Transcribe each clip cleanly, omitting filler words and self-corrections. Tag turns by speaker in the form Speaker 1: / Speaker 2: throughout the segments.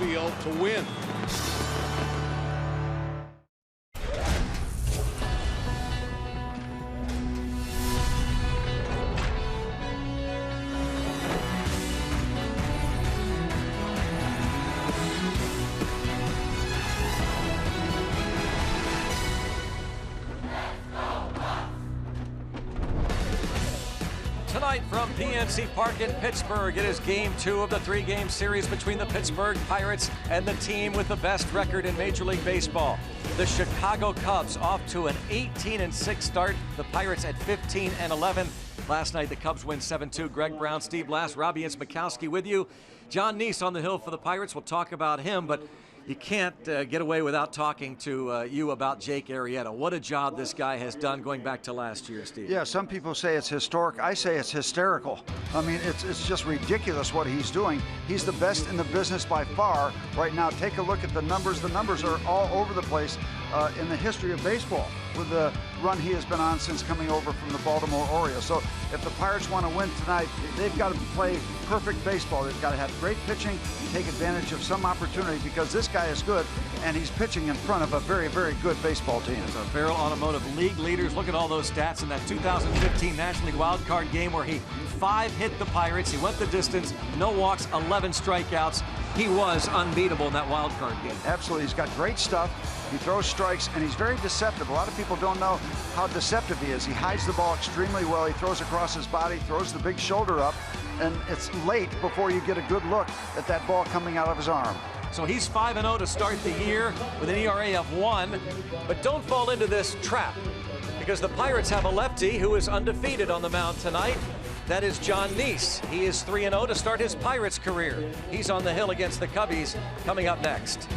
Speaker 1: field to win.
Speaker 2: Tonight from PNC Park in Pittsburgh, it is Game 2 of the 3-game series between the Pittsburgh Pirates and the team with the best record in Major League Baseball. The Chicago Cubs off to an 18-6 start. The Pirates at 15-11. Last night, the Cubs win 7-2. Greg Brown, Steve Blass, Robbie Ince-Mikowski with you. John Neese on the hill for the Pirates. We'll talk about him, but you can't get away without talking to you about Jake Arrieta. What a job this guy has done going back to last year, Steve.
Speaker 3: Yeah, some people say it's historic. I say it's hysterical. I mean, it's just ridiculous what he's doing. He's the best in the business by far right now. Take a look at the numbers. The numbers are all over the place in the history of baseball with the run he has been on since coming over from the Baltimore Orioles. So if the Pirates want to win tonight, they've got to play perfect baseball. They've got to have great pitching and take advantage of some opportunity because this guy is good and he's pitching in front of a very, very good baseball team.
Speaker 2: It's our Farrell Automotive League leaders. Look at all those stats in that 2015 National League Wild Card game where he 5-hit the Pirates. He went the distance, no walks, 11 strikeouts. He was unbeatable in that wild card game.
Speaker 3: Absolutely. He's got great stuff. He throws strikes, and he's very deceptive. A lot of people don't know how deceptive he is. He hides the ball extremely well. He throws across his body, throws the big shoulder up, and it's late before you get a good look at that ball coming out of his arm.
Speaker 2: So he's 5-0 to start the year with an ERA of 1. But don't fall into this trap, because the Pirates have a lefty who is undefeated on the mound tonight. That is John Neese. He is 3-0 to start his Pirates career. He's on the hill against the Cubbies coming up next.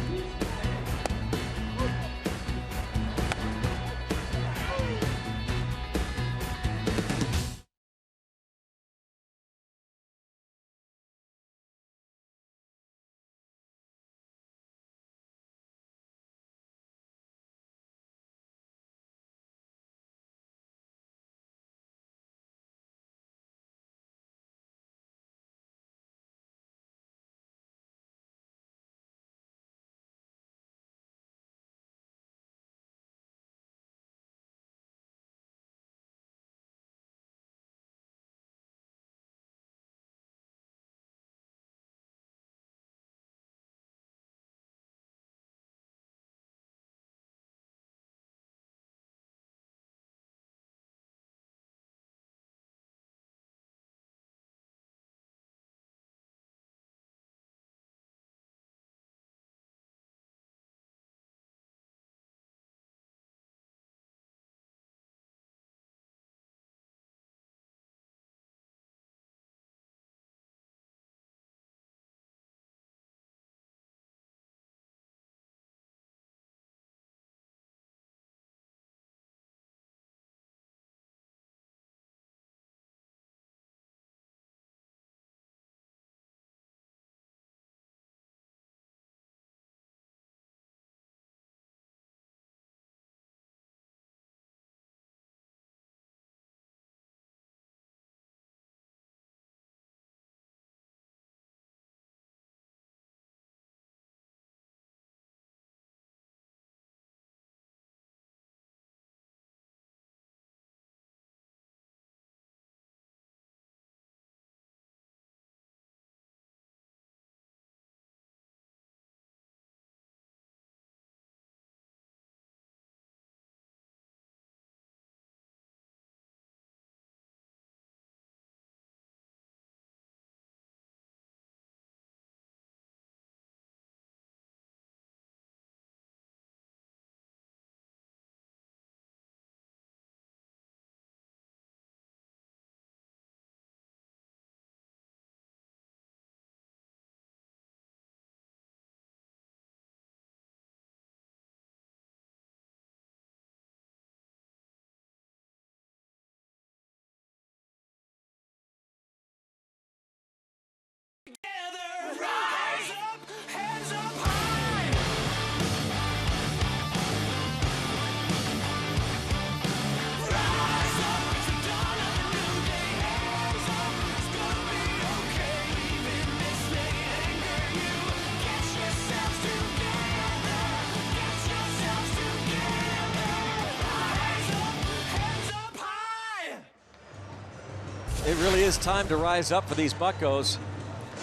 Speaker 2: it really is time to rise up for these buccos.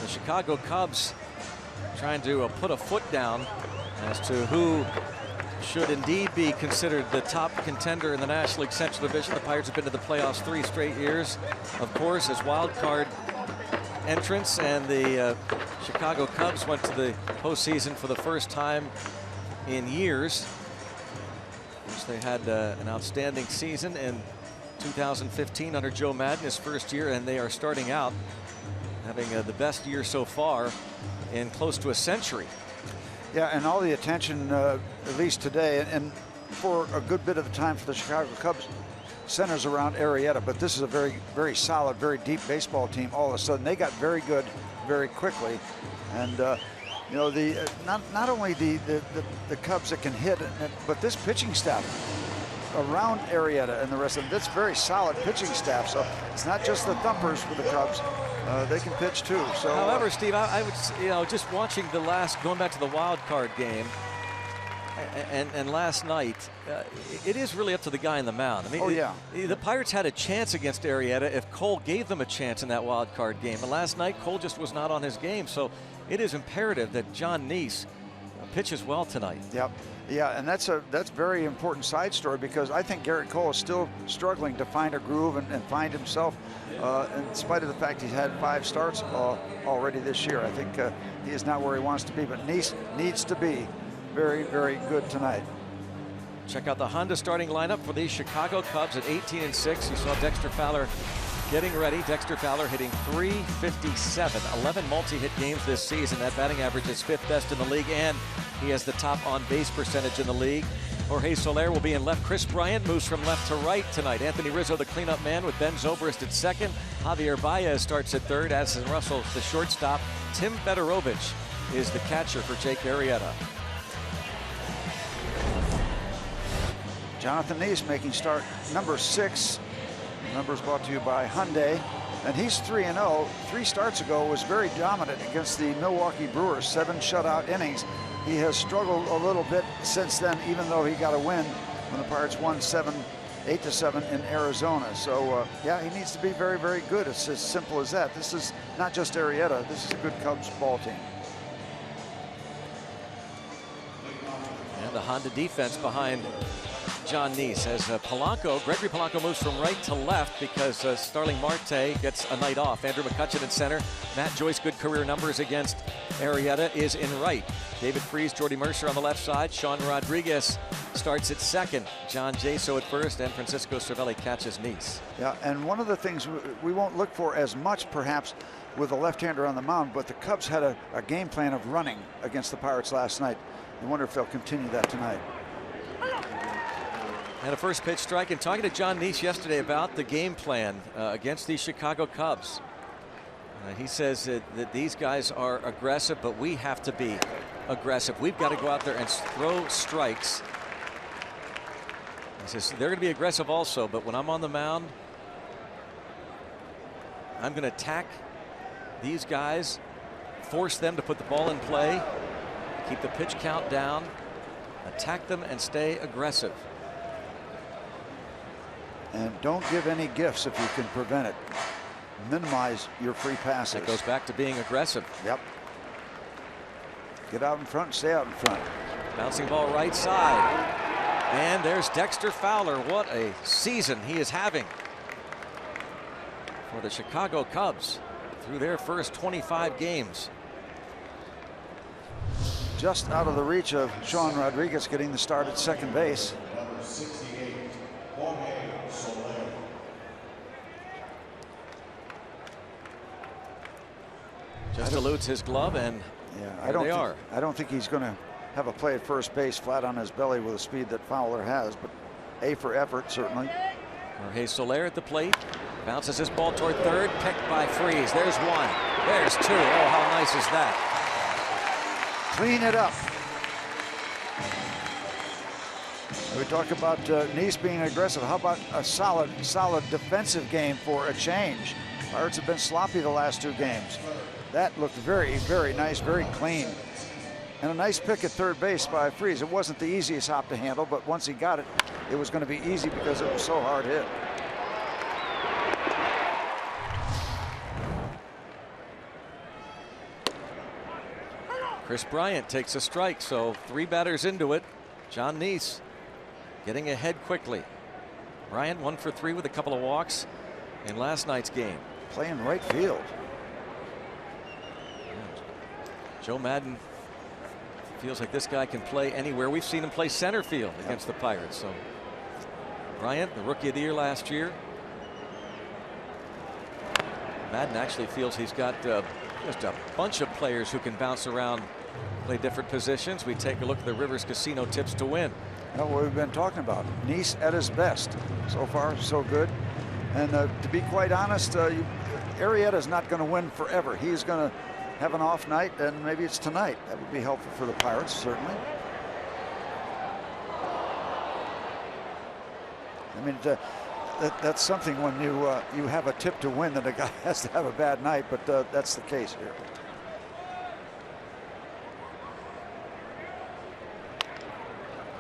Speaker 2: The Chicago Cubs trying to put a foot down as to who should indeed be considered the top contender in the National League Central Division. The Pirates have been to the playoffs 3 straight years, of course, as wild card entrants, and the Chicago Cubs went to the postseason for the first time in years. They had an outstanding season in 2015 under Joe Madden, his first year, and they are starting out having the best year so far in close to a century.
Speaker 3: Yeah, and all the attention, at least today, and for a good bit of the time for the Chicago Cubs, centers around Arrieta. But this is a very, very solid, very deep baseball team. All of a sudden, they got very good very quickly, and you know, not only the Cubs that can hit, but this pitching staff around Arrieta and the rest of them. That's very solid pitching staff. So it's not just the thumpers for the Cubs. They can pitch too. So,
Speaker 2: however, Steve, I would, you know, just watching the last, going back to the wild card game, and last night, it is really up to the guy in the mound. I mean,
Speaker 3: oh yeah,
Speaker 2: the Pirates had a chance against Arrieta if Cole gave them a chance in that wild card game. And last night, Cole just was not on his game. So it is imperative that John Neese pitches well tonight.
Speaker 3: Yep. Yeah, and that's very important side story, because I think Garrett Cole is still struggling to find a groove and find himself, in spite of the fact he's had 5 starts already this year. I think he is not where he wants to be, but Neese needs to be very, very good tonight.
Speaker 2: Check out the Honda starting lineup for the Chicago Cubs at 18-6. You saw Dexter Fowler getting ready. Dexter Fowler hitting .357, 11 multi-hit games this season. That batting average is 5th best in the league, and he has the top on-base percentage in the league. Jorge Soler will be in left. Chris Bryant moves from left to right tonight. Anthony Rizzo, the cleanup man, with Ben Zobrist at second. Javier Baez starts at third. Addison Russell, the shortstop. Tim Bedorovich is the catcher for Jake Arrieta.
Speaker 3: Jonathan Neese making start number 6. Numbers brought to you by Hyundai. And he's 3-0. 3 starts ago was very dominant against the Milwaukee Brewers, 7 shutout innings. He has struggled a little bit since then, even though he got a win when the Pirates won 8-7 in Arizona. So yeah, he needs to be very, very good. It's as simple as that. This is not just Arrieta. This is a good Cubs ball team.
Speaker 2: And the Honda defense behind John Neese as Gregory Polanco moves from right to left because Starling Marte gets a night off. Andrew McCutchen in center. Matt Joyce, good career numbers against Arrieta, is in right. David Freese, Jordy Mercer on the left side. Sean Rodriguez starts at second. John Jaso at first, and Francisco Cervelli catches Neese.
Speaker 3: Yeah, and one of the things we won't look for as much perhaps with a left-hander on the mound, but the Cubs had a game plan of running against the Pirates last night. I wonder if they'll continue that tonight.
Speaker 2: And a first pitch strike. And talking to John Neese yesterday about the game plan against the Chicago Cubs. He says that these guys are aggressive, but we have to be aggressive. We've got to go out there and throw strikes. He says they're going to be aggressive also, but when I'm on the mound, I'm going to attack these guys, force them to put the ball in play, keep the pitch count down, attack them, and stay aggressive. And
Speaker 3: don't give any gifts if you can prevent it. Minimize your free passes.
Speaker 2: That goes back to being aggressive.
Speaker 3: Yep. Get out in front, stay out in front.
Speaker 2: Bouncing ball right side. And there's Dexter Fowler. What a season he is having for the Chicago Cubs through their first 25 games.
Speaker 3: Just out of the reach of Sean Rodriguez getting the start at second base.
Speaker 2: Just eludes his glove, and
Speaker 3: yeah, I don't think he's going to have a play at first base flat on his belly with the speed that Fowler has, but A for effort, certainly.
Speaker 2: Jorge Soler at the plate. Bounces his ball toward third, picked by Freese. There's one. There's 2. Oh, how nice is that?
Speaker 3: Clean it up. We talk about Neese being aggressive. How about a solid defensive game for a change? Pirates have been sloppy the last 2 games. That looked very, very nice, very clean. And a nice pick at third base by Freese. It wasn't the easiest hop to handle, but once he got it, it was going to be easy because it was so hard hit.
Speaker 2: Chris Bryant takes a strike, so 3 batters into it. John Neese getting ahead quickly. Bryant 1 for 3 with a couple of walks in last night's game.
Speaker 3: Playing right field.
Speaker 2: Joe Madden feels like this guy can play anywhere. We've seen him play center field against the Pirates. So Bryant, the Rookie of the Year last year. Madden actually feels he's got just a bunch of players who can bounce around, play different positions. We take a look at the Rivers Casino tips to win.
Speaker 3: What we've been talking about. Neese at his best. So far, so good. And to be quite honest, Arrieta's not going to win forever. He's going to have an off night, and maybe it's tonight. That would be helpful for the Pirates, certainly. I mean, that's something when you have a tip to win that a guy has to have a bad night, but that's the case here.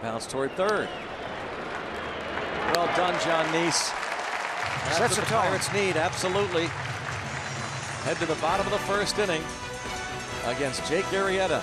Speaker 2: Bounce toward third. Well done, John Neese. That's what the Pirates need, absolutely. Head to the bottom of the first inning against Jake Arrieta.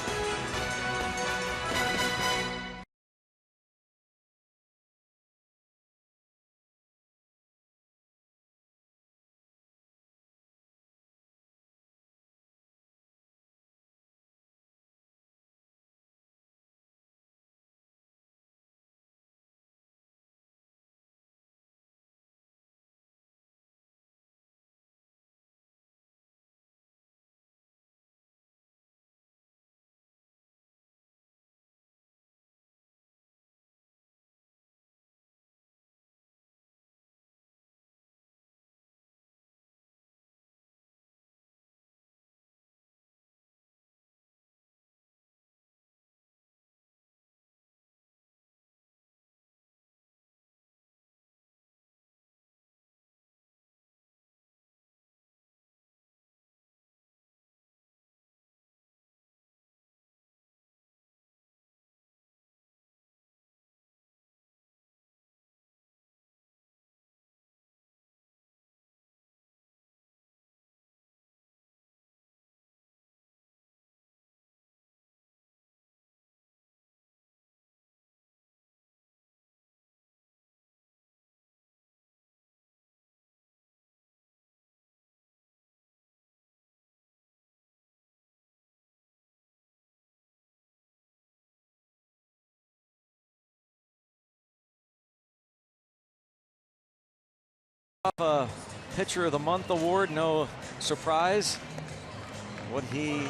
Speaker 2: A Pitcher of the Month award, no surprise. What he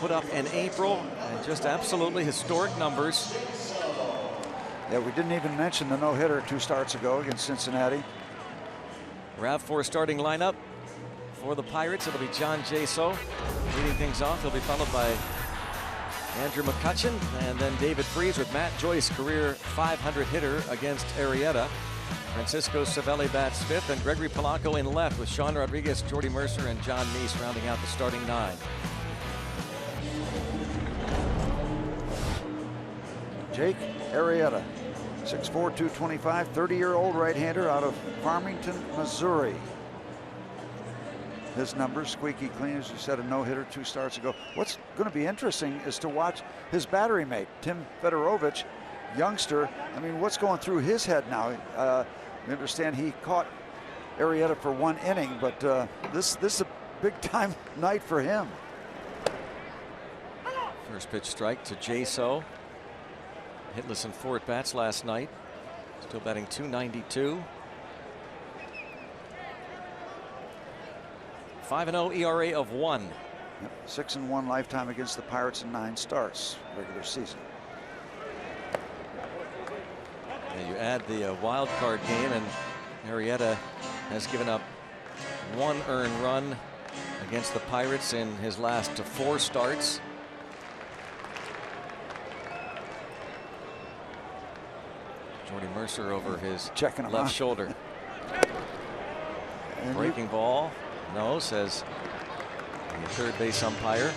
Speaker 2: put up in April, and just absolutely historic numbers.
Speaker 3: Yeah, we didn't even mention the no-hitter 2 starts ago against Cincinnati.
Speaker 2: RAV4 starting lineup for the Pirates. It'll be John Jaso leading things off. He'll be followed by Andrew McCutchen, and then David Freese with Matt Joyce, career .500 hitter against Arrieta. Francisco Cervelli bats 5th, and Gregory Polanco in left with Sean Rodriguez, Jordy Mercer, and John Neese rounding out the starting 9.
Speaker 3: Jake Arrieta, 6'4", 225, 30-year-old right-hander out of Farmington, Missouri. His numbers squeaky clean, as you said, a no-hitter 2 starts ago. What's going to be interesting is to watch his battery mate, Tim Fedorovich, youngster. I mean, what's going through his head now? We understand he caught Arrieta for 1 inning, but this is a big-time night for him.
Speaker 2: First pitch strike to Jaso. Hitless in 4 at-bats last night. Still batting .292. 5-0 ERA of 1.
Speaker 3: Yep, 6-1 lifetime against the Pirates in 9 starts regular season.
Speaker 2: And you add the wild card game, and Arrieta has given up 1 earned run against the Pirates in his last 4 starts. Jordy Mercer over his left shoulder. Breaking ball. No, says the third base umpire.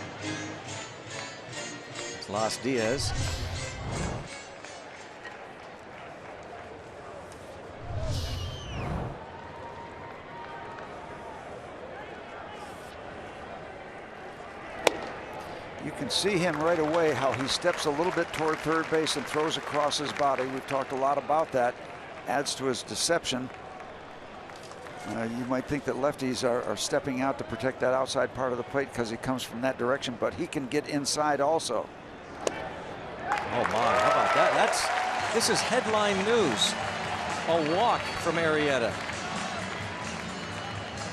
Speaker 2: It's Las Diaz.
Speaker 3: You can see him right away, how he steps a little bit toward third base and throws across his body. We've talked a lot about that. Adds to his deception. You might think that lefties are stepping out to protect that outside part of the plate because he comes from that direction, but he can get inside also.
Speaker 2: Oh my, how about that? This is headline news. A walk from Arrieta.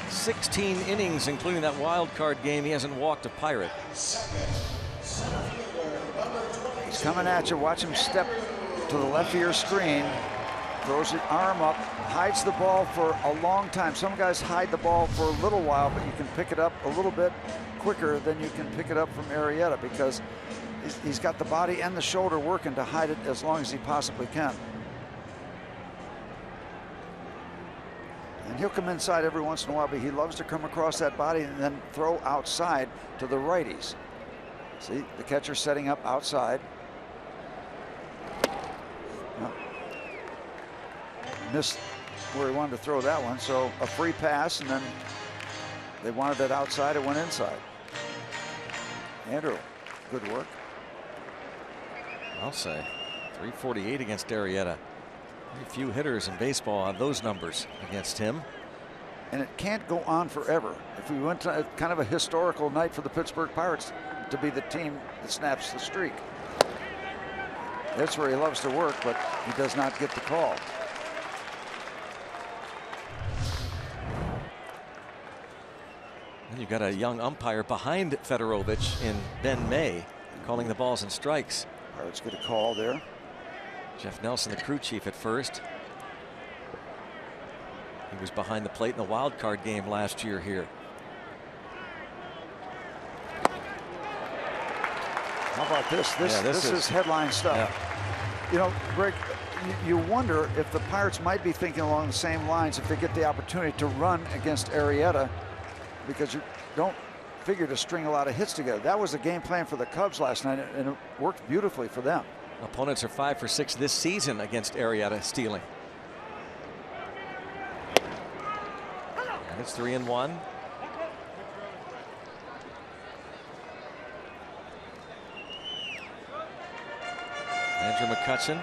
Speaker 2: 16 innings, including that wild card game. He hasn't walked a Pirate.
Speaker 3: He's coming at you. Watch him step to the left of your screen. Throws his arm up, hides the ball for a long time. Some guys hide the ball for a little while, but you can pick it up a little bit quicker than you can pick it up from Arrieta because he's got the body and the shoulder working to hide it as long as he possibly can. And he'll come inside every once in a while, but he loves to come across that body and then throw outside to the righties. See, the catcher setting up outside. Missed where he wanted to throw that one, so a free pass, and then they wanted it outside, it went inside. Andrew, good work.
Speaker 2: I'll say 348 against Arrieta. Very few hitters in baseball have those numbers against him.
Speaker 3: And it can't go on forever. If we went to kind of a historical night for the Pittsburgh Pirates to be the team that snaps the streak. That's where he loves to work, but he does not get the call.
Speaker 2: And you've got a young umpire behind Fedorovich in Ben May, calling the balls and strikes.
Speaker 3: Pirates get a call there.
Speaker 2: Jeff Nelson, the crew chief at first. He was behind the plate in the wild card game last year here.
Speaker 3: How about this? This is headline stuff.
Speaker 2: Yeah.
Speaker 3: You know, Greg, you wonder if the Pirates might be thinking along the same lines if they get the opportunity to run against Arrieta, because you don't figure to string a lot of hits together. That was the game plan for the Cubs last night, and it worked beautifully for them.
Speaker 2: Opponents are 5 for 6 this season against Arrieta stealing. And it's 3-1. Andrew McCutchen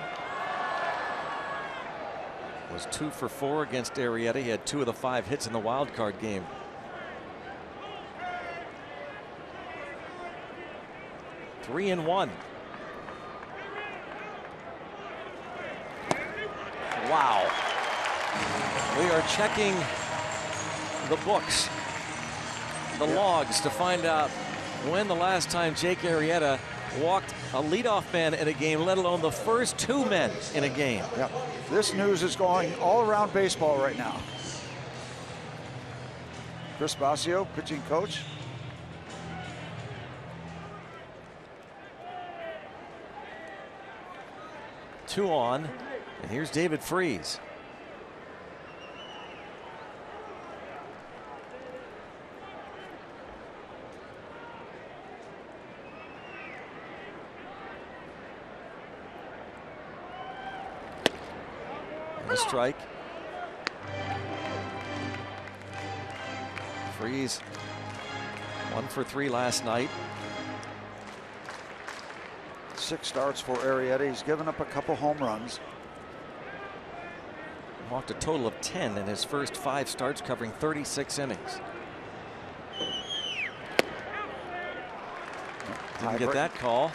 Speaker 2: was 2 for 4 against Arrieta. He had 2 of the 5 hits in the wild card game. Three and 1. Wow. We are checking the books, the logs, to find out when the last time Jake Arrieta walked a leadoff man in a game, let alone the first 2 men in a game.
Speaker 3: Yep. This news is going all around baseball right now. Chris Basio, pitching coach.
Speaker 2: Two on, and here's David Freese. And a strike. Freese 1 for 3 last night.
Speaker 3: 6 starts for Arrieta. He's given up a couple home runs.
Speaker 2: Walked a total of 10 in his first 5 starts, covering 36 innings. Didn't get that call.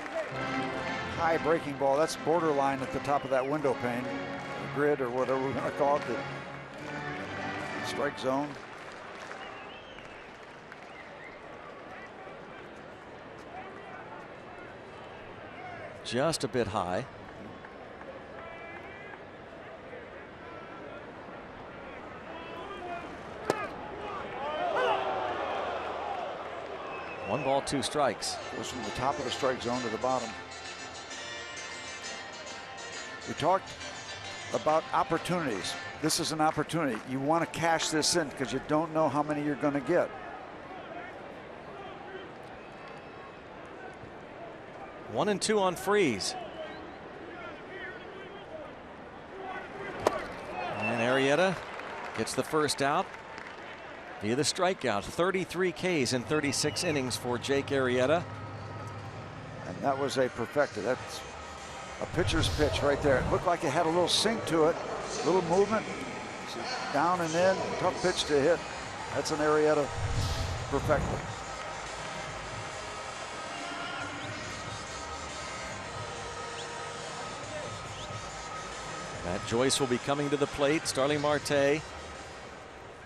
Speaker 3: High breaking ball. That's borderline at the top of that window pane, the grid, or whatever we're going to call it, the strike zone.
Speaker 2: Just a bit high. One ball, 2 strikes.
Speaker 3: Goes from the top of the strike zone to the bottom. We talked about opportunities. This is an opportunity. You want to cash this in because you don't know how many you're going to get.
Speaker 2: One and 2 on Freese. And Arrieta gets the first out via the strikeout. 33 Ks in 36 innings for Jake Arrieta.
Speaker 3: And that was a perfecta. That's a pitcher's pitch right there. It looked like it had a little sink to it, a little movement, down and in, tough pitch to hit. That's an Arrieta perfecta.
Speaker 2: Matt Joyce will be coming to the plate. Starling Marte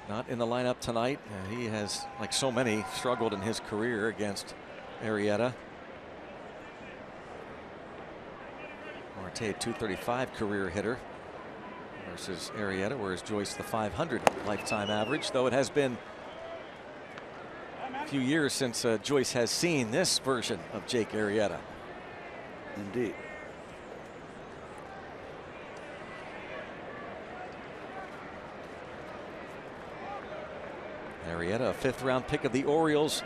Speaker 2: not in the lineup tonight. He has, like so many, struggled in his career against Arrieta. Marte, a .235 career hitter versus Arrieta, whereas Joyce the .500 lifetime average, though it has been a few years since Joyce has seen this version of Jake Arrieta.
Speaker 3: Indeed.
Speaker 2: Arrieta, a 5th round pick of the Orioles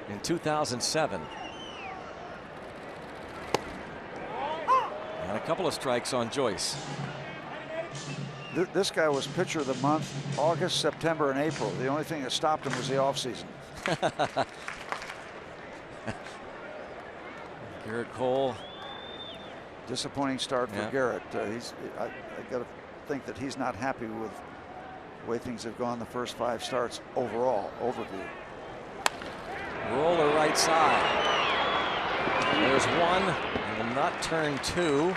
Speaker 2: in 2007. And a couple of strikes on Joyce.
Speaker 3: This guy was pitcher of the month, August, September, and April. The only thing that stopped him was the offseason.
Speaker 2: Garrett Cole.
Speaker 3: Disappointing start for Garrett. I got to think that he's not happy with the way things have gone the first 5 starts overall. Overview.
Speaker 2: Roller right side. There's one, and will not turn 2.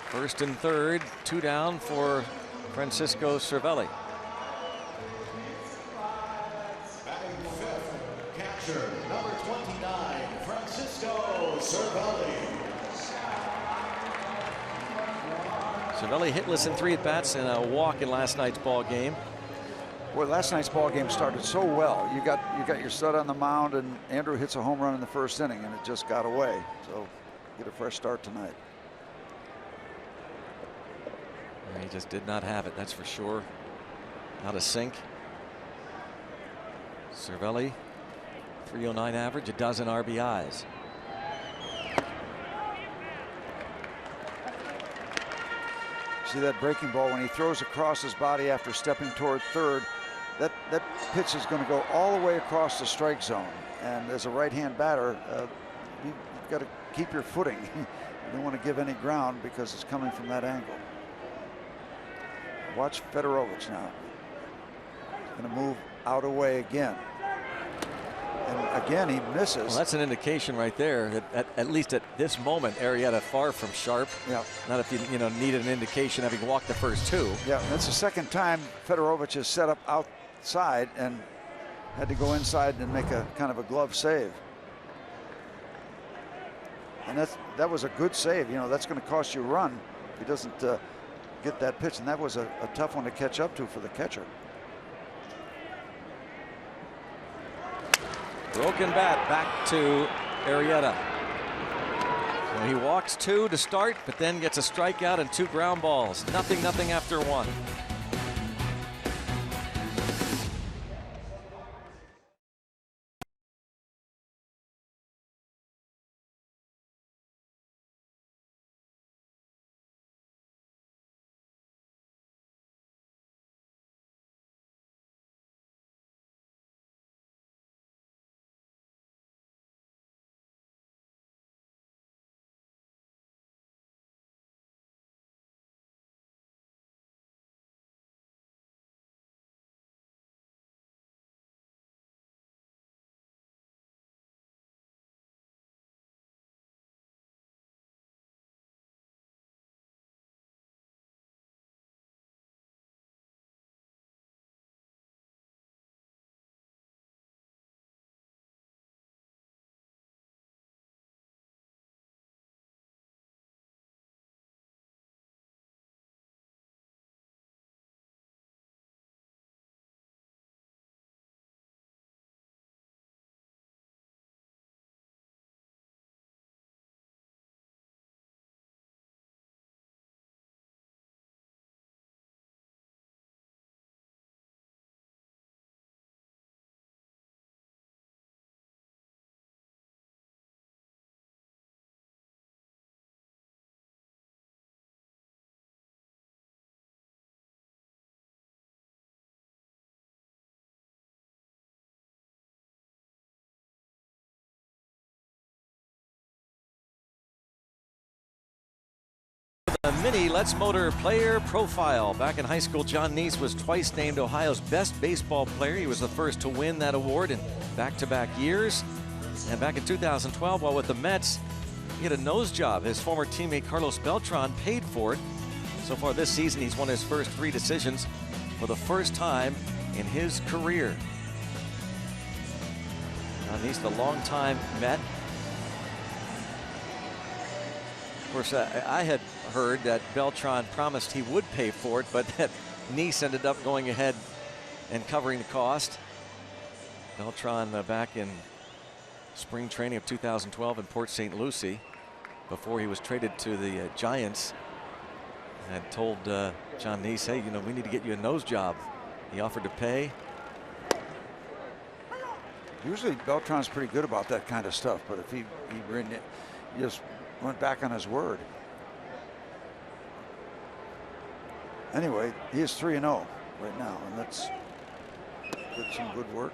Speaker 2: First and third, 2 down for Francisco Cervelli.
Speaker 1: Batting 5th, catcher number 29, Francisco Cervelli.
Speaker 2: Cervelli hitless in 3 at-bats and a walk in last night's ball game.
Speaker 3: Boy, last night's ball game started so well. You got your stud on the mound, and Andrew hits a home run in the first inning, and it just got away. So get a fresh start tonight.
Speaker 2: He just did not have it, that's for sure. Out of sync. Cervelli, 309 average, a dozen RBIs.
Speaker 3: See that breaking ball when he throws across his body after stepping toward third. That pitch is going to go all the way across the strike zone. And as a right-hand batter, you've got to keep your footing. You don't want to give any ground because it's coming from that angle. Watch Fedorovich now. He's going to move out away again. And again, he misses.
Speaker 2: Well, that's an indication right there that at least at this moment, Arrieta far from sharp.
Speaker 3: Yeah.
Speaker 2: Not if you needed an indication having walked the first 2.
Speaker 3: Yeah, that's the second time Fedorovich has set up outside and had to go inside and make a kind of a glove save. And that was a good save. That's going to cost you a run if he doesn't get that pitch, and that was a tough one to catch up to for the catcher.
Speaker 2: Broken bat back to Arrieta. So he walks 2 to start, but then gets a strikeout and 2 ground balls. Nothing after 1. A mini Let's Motor player profile. Back in high school, John Neese was twice named Ohio's best baseball player. He was the first to win that award in back-to-back years. And back in 2012, while with the Mets, he had a nose job. His former teammate Carlos Beltran paid for it. So far this season, he's won his first 3 decisions for the first time in his career. John Neese, the longtime Met. Of course, I had heard that Beltran promised he would pay for it, but that Neese ended up going ahead and covering the cost. Beltran back in spring training of 2012 in Port St. Lucie, before he was traded to the Giants, had told John Neese, hey, you know, we need to get you a nose job. He offered to pay.
Speaker 3: Usually Beltran's pretty good about that kind of stuff, but if he just went back on his word. Anyway, he is 3-0 right now, and that's some good work.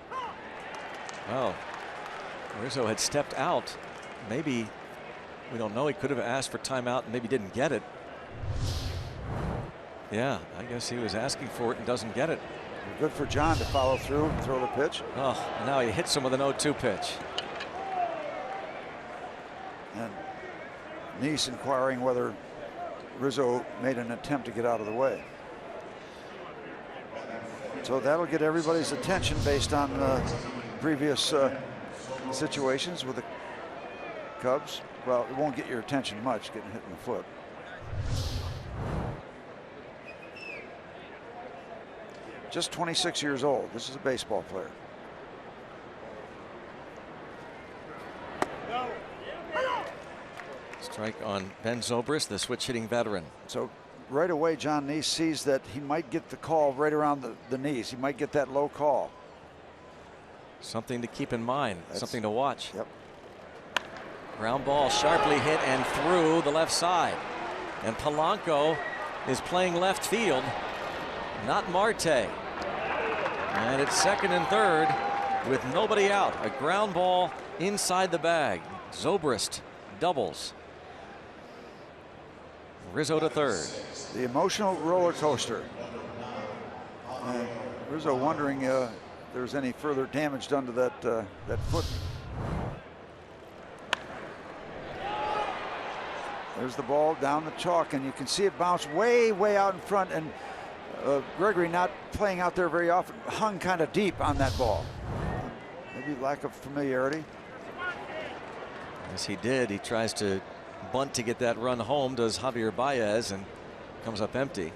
Speaker 2: Well, Rizzo had stepped out. Maybe, we don't know, he could have asked for timeout and maybe didn't get it. Yeah, I guess he was asking for it and doesn't get it.
Speaker 3: Good for John to follow through and throw the pitch.
Speaker 2: Oh, now he hits him with an 0-2 pitch.
Speaker 3: And Neese inquiring whether Rizzo made an attempt to get out of the way. So that'll get everybody's attention based on previous situations with the Cubs. Well, it won't get your attention much getting hit in the foot. Just 26 years old. This is a baseball player.
Speaker 2: Strike on Ben Zobrist, the switch hitting veteran.
Speaker 3: So right away, John Neese sees that he might get the call right around the knees. He might get that low call.
Speaker 2: Something to keep in mind, something to watch.
Speaker 3: Yep.
Speaker 2: Ground ball sharply hit and through the left side. And Polanco is playing left field, not Marte. And it's second and third with nobody out. A ground ball inside the bag. Zobrist doubles. Rizzo to third.
Speaker 3: The emotional roller coaster. And Rizzo wondering if there's any further damage done to that foot. There's the ball down the chalk, and you can see it bounce way out in front, and Gregory, not playing out there very often, hung kind of deep on that ball. Maybe lack of familiarity.
Speaker 2: Yes, he did. He tries to bunt to get that run home, does Javier Baez, and comes up empty.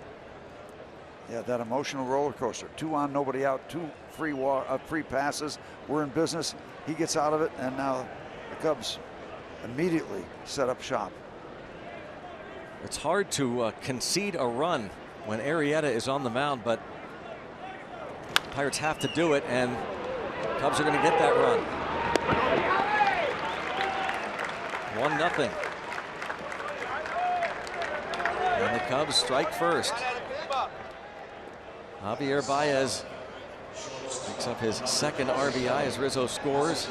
Speaker 3: Yeah, that emotional roller coaster. 2 on, nobody out, 2 free passes. We're in business. He gets out of it, and now the Cubs immediately set up shop.
Speaker 2: It's hard to concede a run when Arrieta is on the mound, but Pirates have to do it, and Cubs are going to get that run. 1-0. And the Cubs strike first. Javier Baez picks up his second RBI as Rizzo scores.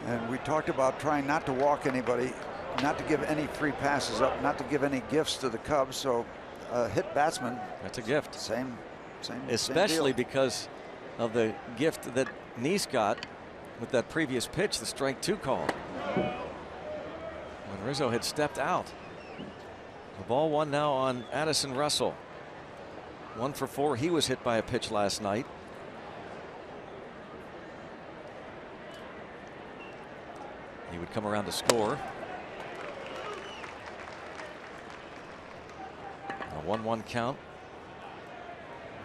Speaker 3: And we talked about trying not to walk anybody, not to give any free passes up, not to give any gifts to the Cubs. So hit batsman.
Speaker 2: That's a gift.
Speaker 3: Same
Speaker 2: Especially
Speaker 3: deal.
Speaker 2: Because of the gift that Neese got with that previous pitch, the strike 2 call. When Rizzo had stepped out. The ball 1 now on Addison Russell. 1 for 4. He was hit by a pitch last night. He would come around to score. A 1-1 count.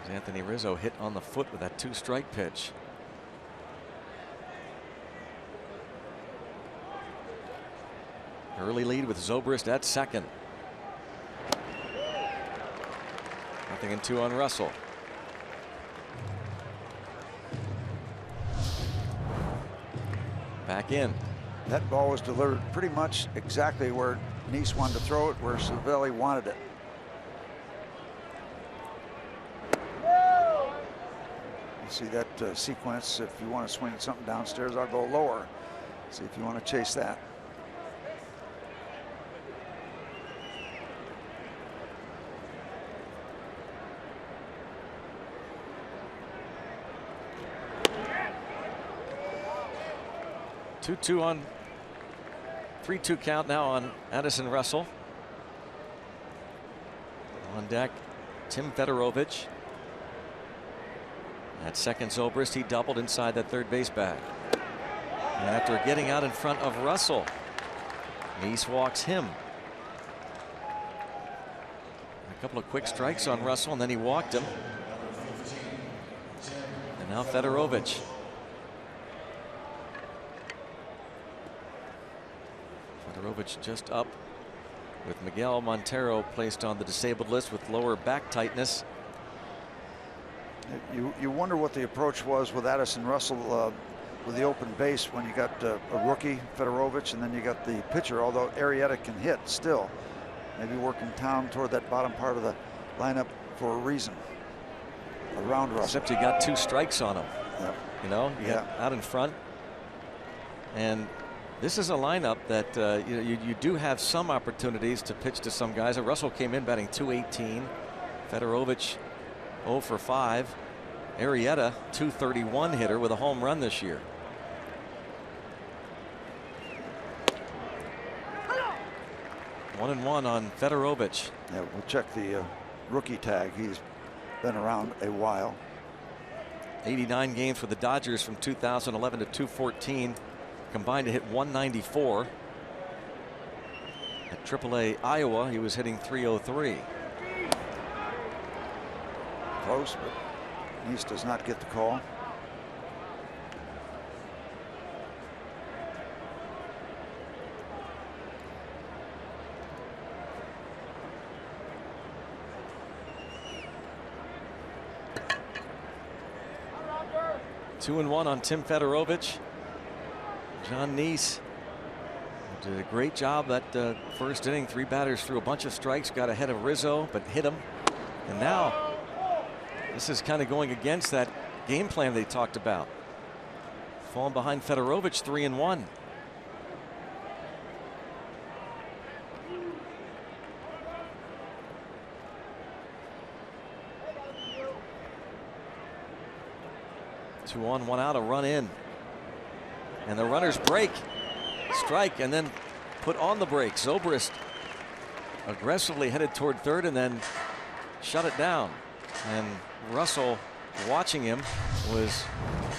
Speaker 2: As Anthony Rizzo hit on the foot with that 2-strike pitch. Early lead with Zobrist at second. 0-2 on Russell. Back in.
Speaker 3: That ball was delivered pretty much exactly where Neese wanted to throw it, where Cervelli wanted it. You see that sequence. If you want to swing something downstairs, I'll go lower. See if you want to chase that.
Speaker 2: 2-2 on 3-2 count now on Addison Russell. On deck, Tim Fedorovich. At second, Zobrist, he doubled inside that third base bag. And after getting out in front of Russell, Neese walks him. A couple of quick strikes on Russell, and then he walked him. And now Fedorovich. Fedorovich just up with Miguel Montero placed on the disabled list with lower back tightness.
Speaker 3: You wonder what the approach was with Addison Russell with the open base when you got a rookie, Fedorovich, and then you got the pitcher, although Arrieta can hit still. Maybe working down toward that bottom part of the lineup for a reason. Around Russell.
Speaker 2: Except you got 2 strikes on him.
Speaker 3: Yep.
Speaker 2: You know, you got out in front. And this is a lineup that you do have some opportunities to pitch to some guys. Russell came in batting .218. Fedorovich 0 for 5. Arrieta, .231 hitter with a home run this year. One and one on Fedorovich.
Speaker 3: Yeah, we'll check the rookie tag. He's been around a while.
Speaker 2: 89 games for the Dodgers from 2011 to 2014. Combined to hit 194. At AAA Iowa, he was hitting .303.
Speaker 3: Close, but Neese does not get the call.
Speaker 2: Two and one on Tim Fedorovich. John Neese did a great job that first inning. 3 batters threw a bunch of strikes, got ahead of Rizzo, but hit him. And now this is kind of going against that game plan they talked about. Falling behind Fedorovich, 3 and 1. Two on, 1 out, a run in. And the runners break, strike, and then put on the brakes. Zobrist aggressively headed toward third and then shut it down. And Russell, watching him, was,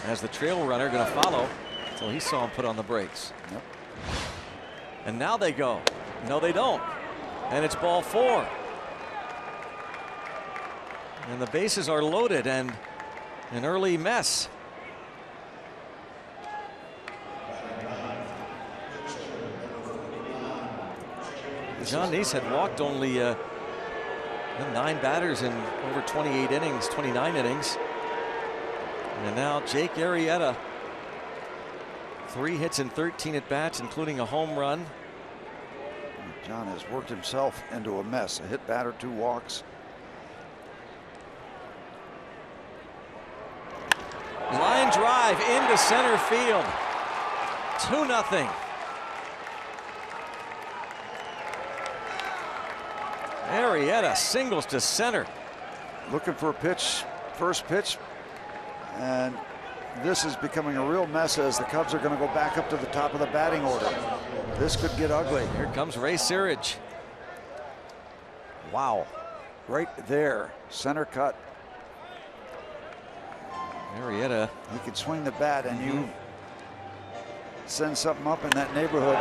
Speaker 2: as the trail runner, going to follow until he saw him put on the brakes.
Speaker 3: Yep.
Speaker 2: And now they go. No, they don't. And it's ball 4. And the bases are loaded and an early mess. John Neese had walked only 9 batters in over 28 innings, 29 innings. And now Jake Arrieta, 3 hits in 13 at bats, including a home run.
Speaker 3: John has worked himself into a mess. A hit batter, 2 walks.
Speaker 2: Line drive into center field. 2-0. Arrieta singles to center.
Speaker 3: Looking for a pitch, first pitch, and this is becoming a real mess as the Cubs are going to go back up to the top of the batting order. This could get ugly.
Speaker 2: Here comes Ray Searage.
Speaker 3: Wow, right there, center cut.
Speaker 2: Arrieta,
Speaker 3: he can swing the bat, and you send something up in that neighborhood.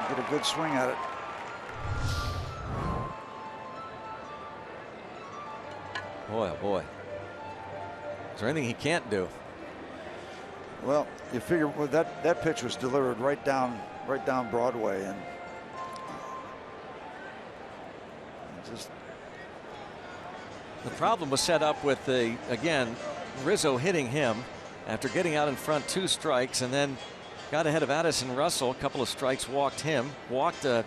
Speaker 3: Get a good swing at it.
Speaker 2: Boy, oh boy. Is there anything he can't do?
Speaker 3: Well, you figure well, that pitch was delivered right down Broadway, and just
Speaker 2: the problem was set up with again Rizzo hitting him after getting out in front, 2 strikes, and then got ahead of Addison Russell. A couple of strikes, walked him, walked a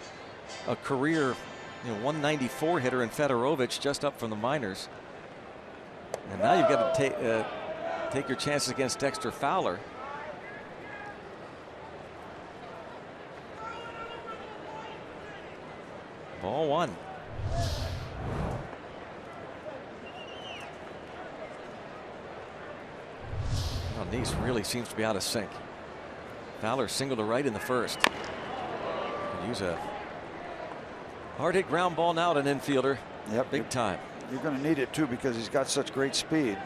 Speaker 2: career 194 hitter in Fedorovich just up from the minors. And now you've got to take your chances against Dexter Fowler. Ball 1. Nice really seems to be out of sync. Fowler single to right in the first. Could use a hard hit ground ball now to an infielder.
Speaker 3: Yep,
Speaker 2: big time.
Speaker 3: You're going to need it too because he's got such great speed.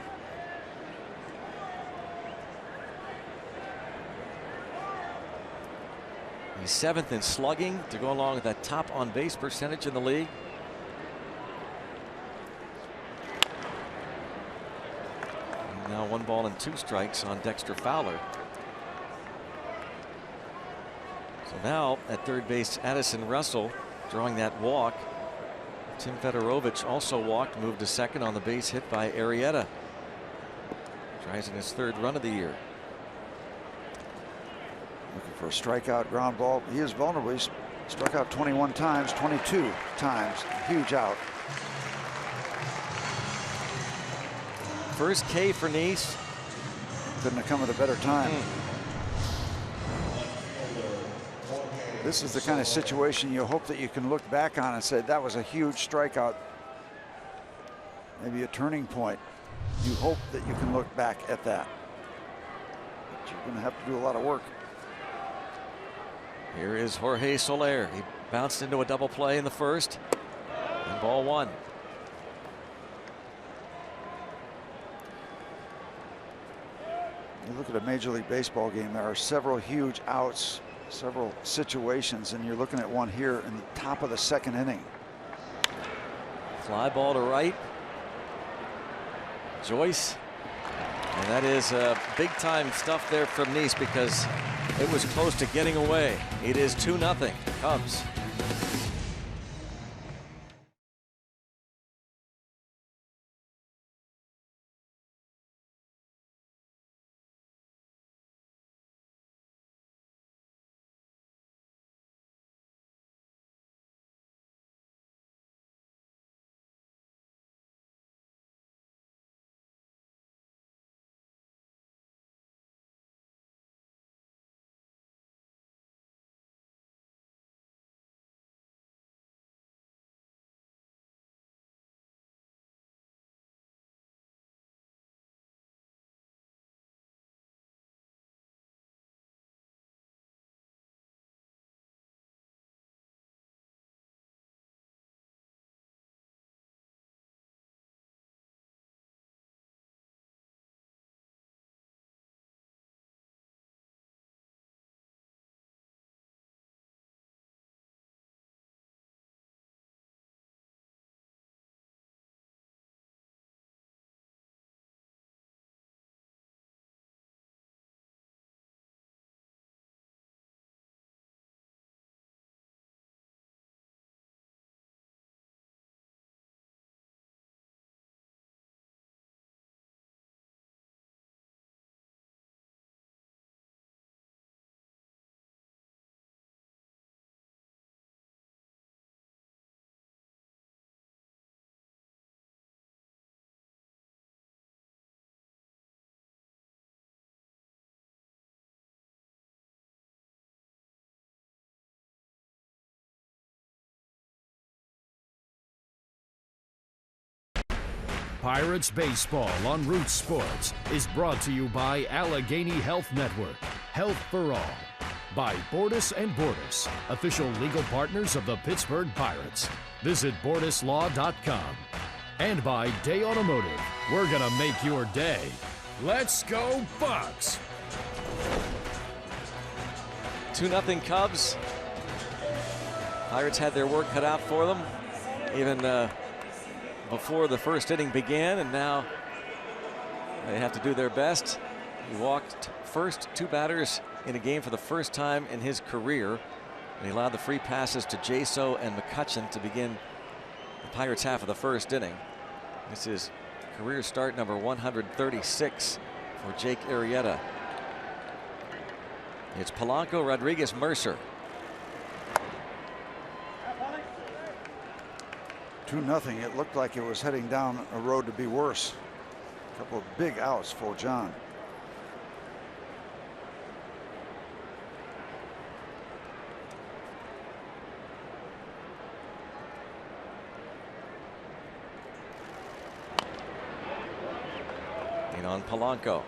Speaker 2: He's 7th in slugging to go along with that top on base percentage in the league. And now 1 ball and 2 strikes on Dexter Fowler. So now at third base, Addison Russell drawing that walk. Tim Fedorovich also walked, moved to second on the base hit by Arrieta. Tries in his 3rd run of the year.
Speaker 3: Looking for a strikeout ground ball. He is vulnerable. He's struck out 21 times, 22 times. Huge out.
Speaker 2: First K for Nice.
Speaker 3: Couldn't have come at a better time. This is the kind of situation you hope that you can look back on and say that was a huge strikeout. Maybe a turning point. You hope that you can look back at that. But you're going to have to do a lot of work.
Speaker 2: Here is Jorge Soler. He bounced into a double play in the first. And ball 1.
Speaker 3: You look at a Major League Baseball game, there are several huge outs, several situations, and you're looking at one here in the top of the 2nd inning.
Speaker 2: Fly ball to right. Joyce. And that is big time stuff there from Nice because it was close to getting away. It is 2-0 Cubs.
Speaker 4: Pirates Baseball on Root Sports is brought to you by Allegheny Health Network, Health for All. By Bordas & Bordas, official legal partners of the Pittsburgh Pirates. Visit bordaslaw.com. And by Day Automotive, we're going to make your day. Let's go Bucks!
Speaker 2: 2-0 Cubs. Pirates had their work cut out for them, even before the first inning began, and now they have to do their best. He walked first 2 batters in a game for the first time in his career, and he allowed the free passes to Jaso and McCutchen to begin the Pirates half of the first inning. This is career start number 136 for Jake Arrieta. It's Polanco, Rodriguez, Mercer.
Speaker 3: 2-0. It looked like it was heading down a road to be worse. A couple of big outs for John.
Speaker 2: And on Polanco.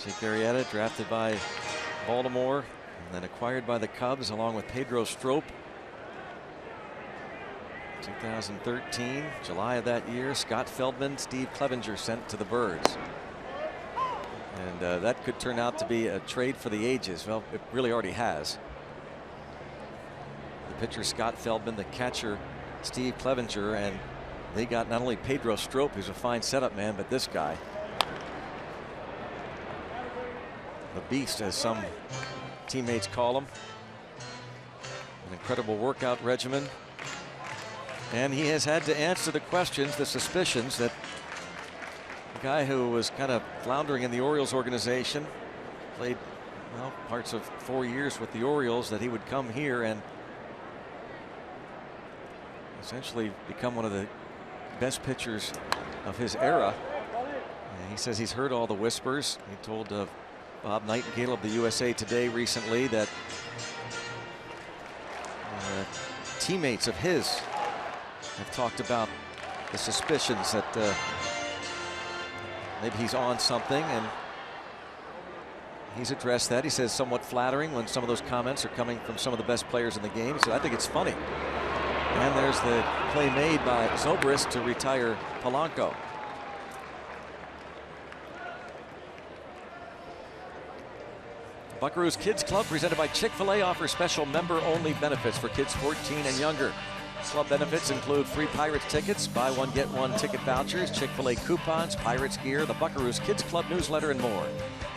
Speaker 2: Jake Arrieta, drafted by Baltimore and then acquired by the Cubs along with Pedro Strop. 2013, July of that year, Scott Feldman, Steve Clevenger sent to the Birds. And that could turn out to be a trade for the ages. Well, it really already has. The pitcher Scott Feldman, the catcher Steve Clevenger, and they got not only Pedro Strop, who's a fine setup man, but this guy. The beast, as some teammates call him. An incredible workout regimen. And he has had to answer the questions, the suspicions that the guy who was kind of floundering in the Orioles organization, played, well, parts of 4 years with the Orioles, that he would come here and essentially become one of the best pitchers of his era. And he says he's heard all the whispers. He told Bob Nightingale of the USA Today recently that teammates of his have talked about the suspicions that maybe he's on something, and he's addressed that. He says somewhat flattering when some of those comments are coming from some of the best players in the game. So I think it's funny. And there's the play made by Zobrist to retire Polanco. Buckaroo's Kids Club, presented by Chick-fil-A, offers special member-only benefits for kids 14 and younger. Club benefits include free Pirates tickets, buy one get one ticket vouchers, Chick-fil-A coupons, Pirates gear, the Buckaroo's Kids Club newsletter, and more.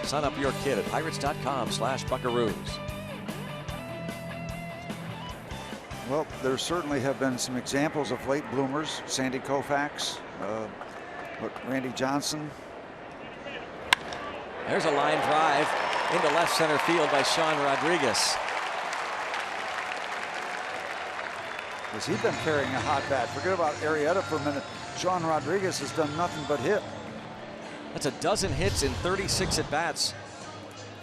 Speaker 2: Sign up your kid at pirates.com/Buckaroos.
Speaker 3: Well, there certainly have been some examples of late bloomers. Sandy Koufax, Randy Johnson.
Speaker 2: There's a line drive into left center field by Sean Rodriguez.
Speaker 3: Has he been carrying a hot bat? Forget about Arrieta for a minute. Sean Rodriguez has done nothing but hit.
Speaker 2: That's a dozen hits in 36 at bats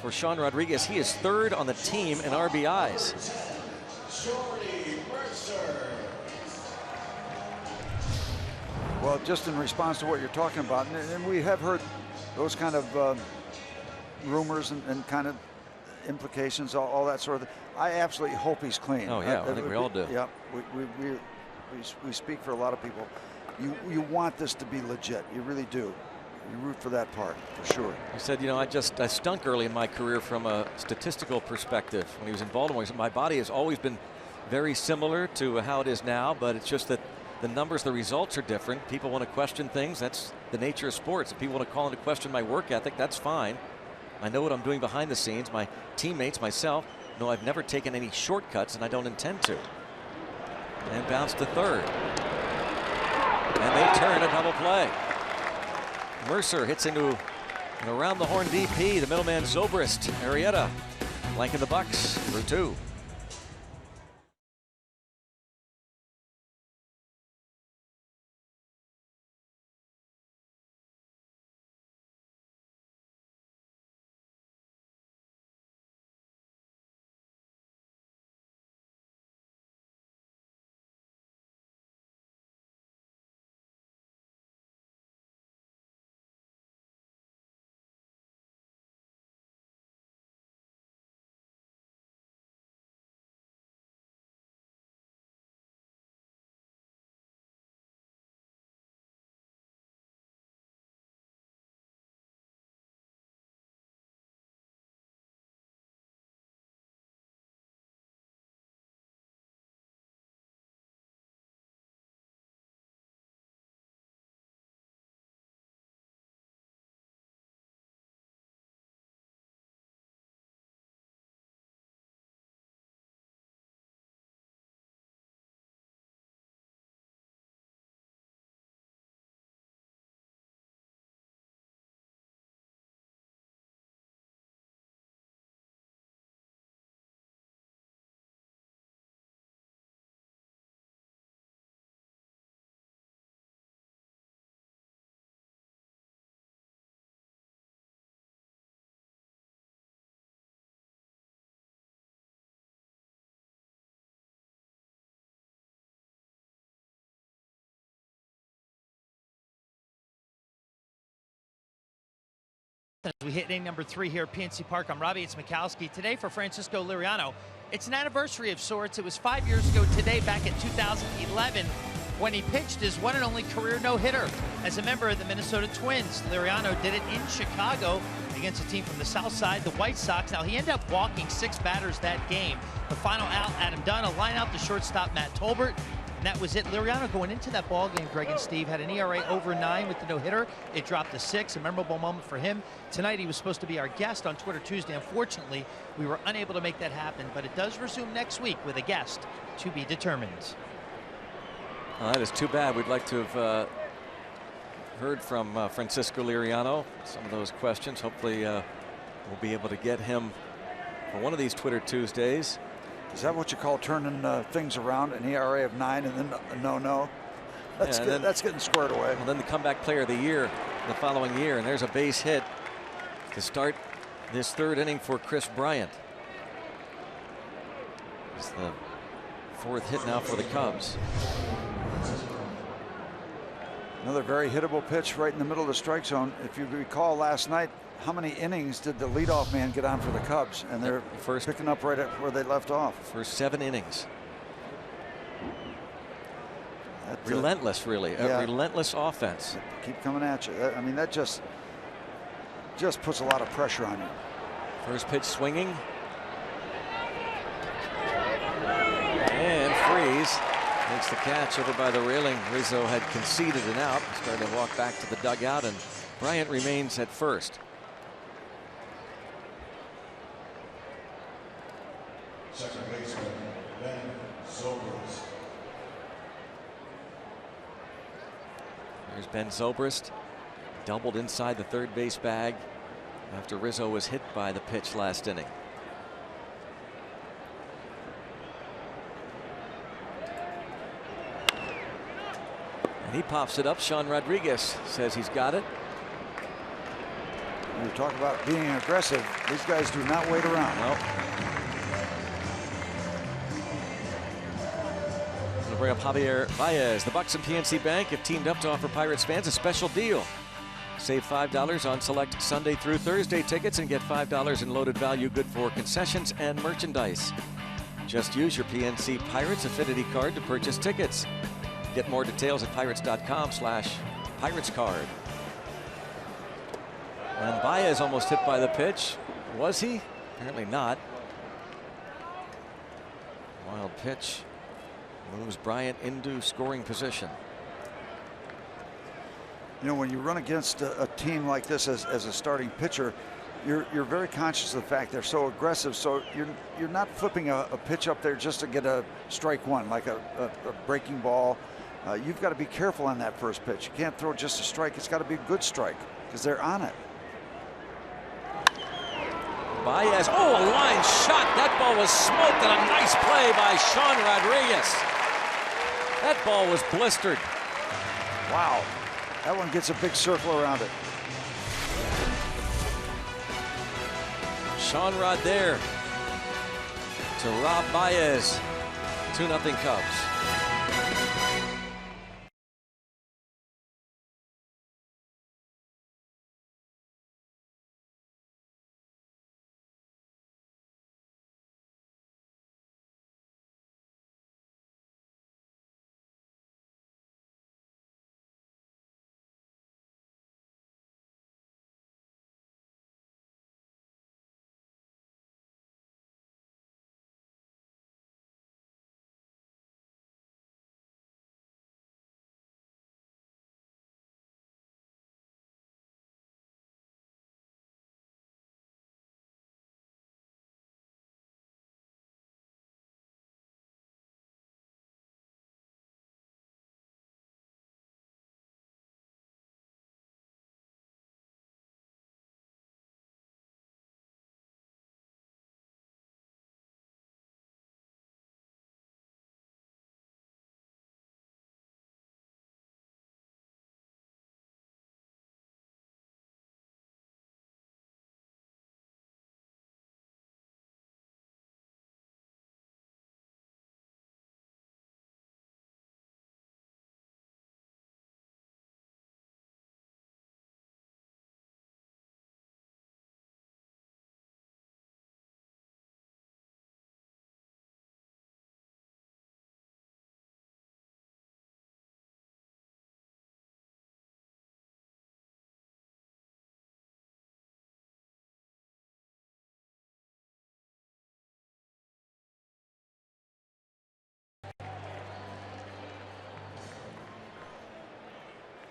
Speaker 2: for Sean Rodriguez. He is third on the team in RBIs.
Speaker 3: Well, just in response to what you're talking about, and we have heard those kind of rumors and kind of implications, all that sort of thing. I absolutely hope he's clean.
Speaker 2: Oh yeah, I think we all do.
Speaker 3: Yeah, we speak for a lot of people. You want this to be legit. You really do. You root for that part, for sure.
Speaker 2: He said, you know, I stunk early in my career from a statistical perspective. When he was in Baltimore, he said, my body has always been very similar to how it is now, but it's just that the numbers, the results are different. People want to question things. That's the nature of sports. If people want to call into question my work ethic, that's fine. I know what I'm doing behind the scenes. My teammates, myself, know I've never taken any shortcuts, and I don't intend to. And bounce to third. And they turn a double play. Mercer hits into an around the horn BP. The middleman Zobrist. Arrieta flanking the Bucks for 2.
Speaker 5: As we hit inning number 3 here at PNC Park, I'm Robbie. It's Mikowski. Today for Francisco Liriano, it's an anniversary of sorts. It was 5 years ago today, back in 2011, when he pitched his one and only career no-hitter as a member of the Minnesota Twins. Liriano did it in Chicago against a team from the South Side, the White Sox. Now, he ended up walking 6 batters that game. The final out, Adam Dunn, a line out to shortstop Matt Tolbert. And that was it. Liriano going into that ball game, Greg and Steve, had an ERA over 9 with the no-hitter. It dropped to 6, a memorable moment for him. Tonight, he was supposed to be our guest on Twitter Tuesday. Unfortunately, we were unable to make that happen, but it does resume next week with a guest to be determined.
Speaker 2: Well, that is too bad. We'd like to have heard from Francisco Liriano. Some of those questions. Hopefully, we'll be able to get him for one of these Twitter Tuesdays.
Speaker 3: Is that what you call turning things around? An ERA of 9 and then a no-no? That's getting squared away.
Speaker 2: And then the comeback player of the year the following year. And there's a base hit to start this 3rd inning for Chris Bryant. It's the 4th hit now for the Cubs.
Speaker 3: Another very hittable pitch right in the middle of the strike zone. If you recall last night, how many innings did the leadoff man get on for the Cubs? And they're picking up right at where they left off.
Speaker 2: First 7 innings. Relentless, really.
Speaker 3: Yeah.
Speaker 2: A relentless offense.
Speaker 3: Keep coming at you. I mean, that just puts a lot of pressure on you.
Speaker 2: First pitch swinging. And Freeze makes the catch over by the railing. Rizzo had conceded an out. Started to walk back to the dugout, and Bryant remains at first.
Speaker 1: Second baseman, Ben Zobrist.
Speaker 2: There's Ben Zobrist. Doubled inside the 3rd base bag after Rizzo was hit by the pitch last inning. And he pops it up. Sean Rodriguez says he's got it.
Speaker 3: When you talk about being aggressive, these guys do not wait around.
Speaker 2: Nope. We'll bring up Javier Baez. The Bucks and PNC Bank have teamed up to offer Pirates fans a special deal. Save $5 on select Sunday through Thursday tickets and get $5 in loaded value good for concessions and merchandise. Just use your PNC Pirates Affinity card to purchase tickets. Get more details at pirates.com/piratescard. And Baez almost hit by the pitch. Was he? Apparently not. Wild pitch moves Bryant into scoring position.
Speaker 3: You know, when you run against a team like this as a starting pitcher, you're very conscious of the fact they're so aggressive. So you're not flipping a pitch up there just to get a strike one, like a breaking ball. You've got to be careful on that first pitch. You can't throw just a strike. It's got to be a good strike because they're on it.
Speaker 2: Baez, oh, a line shot. That ball was smoked, and a nice play by Sean Rodriguez. That ball was blistered.
Speaker 3: Wow. That one gets a big circle around it.
Speaker 2: Sean Rod there to Rob Baez. 2-0 Cubs.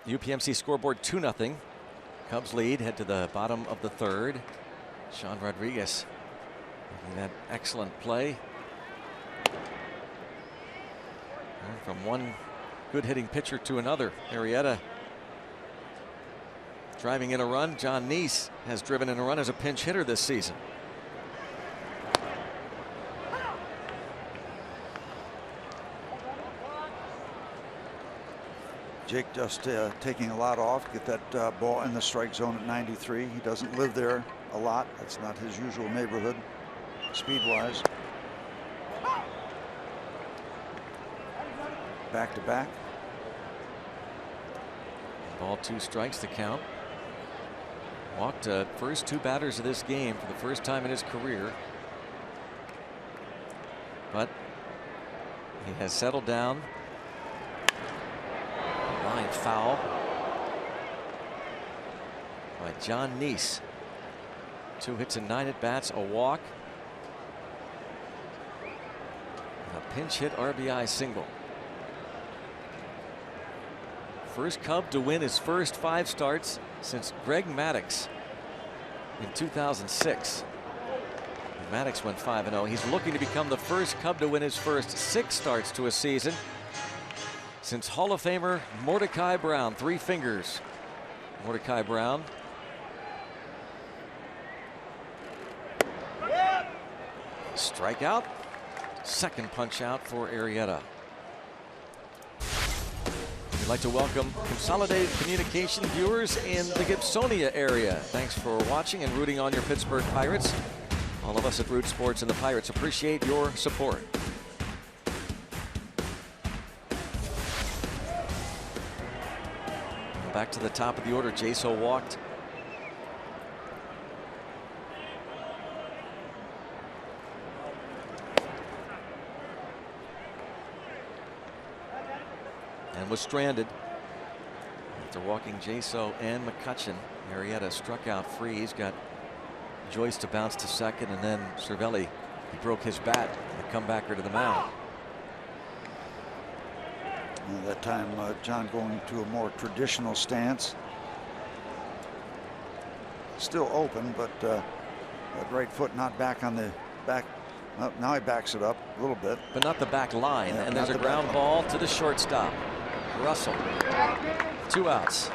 Speaker 2: UPMC scoreboard 2-0. Cubs lead, head to the bottom of the third. Sean Rodriguez making that excellent play. And from one good hitting pitcher to another, Arrieta driving in a run. John Neese has driven in a run as a pinch hitter this season.
Speaker 3: Jake just taking a lot off, get that ball in the strike zone at 93. He doesn't live there a lot. That's not his usual neighborhood, speed-wise. Back to back.
Speaker 2: Ball 2 strikes to count. Walked first 2 batters of this game for the first time in his career. But he has settled down. Line foul by John Neese. 2 hits and 9 at bats, a walk, and a pinch hit RBI single. First Cub to win his first 5 starts since Greg Maddux in 2006. Maddux went 5-0. He's looking to become the first Cub to win his first 6 starts to a season since Hall of Famer Mordecai Brown. 3 fingers. Mordecai Brown. Strikeout. Second punch out for Arrieta. We'd like to welcome Consolidated Communication viewers in the Gibsonia area. Thanks for watching and rooting on your Pittsburgh Pirates. All of us at Root Sports and the Pirates appreciate your support. Back to the top of the order. Jaso walked. And was stranded. After walking Jaso and McCutchen, Arrieta struck out free. He's got Joyce to bounce to second, and then Cervelli, he broke his bat, the comebacker to the mound.
Speaker 3: And that time John going to a more traditional stance. Still open, but that right foot not back on the back. Now he backs it up a little bit.
Speaker 2: But not the back line.
Speaker 3: Yeah,
Speaker 2: and there's a ground ball to the shortstop. Russell. 2 outs.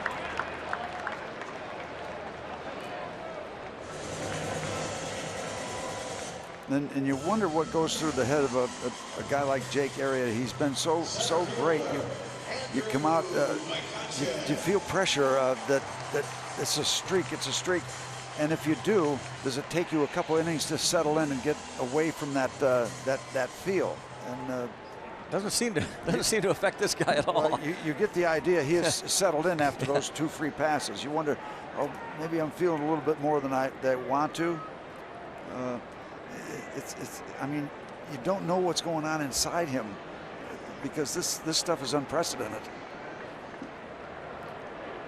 Speaker 3: And you wonder what goes through the head of a guy like Jake Arrieta. He's been so great. You come out, you feel pressure that it's a streak. It's a streak. And if you do, does it take you a couple innings to settle in and get away from that feel? And
Speaker 2: doesn't seem to affect this guy at all.
Speaker 3: Well, you get the idea. He has settled in after those 2 free passes. You wonder, oh, maybe I'm feeling a little bit more than I want to. I mean, you don't know what's going on inside him because this stuff is unprecedented.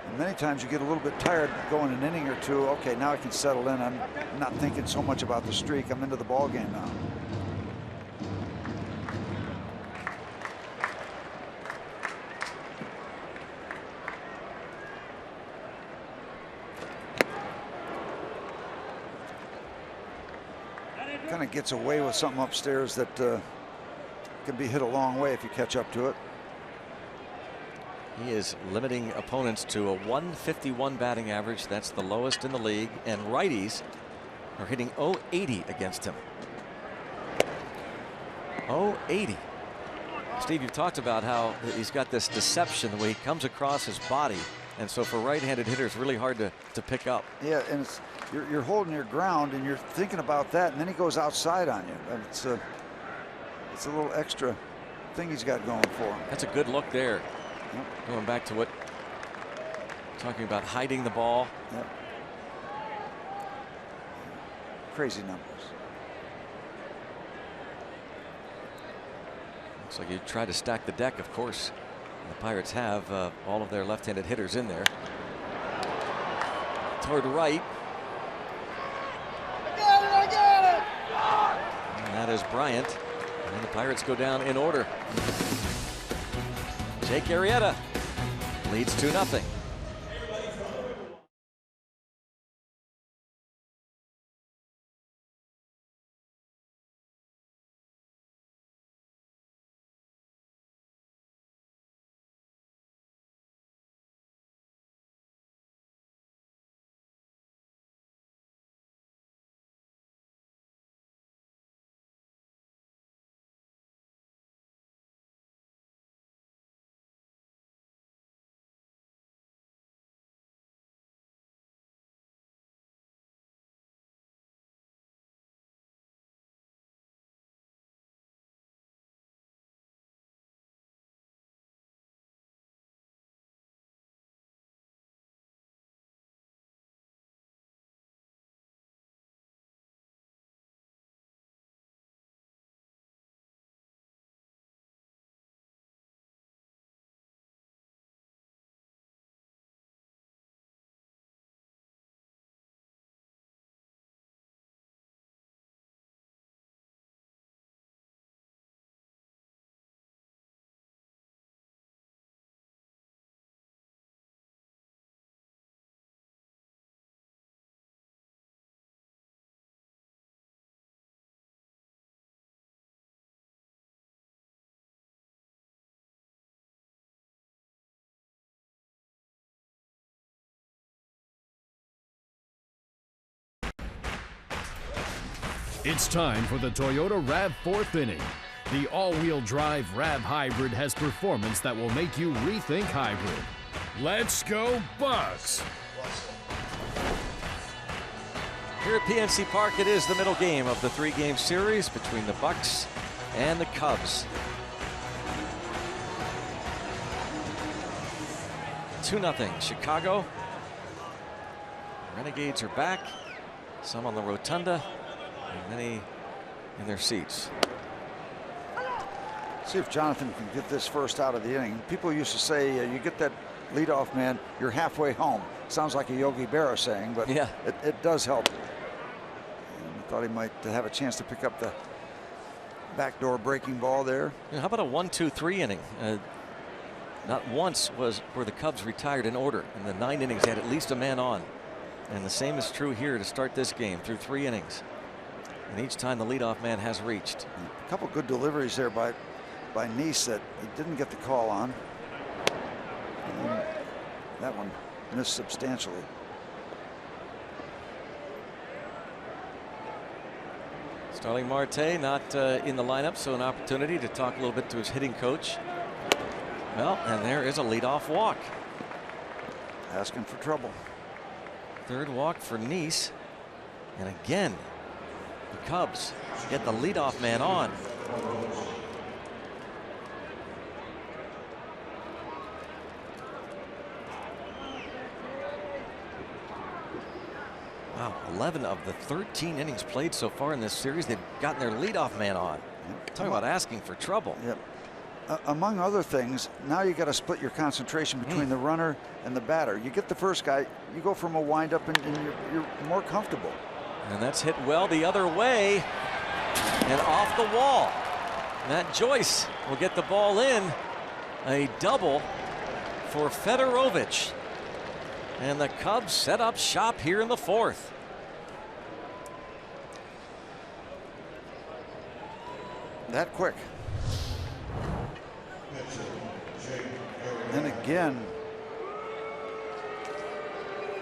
Speaker 3: And many times you get a little bit tired going an inning or 2. Okay, now I can settle in. I'm not thinking so much about the streak. I'm into the ball game now. Kind of gets away with something upstairs that can be hit a long way if you catch up to it.
Speaker 2: He is limiting opponents to a 151 batting average. That's the lowest in the league. And righties are hitting .080 against him. .080. Steve, you've talked about how he's got this deception the way he comes across his body. And so for right-handed hitters, really hard to pick up.
Speaker 3: Yeah, and you're holding your ground and you're thinking about that, and then he goes outside on you. And it's a little extra thing he's got going for him.
Speaker 2: That's a good look there.
Speaker 3: Yep.
Speaker 2: Going back to what talking about hiding the ball.
Speaker 3: Yep. Crazy numbers.
Speaker 2: Looks like you try to stack the deck, of course. The Pirates have all of their left-handed hitters in there. Toward right.
Speaker 6: I got it!
Speaker 2: And that is Bryant. And the Pirates go down in order. Jake Arrieta leads 2-0.
Speaker 4: It's time for the Toyota RAV 4th inning. The all-wheel drive RAV Hybrid has performance that will make you rethink hybrid. Let's go Bucks!
Speaker 2: Here at PNC Park, it is the middle game of the 3-game series between the Bucks and the Cubs. 2-0 Chicago. Renegades are back. Some on the rotunda and many in their seats.
Speaker 3: See if Jonathan can get this first out of the inning. People used to say, you get that leadoff man, you're halfway home. Sounds like a Yogi Berra saying, but
Speaker 2: yeah,
Speaker 3: it does help. And I thought he might have a chance to pick up the backdoor breaking ball there.
Speaker 2: How about a 1-2-3 inning? Not once were the Cubs retired in order. In the 9 innings, they had at least a man on. And the same is true here to start this game through 3 innings. And each time the leadoff man has reached.
Speaker 3: A couple good deliveries there by Nice that he didn't get the call on. And that one missed substantially.
Speaker 2: Starling Marte not in the lineup, so an opportunity to talk a little bit to his hitting coach. Well, and there is a leadoff walk.
Speaker 3: Asking for trouble.
Speaker 2: 3rd walk for Nice. And again, the Cubs get the leadoff man on. Wow, 11 of the 13 innings played so far in this series, they've gotten their leadoff man on. Talking about asking for trouble.
Speaker 3: Yep. Among other things, now you got to split your concentration between the runner and the batter. You get the first guy, you go from a windup and you're more comfortable.
Speaker 2: And that's hit well the other way and off the wall. Matt Joyce will get the ball in. A double for Fedorovich. And the Cubs set up shop here in the 4th.
Speaker 3: That quick. And again,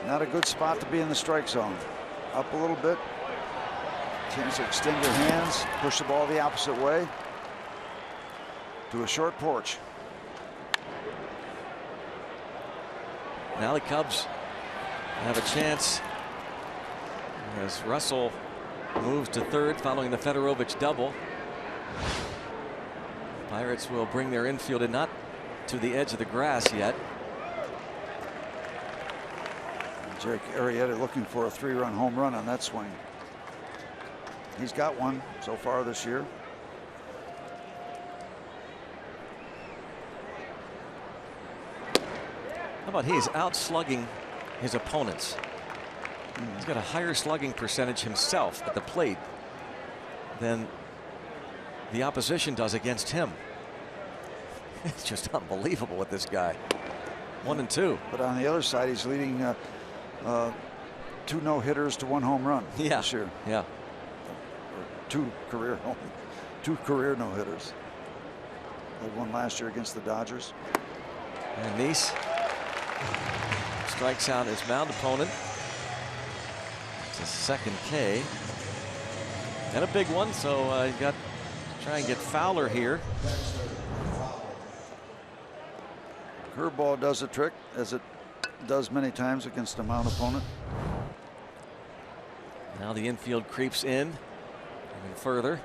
Speaker 3: not a good spot to be in the strike zone. Up a little bit. Chance to extend your hands, push the ball the opposite way to a short porch.
Speaker 2: Now the Cubs have a chance as Russell moves to 3rd following the Fedorovich double. Pirates will bring their infield in, not to the edge of the grass yet.
Speaker 3: Jake Arrieta looking for a 3-run home run on that swing. He's got one so far this year.
Speaker 2: How about he's out slugging his opponents? He's got a higher slugging percentage himself at the plate than the opposition does against him. It's just unbelievable with this guy. 1-2.
Speaker 3: But on the other side, he's leading 2 no-hitters to 1 home run this year.
Speaker 2: Yeah.
Speaker 3: Or 2 career no-hitters. Had 1 last year against the Dodgers.
Speaker 2: And Nice strikes out his mound opponent. It's a second K. And a big one, so you got to try and get Fowler here.
Speaker 3: Curveball does the trick, as it does many times against a mound opponent.
Speaker 2: Now the infield creeps in even further.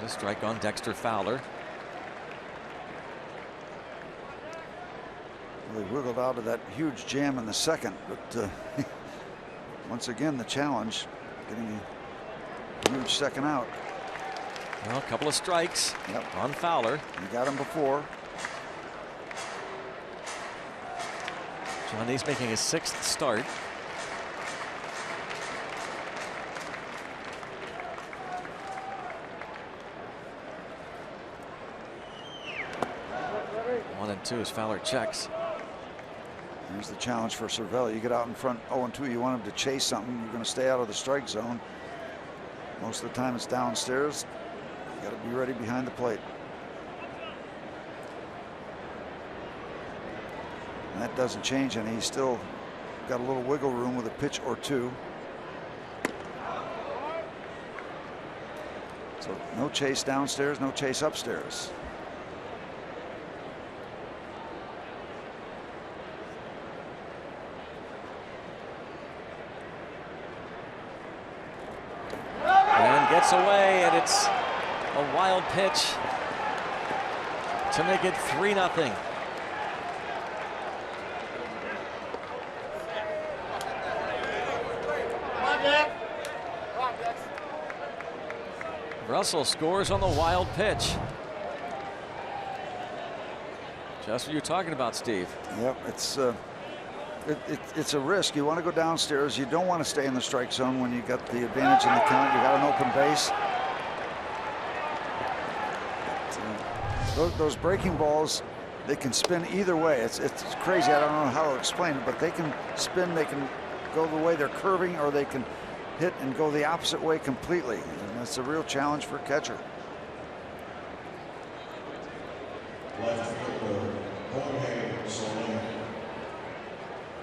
Speaker 2: A strike on Dexter Fowler.
Speaker 3: They wiggled out of that huge jam in the second, but once again the challenge, getting a huge second out.
Speaker 2: Well, a couple of strikes on Fowler.
Speaker 3: He got him before.
Speaker 2: Johnny's making his 6th start. One and 2 as Fowler checks.
Speaker 3: Here's the challenge for Cervelli. You get out in front 0-2, you want him to chase something. You're going to stay out of the strike zone. Most of the time it's downstairs. You got to be ready behind the plate. And that doesn't change any. He's still got a little wiggle room with a pitch or 2. So no chase downstairs, no chase upstairs.
Speaker 2: Gets away, and it's a wild pitch to make it 3-0. Russell scores on the wild pitch. Just what you're talking about, Steve.
Speaker 3: Yep, it's a risk. You want to go downstairs. You don't want to stay in the strike zone when you got the advantage in the count. You got an open base. Those breaking balls, they can spin either way. It's crazy. I don't know how to explain it, but they can spin. They can go the way they're curving, or they can hit and go the opposite way completely. And that's a real challenge for a catcher.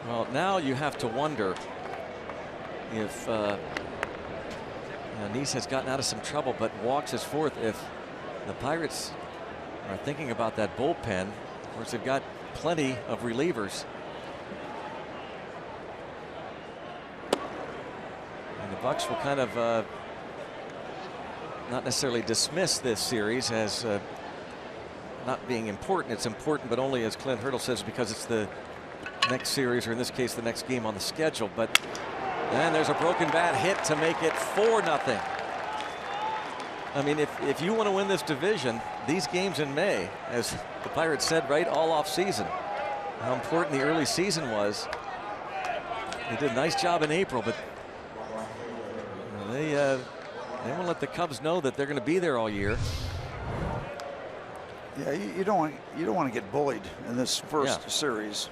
Speaker 2: Well, now you have to wonder if Nice has gotten out of some trouble, but walks his 4th. If the Pirates are thinking about that bullpen, of course they've got plenty of relievers. And the Bucks will kind of not necessarily dismiss this series as not being important. It's important, but only, as Clint Hurdle says, because it's the next series, or in this case the next game on the schedule. But then there's a broken bat hit to make it 4-0. I mean, if you want to win this division, these games in May, as the Pirates said right all off season, how important the early season was. They did a nice job in April, but they want to let the Cubs know that they're going to be there all year.
Speaker 3: Yeah, you don't want to get bullied in this first series.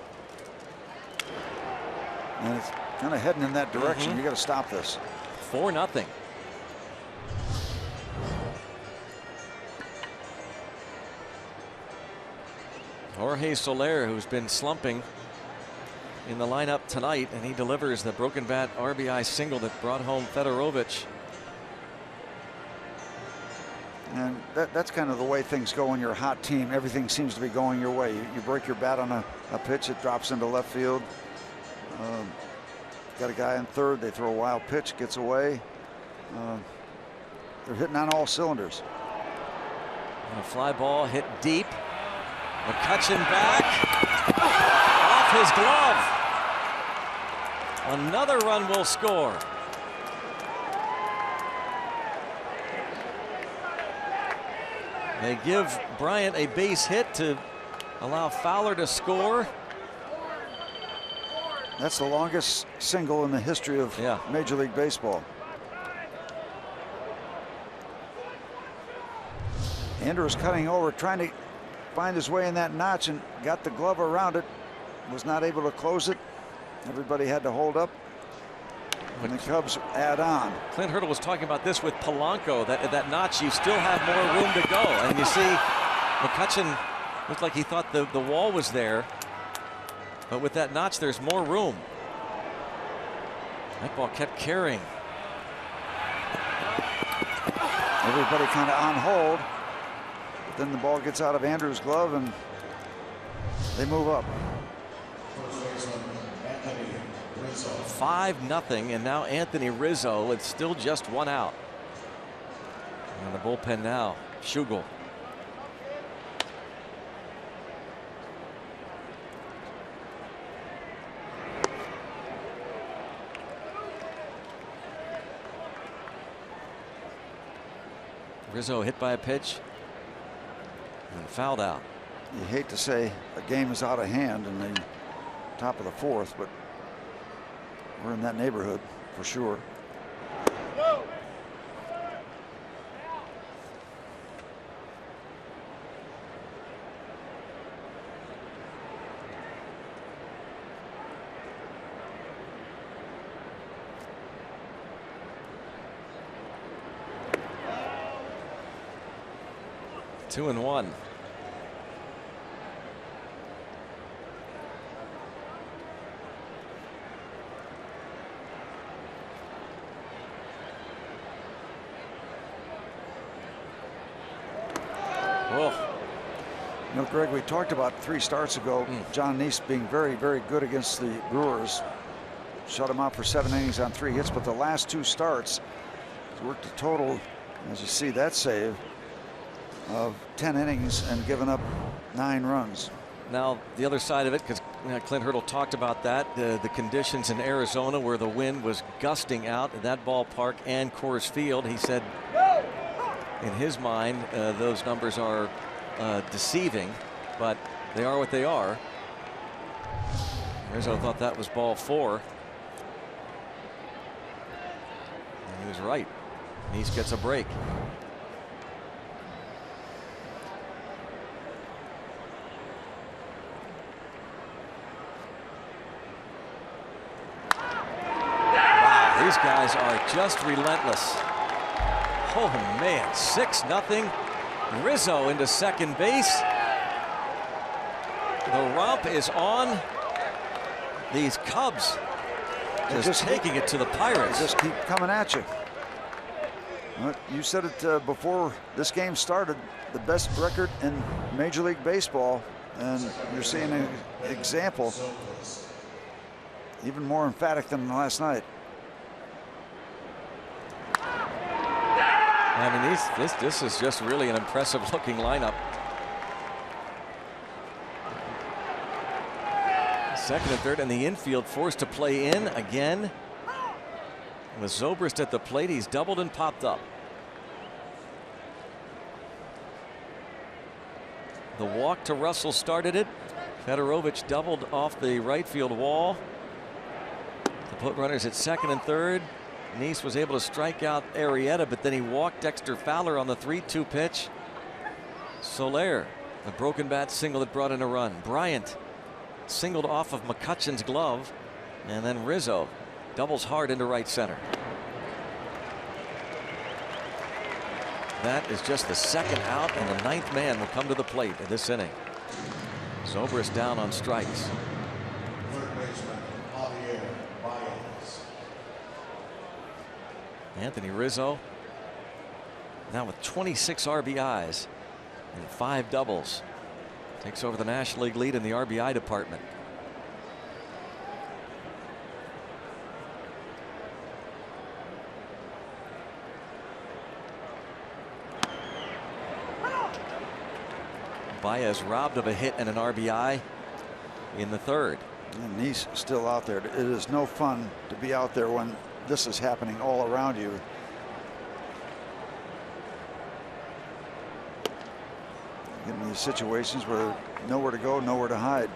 Speaker 3: And it's kind of heading in that direction. You got to stop this.
Speaker 2: 4-0. Jorge Soler, who's been slumping in the lineup tonight, and he delivers the broken bat RBI single that brought home Fedorovich.
Speaker 3: And that's kind of the way things go when you're a hot team. Everything seems to be going your way. You break your bat on a pitch, it drops into left field. Got a guy in third. They throw a wild pitch, gets away. They're hitting on all cylinders.
Speaker 2: And a fly ball hit deep. McCutchen back off his glove. Another run will score. They give Bryant a base hit to allow Fowler to score.
Speaker 3: That's the longest single in the history of Major League Baseball. Andrews cutting over, trying to find his way in that notch, and got the glove around it. Was not able to close it. Everybody had to hold up. And the Cubs add on.
Speaker 2: Clint Hurdle was talking about this with Polanco, that at that notch you still have more room to go. And you see McCutchen looked like he thought the wall was there. But with that notch, there's more room. That ball kept carrying.
Speaker 3: Everybody kind of on hold. But then the ball gets out of Andrews' glove and they move up.
Speaker 2: 5-0, and now Anthony Rizzo. It's still just 1 out. And the bullpen now, Schugel. Rizzo hit by a pitch and fouled out.
Speaker 3: You hate to say a game is out of hand in the top of the 4th, but we're in that neighborhood for sure.
Speaker 2: Two and one.
Speaker 3: You know, Greg, we talked about 3 starts ago, John Neese being very, very good against the Brewers. Shut him out for 7 innings on 3 hits, but the last 2 starts, he's worked a total, as you see that save, of 10 innings and given up 9 runs.
Speaker 2: Now, the other side of it, because Clint Hurdle talked about that, the conditions in Arizona where the wind was gusting out at that ballpark and Coors Field. He said in his mind those numbers are deceiving, but they are what they are. Rizzo thought that was ball 4. And he was right. Neese gets a break. Wow, these guys are just relentless. Oh man, 6-0. Rizzo into second base. The romp is on. These Cubs just taking it to the Pirates.
Speaker 3: They just keep coming at you. You said it before this game started, the best record in Major League Baseball, and you're seeing an example even more emphatic than last night.
Speaker 2: I mean, this is just really an impressive looking lineup. Second and third, and the infield forced to play in again. With Zobrist at the plate, he's doubled and popped up. The walk to Russell started it. Fedorovich doubled off the right field wall to put runners at second and third. Neese was able to strike out Arrieta, but then he walked Dexter Fowler on the 3-2 pitch. Soler, a broken bat single that brought in a run. Bryant singled off of McCutchen's glove, and then Rizzo doubles hard into right center. That is just the second out, and the 9th man will come to the plate in this inning. Zobrist down on strikes. Anthony Rizzo now with 26 RBIs and 5 doubles. Takes over the National League lead in the RBI department. Baez robbed of a hit and an RBI in the 3rd.
Speaker 3: And Neese still out there. It is no fun to be out there when this is happening all around you. In these situations where nowhere to go, nowhere to hide.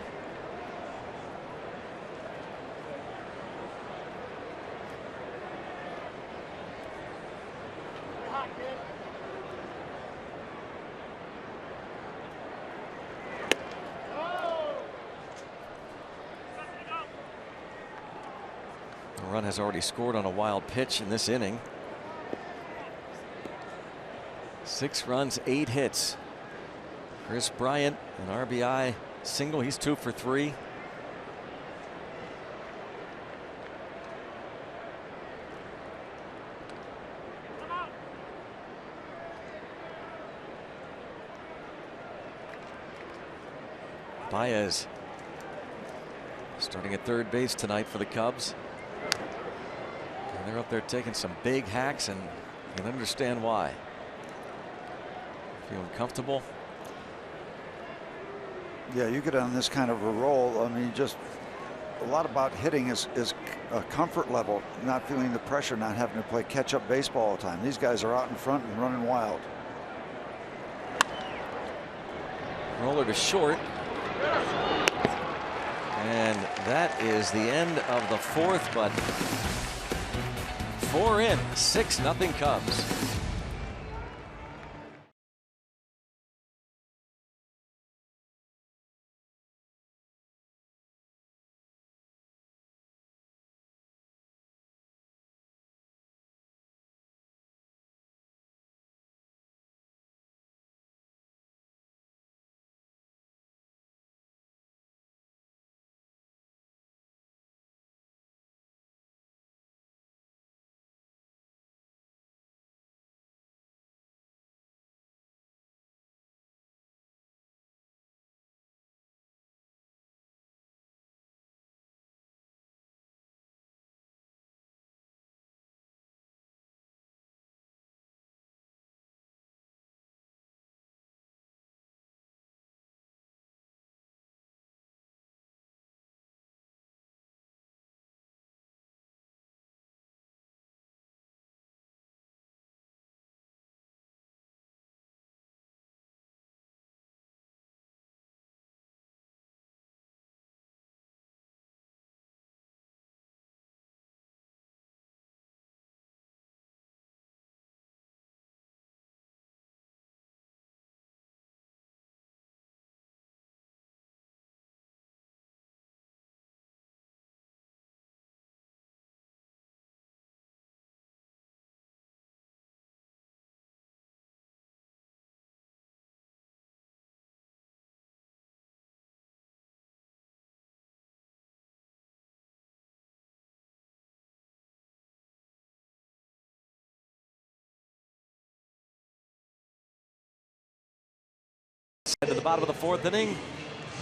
Speaker 2: A run has already scored on a wild pitch in this inning. 6 runs, 8 hits. Chris Bryant, an RBI single. He's 2 for 3. Baez starting at third base tonight for the Cubs. And they're up there taking some big hacks, and you can understand why. Feeling comfortable.
Speaker 3: Yeah, you get on this kind of a roll. I mean, just a lot about hitting is a comfort level, not feeling the pressure, not having to play catch-up baseball all the time. These guys are out in front and running wild.
Speaker 2: Roller to short. And that is the end of the 4th, but 4 in, 6-0 Cubs. To the bottom of the 4th inning.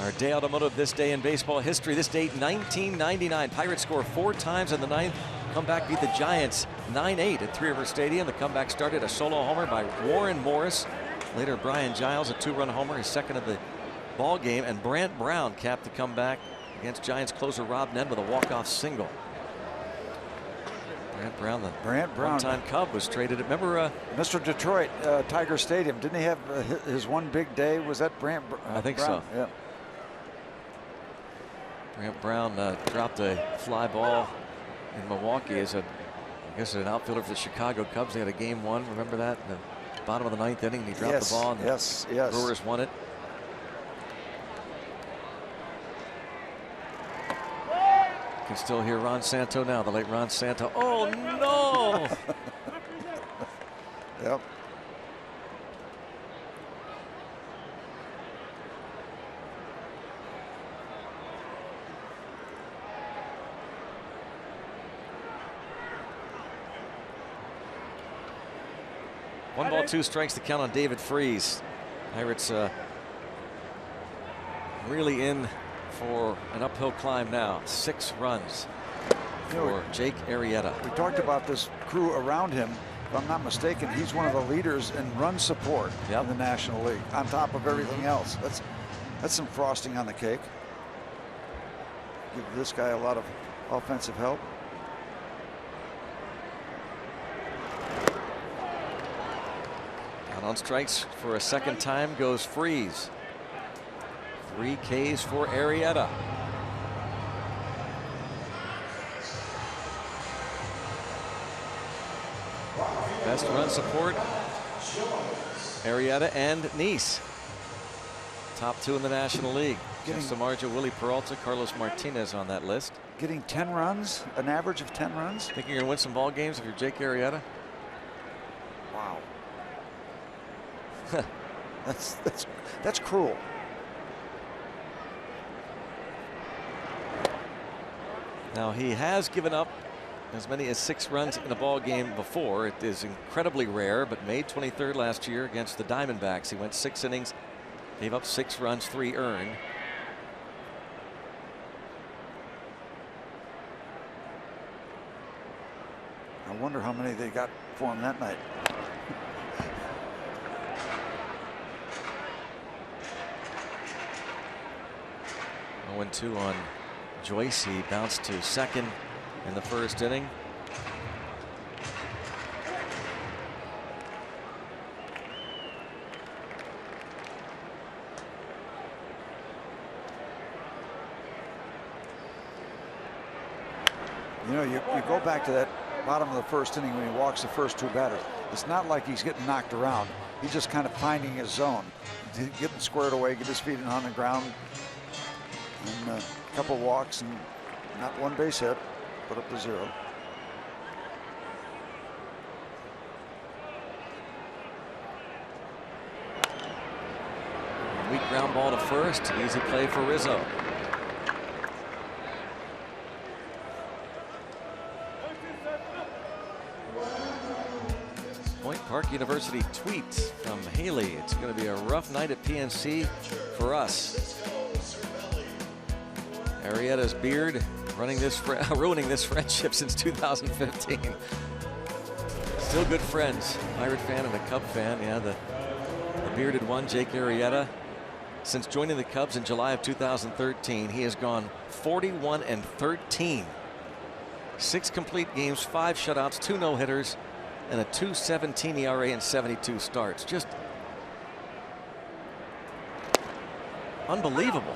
Speaker 2: Our day automotive this day in baseball history. This date 1999. Pirates score 4 times in the 9th. Comeback beat the Giants 9-8 at Three River Stadium. The comeback started a solo homer by Warren Morris. Later Brian Giles, a 2-run homer, his second of the ball game, and Brant Brown capped the comeback against Giants closer Rob Ned with a walk-off single. Brant Brown, one-time Cub, was traded. Remember
Speaker 3: Mr. Detroit, Tiger Stadium, didn't he have his one big day? Was that Brant
Speaker 2: I think
Speaker 3: Brown?
Speaker 2: so.
Speaker 3: Yeah.
Speaker 2: Brant Brown dropped a fly ball in Milwaukee as I guess an outfielder for the Chicago Cubs. They had a game 1. Remember that? In the bottom of the 9th inning, he dropped the ball, and the Brewers won it. You can still hear Ron Santo now, the late Ron Santo. Oh, no!
Speaker 3: Yep.
Speaker 2: One ball, 2 strikes to count on David Freese. Pirates really in for an uphill climb now. 6 runs for Jake Arrieta.
Speaker 3: We talked about this crew around him. If I'm not mistaken, he's one of the leaders in run support in the National League, on top of everything else. That's some frosting on the cake. Give this guy a lot of offensive help.
Speaker 2: Out on strikes for a second time goes Freese. 3 Ks for Arrieta. Best run support Arrieta and Nice. Top 2 in the National League. Just Samardzija, Willie Peralta, Carlos Martinez on that list.
Speaker 3: Getting 10 runs, an average of 10 runs.
Speaker 2: Think you're going to win some ball games if you're Jake Arrieta?
Speaker 3: Wow. that's cruel.
Speaker 2: Now he has given up as many as 6 runs in a ball game before. It is incredibly rare, but made 23rd last year against the Diamondbacks. He went 6 innings, gave up 6 runs, 3 earned.
Speaker 3: I wonder how many they got for him that night.
Speaker 2: Oh, 0-2 on Joyce. He bounced to second in the first inning.
Speaker 3: You know, you go back to that bottom of the first inning when he walks the first 2 batters. It's not like he's getting knocked around. He's just kind of finding his zone, getting squared away, get his feet on the ground, and a couple walks and not 1 base hit, put up to 0.
Speaker 2: Weak ground ball to first. Easy play for Rizzo. Point Park University tweet from Haley. It's going to be a rough night at PNC for us. Arrieta's beard ruining this friendship since 2015. Still good friends. Pirate fan and a Cub fan. Yeah, the bearded one, Jake Arrieta. Since joining the Cubs in July of 2013, he has gone 41-13. 6 complete games, 5 shutouts, 2 no-hitters, and a 2.17 ERA in 72 starts. Just unbelievable.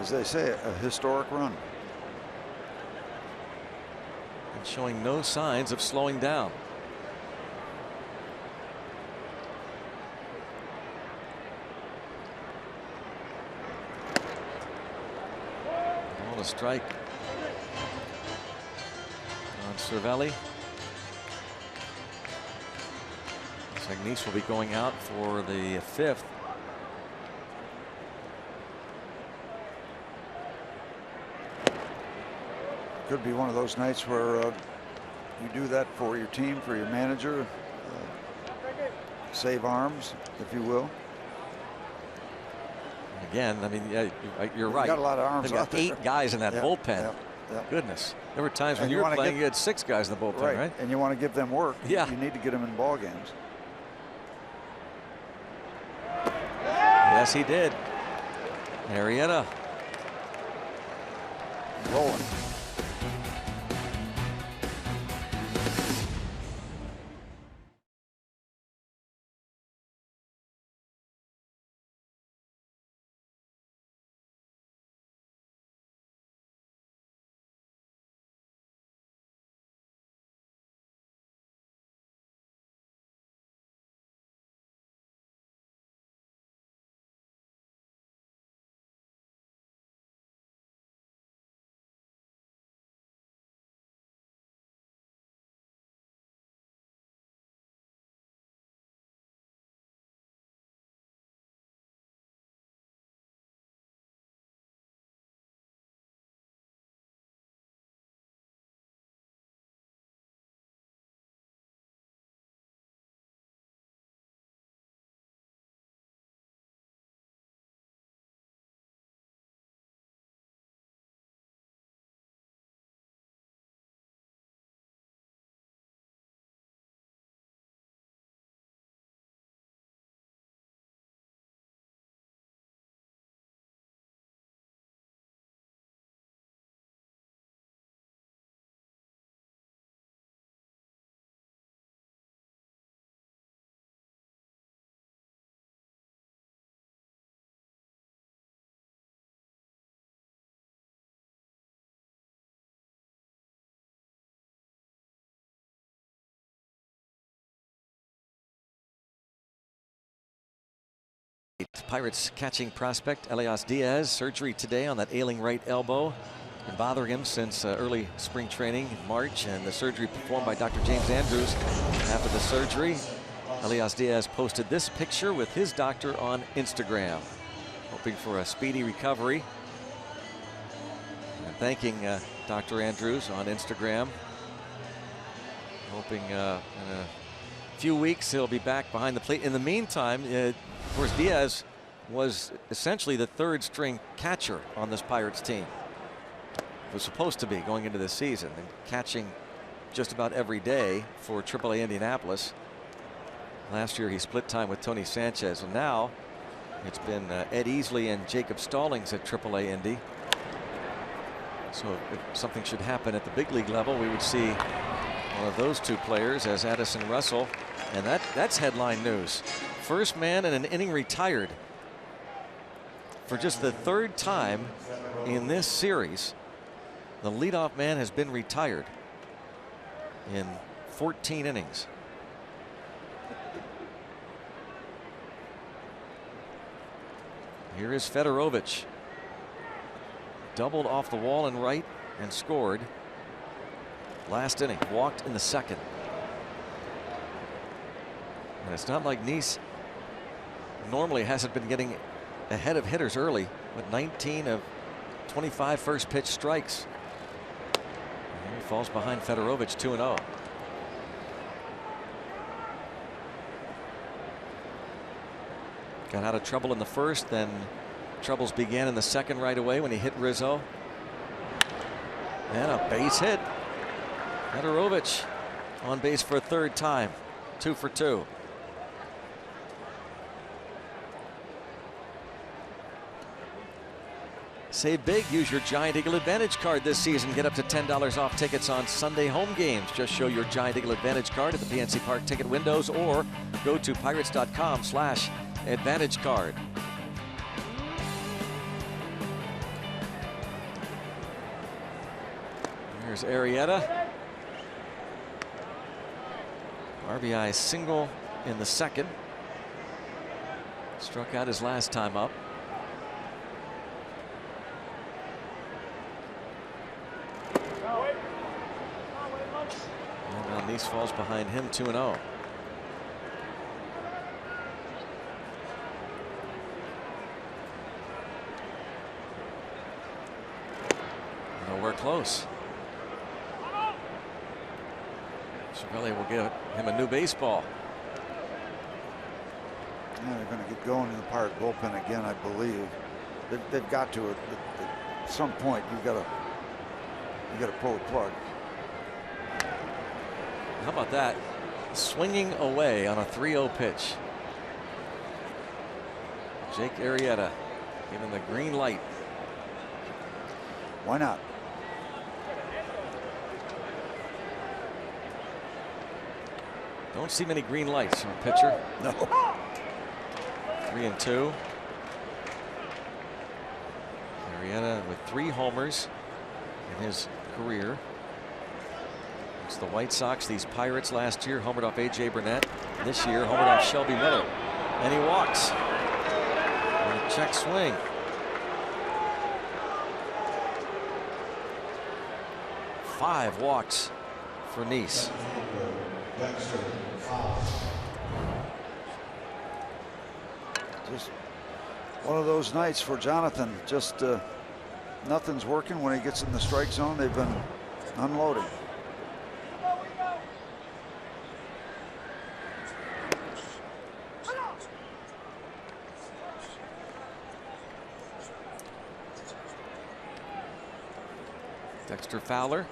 Speaker 3: As they say, a historic run.
Speaker 2: And showing no signs of slowing down. Ball to strike on Cervelli. Looks like Nice will be going out for the 5th.
Speaker 3: Could be one of those nights where you do that for your team, for your manager, save arms, if you will.
Speaker 2: Again, I mean, yeah, you're right.
Speaker 3: Got a lot of arms.
Speaker 2: They've got 8 guys in that bullpen.
Speaker 3: Yeah.
Speaker 2: Goodness, there were times when you were playing, you had 6 guys in the bullpen, right?
Speaker 3: And you want to give them work.
Speaker 2: Yeah.
Speaker 3: You need to get them in ball games.
Speaker 2: Yes, he did. Arrieta
Speaker 3: rolling.
Speaker 2: Pirates catching prospect Elias Diaz. Surgery today on that ailing right elbow. Been bothering him since early spring training in March, and the surgery performed by Dr. James Andrews. After the surgery, Elias Diaz posted this picture with his doctor on Instagram, hoping for a speedy recovery. And thanking Dr. Andrews on Instagram, hoping in a few weeks he'll be back behind the plate. In the meantime, of course, Diaz was essentially the third string catcher on this Pirates team. Was supposed to be going into the season and catching just about every day for AAA Indianapolis. Last year he split time with Tony Sanchez, and now it's been Ed Easley and Jacob Stallings at AAA Indy. So if something should happen at the big league level, we would see one of those two players as Addison Russell, and that's headline news. First man in an inning retired for just the third time in this series. The leadoff man has been retired in 14 innings. Here is Fedorovich. Doubled off the wall and right and scored last inning. Walked in the second. And it's not like Nice normally hasn't been getting ahead of hitters early, with 19 of 25 first pitch strikes. He falls behind Fedorovich 2-0. Got out of trouble in the first, then troubles began in the second right away when he hit Rizzo. And a base hit. Fedorovich on base for a third time. 2 for 2. Save big. Use your Giant Eagle Advantage card this season. Get up to $10 off tickets on Sunday home games. Just show your Giant Eagle Advantage card at the PNC Park ticket windows or go to pirates.com/advantage card. Here's Arrieta. RBI single in the second. Struck out his last time up. Nice falls behind him 2-0. Nowhere close. Cervelli will give him a new baseball.
Speaker 3: Yeah, they're going to get going in the Pirate bullpen again, I believe. They've got to. At some point, you got to pull the plug.
Speaker 2: How about that? Swinging away on a 3-0 pitch. Jake Arrieta given the green light.
Speaker 3: Why not?
Speaker 2: Don't see many green lights from a pitcher.
Speaker 3: No.
Speaker 2: 3-2. Arrieta with 3 homers in his career. It's the White Sox. These Pirates last year homered off A.J. Burnett. This year homered off Shelby Miller. And he walks on a check swing. Five walks for Nice.
Speaker 3: Just one of those nights for Jonathan. Just nothing's working when he gets in the strike zone. They've been unloading.
Speaker 2: Dexter Fowler.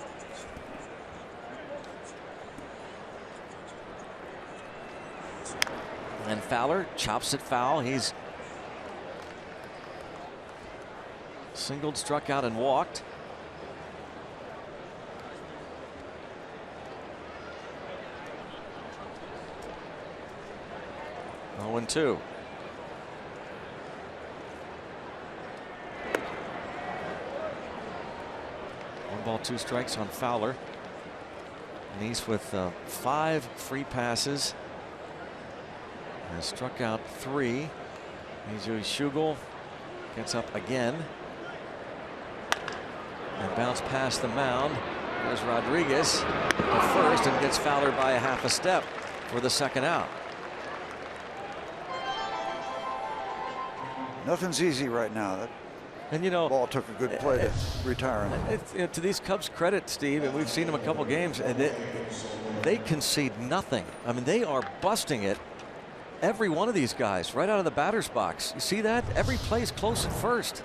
Speaker 2: And Fowler chops it foul. He's singled, struck out, and walked. Oh, 0-2. One ball, 2 strikes on Fowler. Nice with 5 free passes. Has struck out 3. Schugel gets up again and bounce past the mound. There's Rodriguez to first and gets Fowler by a half a step for the second out.
Speaker 3: Nothing's easy right now. That
Speaker 2: and you know,
Speaker 3: ball took a good play to retire him.
Speaker 2: To these Cubs' credit, Steve, and we've seen them a couple games, and they concede nothing. I mean, they are busting it. Every one of these guys right out of the batter's box. You see that? Every play is close at first.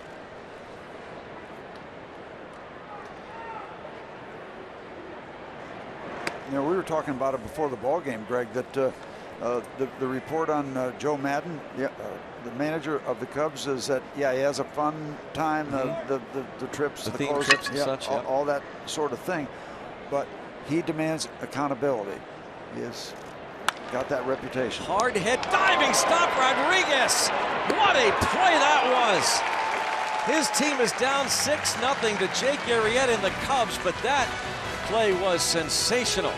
Speaker 3: You know, we were talking about it before the ball game, Greg, that the report on Joe Madden, the manager of the Cubs, is that he has a fun time, the trips, the
Speaker 2: theme
Speaker 3: close,
Speaker 2: trips and such,
Speaker 3: all that sort of thing, but he demands accountability. He has got that reputation.
Speaker 2: Hard hit, diving stop, Rodriguez. What a play that was. His team is down 6-0 to Jake Arrieta and the Cubs, but that play was sensational.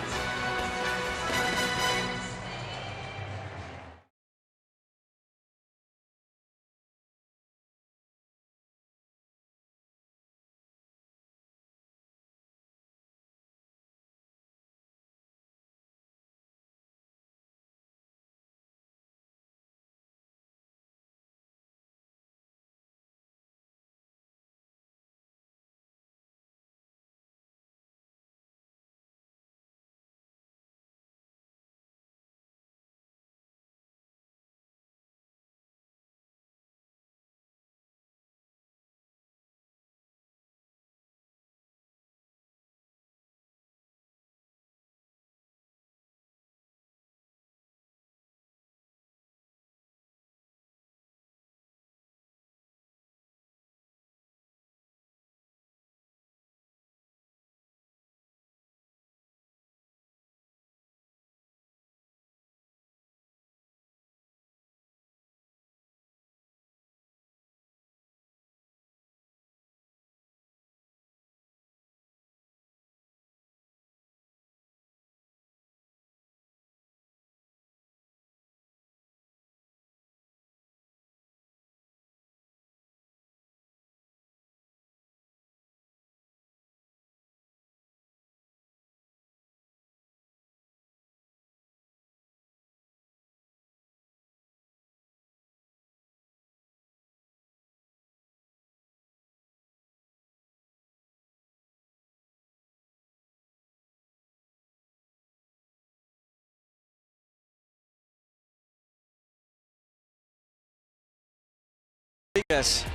Speaker 2: Yes,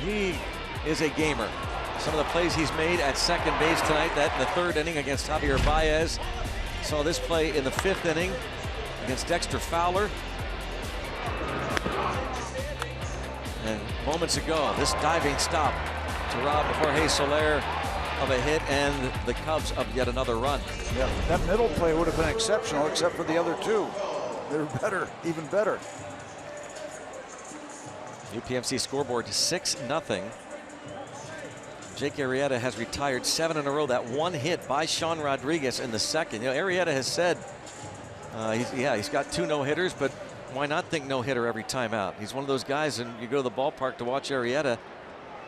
Speaker 2: he is a gamer. Some of the plays he's made at second base tonight, that in the third inning against Javier Baez. Saw this play in the fifth inning against Dexter Fowler. And moments ago, this diving stop to rob Jorge Soler of a hit and the Cubs of yet another run.
Speaker 3: Yeah, that middle play would have been exceptional except for the other two. They were better, even better.
Speaker 2: UPMC scoreboard 6-0. Jake Arrieta has retired 7 in a row. That one hit by Sean Rodriguez in the second. You know, Arrieta has said, he's got 2 no-hitters, but why not think no-hitter every time out? He's one of those guys, and you go to the ballpark to watch Arrieta,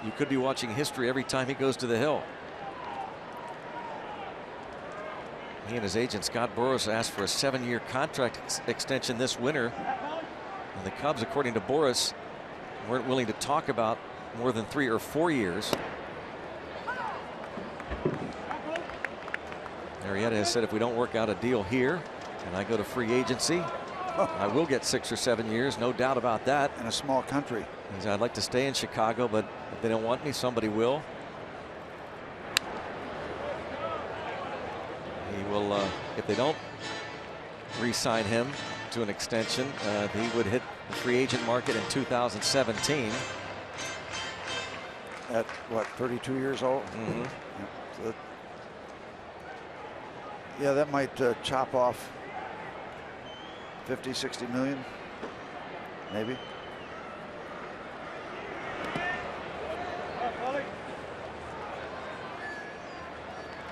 Speaker 2: you could be watching history every time he goes to the hill. He and his agent Scott Boras asked for a 7-year contract extension this winter, and the Cubs, according to Boras, weren't willing to talk about more than 3 or 4 years. Arrieta has said, if we don't work out a deal here and I go to free agency, I will get 6 or 7 years, no doubt about that.
Speaker 3: In a small country.
Speaker 2: He said, I'd like to stay in Chicago, but if they don't want me, somebody will. He will, if they don't re-sign him to an extension, he would hit the free agent market in 2017.
Speaker 3: At what, 32 years old?
Speaker 2: Mm-hmm.
Speaker 3: So yeah, that might chop off 50, 60 million, maybe.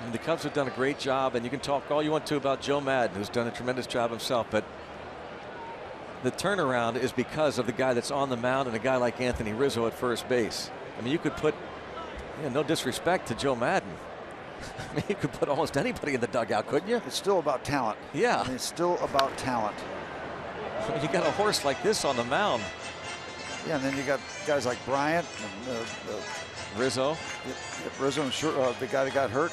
Speaker 2: And the Cubs have done a great job, and you can talk all you want to about Joe Madden, who's done a tremendous job himself, but the turnaround is because of the guy that's on the mound and a guy like Anthony Rizzo at first base. I mean, you could put, no disrespect to Joe Madden, I mean, you could put almost anybody in the dugout, couldn't you?
Speaker 3: It's still about talent.
Speaker 2: Yeah.
Speaker 3: I mean, it's still about talent.
Speaker 2: I mean, you got a horse like this on the mound.
Speaker 3: Yeah, and then you got guys like Bryant and
Speaker 2: Rizzo.
Speaker 3: Rizzo and the guy that got hurt.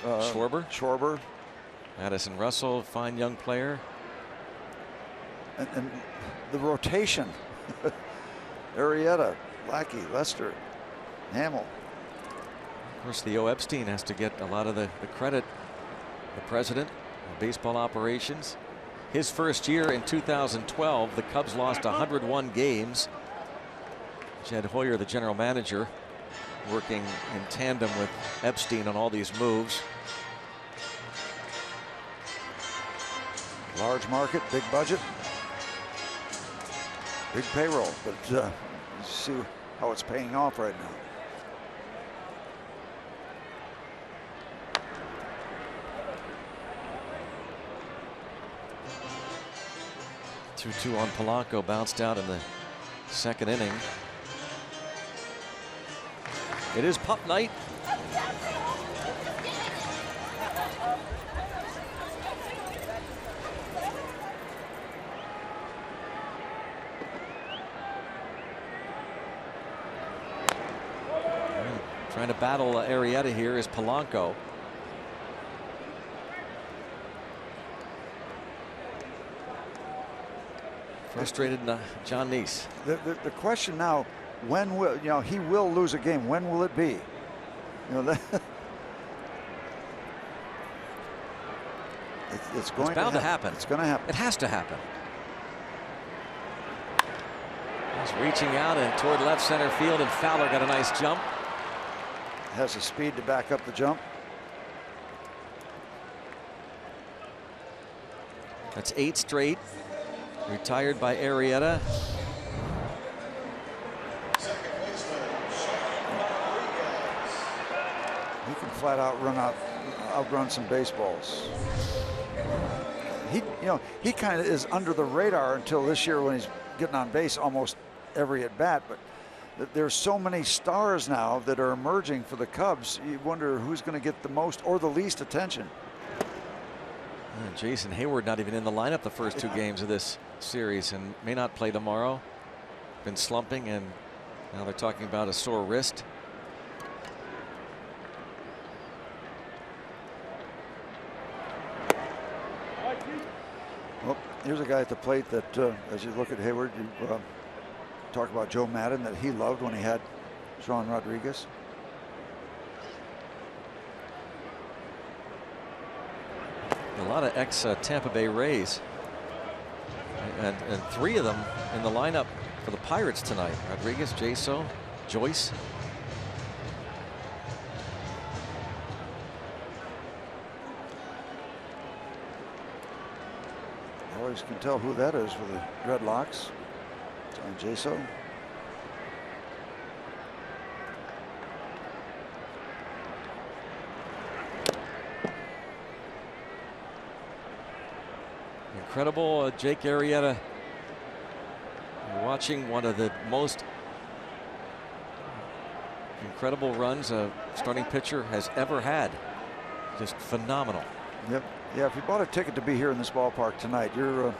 Speaker 3: Schwarber.
Speaker 2: Addison Russell, fine young player.
Speaker 3: And the rotation. Arrieta, Lackey, Lester, Hamill.
Speaker 2: Of course, Theo Epstein has to get a lot of the credit. The president of baseball operations. His first year in 2012, the Cubs lost 101 games. Jed Hoyer, the general manager, working in tandem with Epstein on all these moves.
Speaker 3: Large market, big budget, big payroll, but you see how it's paying off right now.
Speaker 2: 2-2 on Polanco, bounced out in the second inning. It is pup night. Trying to battle Arrieta here is Polanco. Frustrated John Neese.
Speaker 3: The question now, when will, he will lose a game. When will it be? It's bound to happen. It's going to happen.
Speaker 2: It has to happen. He's reaching out and toward left center field, and Fowler got a nice jump.
Speaker 3: Has the speed to back up the jump.
Speaker 2: That's 8 straight. Retired by Arrieta.
Speaker 3: He can flat out outrun some baseballs. He kind of is under the radar until this year when he's getting on base almost every at bat. But there's so many stars now that are emerging for the Cubs. You wonder who's going to get the most or the least attention.
Speaker 2: Jason Hayward not even in the lineup the first 2 games of this series and may not play tomorrow. Been slumping, and now they're talking about a sore wrist.
Speaker 3: Well, here's a guy at the plate that, as you look at Hayward, you talk about Joe Madden that he loved when he had Sean Rodriguez.
Speaker 2: A lot of ex-Tampa Bay Rays, and 3 of them in the lineup for the Pirates tonight. Rodriguez, Jaso, Joyce.
Speaker 3: You always can tell who that is with the dreadlocks. Jaso.
Speaker 2: Incredible Jake Arrieta. You're watching one of the most incredible runs a starting pitcher has ever had. Just phenomenal.
Speaker 3: Yep. Yeah, if you bought a ticket to be here in this ballpark tonight, you're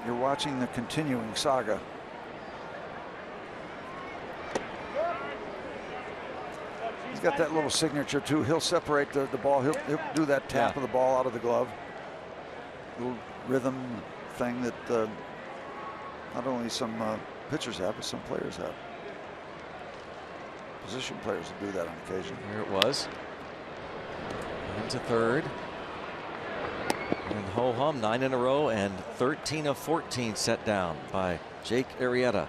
Speaker 3: watching the continuing saga. He's got that little signature too. He'll separate the ball. He'll do that tap of the ball out of the glove. Little rhythm thing that not only some pitchers have, but some players have. Position players will do that on occasion.
Speaker 2: Here it was. Into third. And ho hum, 9 in a row and 13 of 14 set down by Jake Arrieta.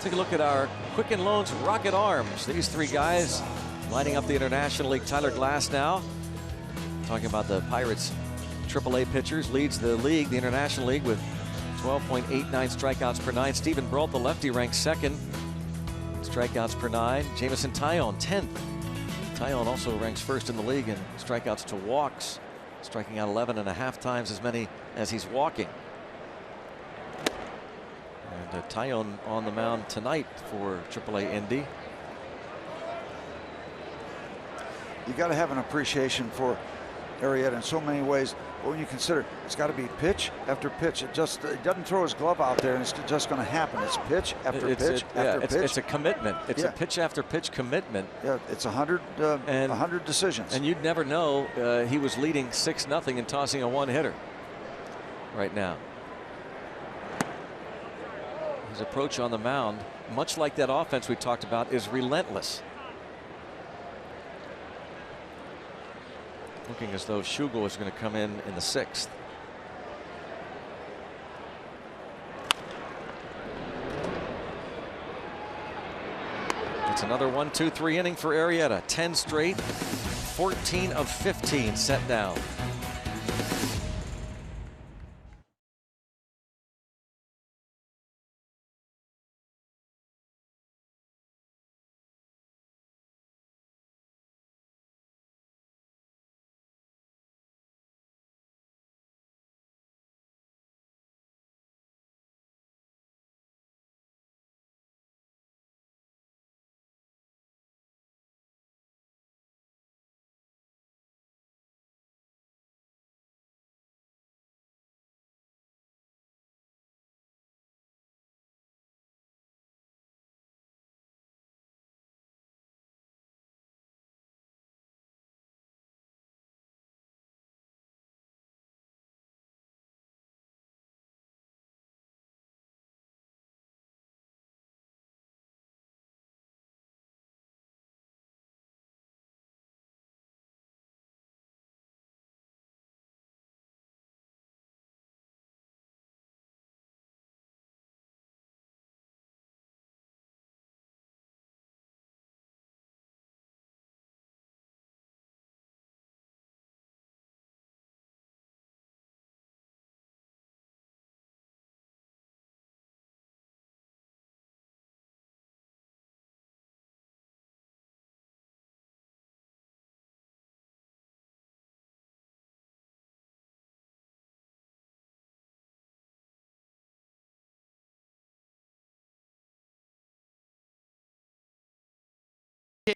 Speaker 2: Take a look at our Quicken Loans Rocket Arms. These 3 guys lining up the International League. Tyler Glasnow, talking about the Pirates AAA pitchers, leads the league, the International League, with 12.89 strikeouts per 9. Stephen Brault, the lefty, ranks 2nd. Strikeouts per 9. Jamison Tyone, 10th. Tyone also ranks 1st in the league in strikeouts to walks. striking out 11.5 times as many as he's walking. And Taillon on the mound tonight for AAA Indy.
Speaker 3: You got to have an appreciation for Arrieta in so many ways. But when you consider it's got to be pitch after pitch, it doesn't throw his glove out there and it's just going to happen. It's pitch after pitch after pitch.
Speaker 2: It's a commitment. It's a pitch after pitch commitment.
Speaker 3: Yeah, it's 100 decisions.
Speaker 2: And you'd never know he was leading 6-0 and tossing a one-hitter right now. His approach on the mound, much like that offense we talked about, is relentless. Looking as though Schugel is going to come in the 6th. It's another 1-2-3 inning for Arrieta. 10 straight, 14 of 15 set down.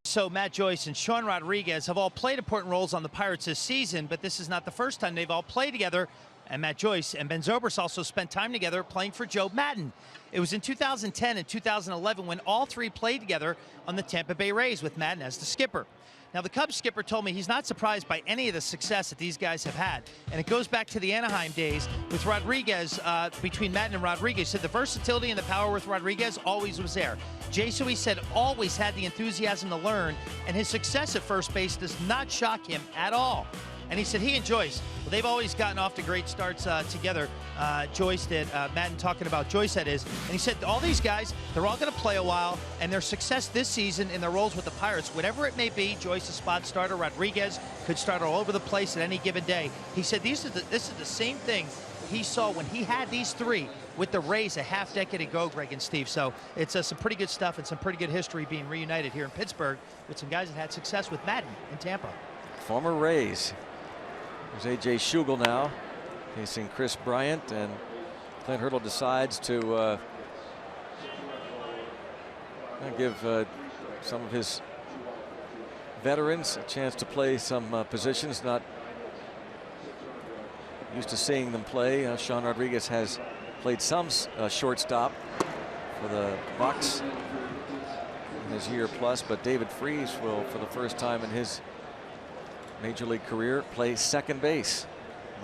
Speaker 5: So Matt Joyce and Sean Rodriguez have all played important roles on the Pirates this season, but this is not the first time they've all played together. And Matt Joyce and Ben Zobrist also spent time together playing for Joe Maddon. It was in 2010 and 2011 when all three played together on the Tampa Bay Rays with Maddon as the skipper. Now, the Cubs skipper told me he's not surprised by any of the success that these guys have had. And it goes back to the Anaheim days with Rodriguez, between Maddon and Rodriguez. He said the versatility and the power with Rodriguez always was there. Jason, he said, always had the enthusiasm to learn, and his success at first base does not shock him at all. And he said he and Joyce, well, they've always gotten off to great starts together. Joyce did. Maddon talking about Joyce, that is. And he said all these guys, they're all going to play a while, and their success this season in their roles with the Pirates, whatever it may be, Joyce is spot starter, Rodriguez could start all over the place at any given day. He said this is the same thing he saw when he had these three with the Rays a half-decade ago, Greg and Steve. So it's some pretty good stuff and some pretty good history being reunited here in Pittsburgh with some guys that had success with Maddon in Tampa.
Speaker 2: Former Rays. There's A.J. Schugel now facing Chris Bryant, and Clint Hurdle decides to give some of his veterans a chance to play some positions. Not used to seeing them play. Sean Rodriguez has played some shortstop for the Bucks in his year plus, but David Freese will, for the first time in his Major League career, play second base.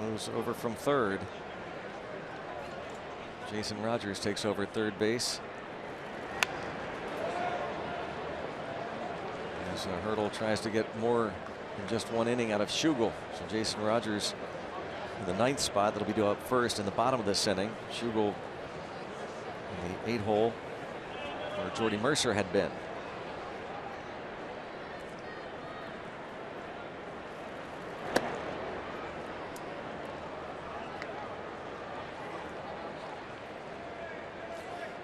Speaker 2: Moves over from third. Jason Rogers takes over third base. As Hurdle tries to get more than just one inning out of Schugel. So Jason Rogers in the 9th spot. That'll be due up first in the bottom of this inning. Schugel in the 8 hole where Jordy Mercer had been.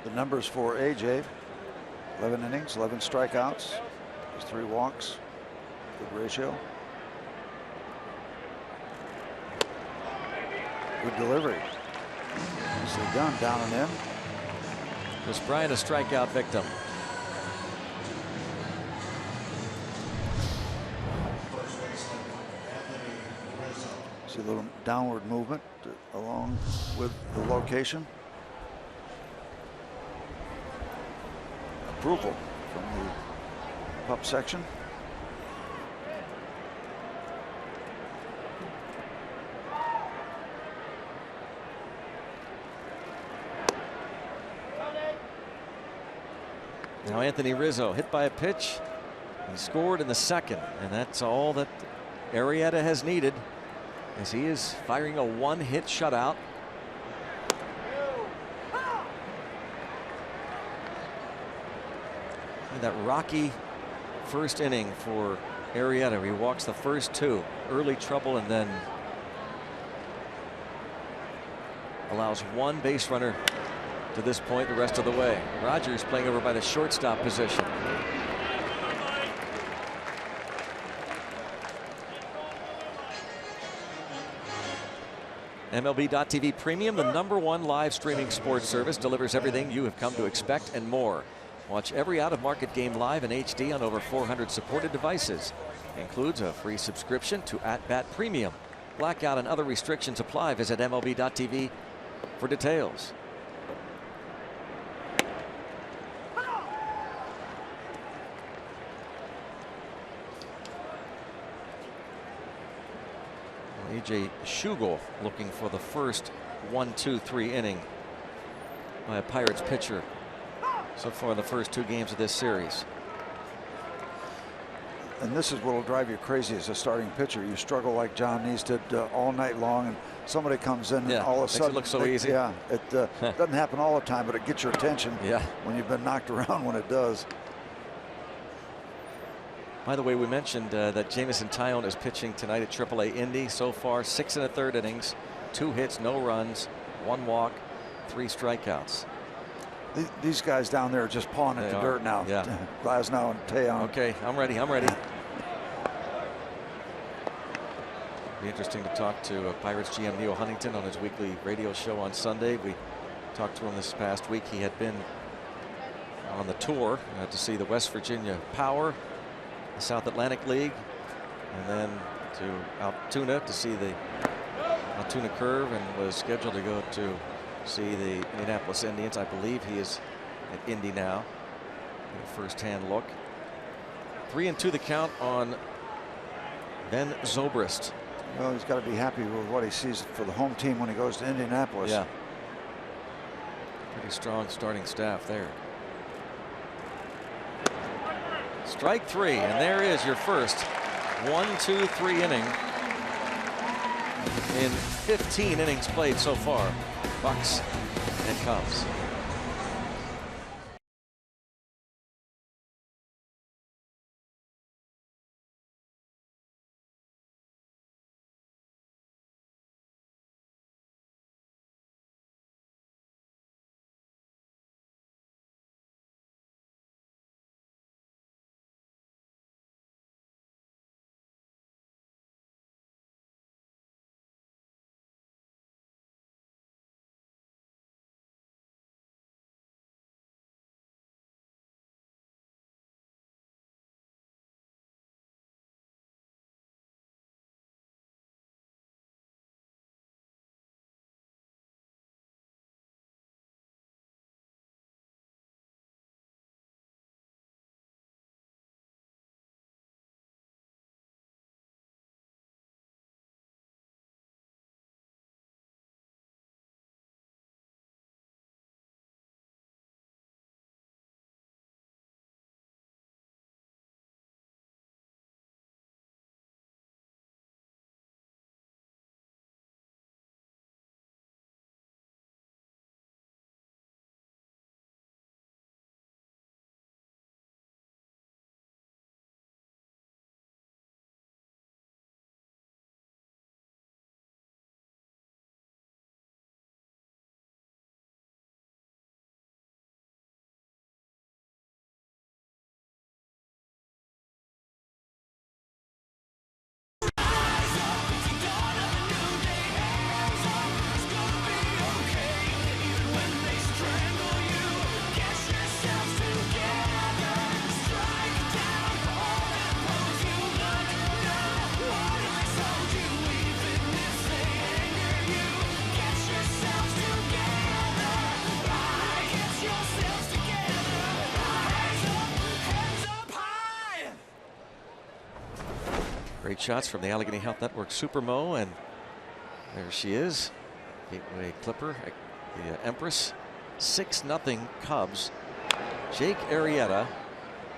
Speaker 3: The numbers for AJ: 11 innings, 11 strikeouts, 3 walks, good ratio. Good delivery. Nicely done, down and in.
Speaker 2: Chris Bryant, a strikeout victim.
Speaker 3: See a little downward movement along with the location. Approval from the pup section.
Speaker 2: Now Anthony Rizzo hit by a pitch. He scored in the second, and that's all that Arrieta has needed, as he is firing a one-hit shutout. And that rocky first inning for Arrieta. He walks the first two. Early trouble, and then allows one base runner to this point the rest of the way. Rogers playing over by the shortstop position. MLB.TV Premium, the #1 live streaming sports service, delivers everything you have come to expect and more. Watch every out-of-market game live in HD on over 400 supported devices. Includes a free subscription to At Bat Premium. Blackout and other restrictions apply. Visit MLB.TV for details. A.J. Schugel looking for the first 1-2-3 inning by a Pirates pitcher so far in the first two games of this series.
Speaker 3: And this is what will drive you crazy as a starting pitcher. You struggle like John Neese did all night long, and somebody comes in and all of a sudden
Speaker 2: it looks so easy.
Speaker 3: Yeah, it doesn't happen all the time, but it gets your attention when you've been knocked around when it does.
Speaker 2: By the way, we mentioned that Jamison Tyone is pitching tonight at AAA Indy. So far, 6 1/3 innings, 2 hits, no runs, 1 walk, 3 strikeouts.
Speaker 3: These guys down there are just pawing at the dirt now.
Speaker 2: Yeah.
Speaker 3: Glasnow and Taillon.
Speaker 2: Okay, I'm ready. I'm ready. Be interesting to talk to Pirates GM Neil Huntington on his weekly radio show on Sunday. We talked to him this past week. He had been on the tour to see the West Virginia Power, the South Atlantic League, and then to Altoona to see the Altoona Curve, and was scheduled to go to see the Indianapolis Indians. I believe he is at Indy now. Get a first-hand look. 3-2 the count on Ben Zobrist.
Speaker 3: Well, he's got to be happy with what he sees for the home team when he goes to Indianapolis.
Speaker 2: Yeah. Pretty strong starting staff there. Strike 3, and there is your first 1-2-3 inning in 15 innings played so far. Bucks and Cubs. Great shots from the Allegheny Health Network Supermo, and there she is, Gateway Clipper, the Empress. 6-0 Cubs. Jake Arrieta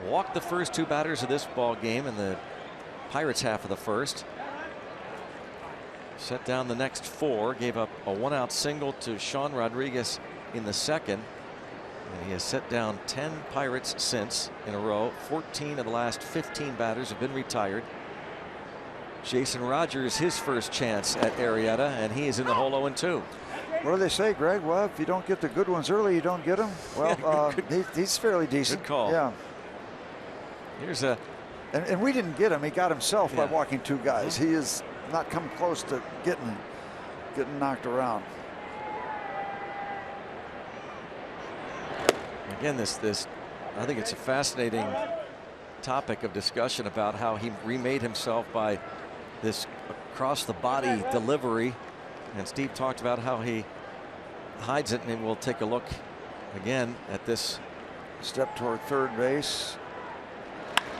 Speaker 2: walked the first 2 batters of this ball game in the Pirates half of the first. Set down the next 4, gave up a 1-out single to Sean Rodriguez in the second. And he has set down 10 Pirates since in a row. 14 of the last 15 batters have been retired. Jason Rogers, his first chance at Arrieta, and he is in the hole 0-2.
Speaker 3: What do they say, Greg? Well, if you don't get the good ones early, you don't get them. Well, he's fairly decent.
Speaker 2: Good call.
Speaker 3: Yeah.
Speaker 2: Here's a.
Speaker 3: And we didn't get him. He got himself by walking 2 guys. He is not come close to getting knocked around.
Speaker 2: Again, this I think it's a fascinating topic of discussion about how he remade himself by this across the body delivery, and Steve talked about how he hides it, and we'll take a look again at this
Speaker 3: step toward third base.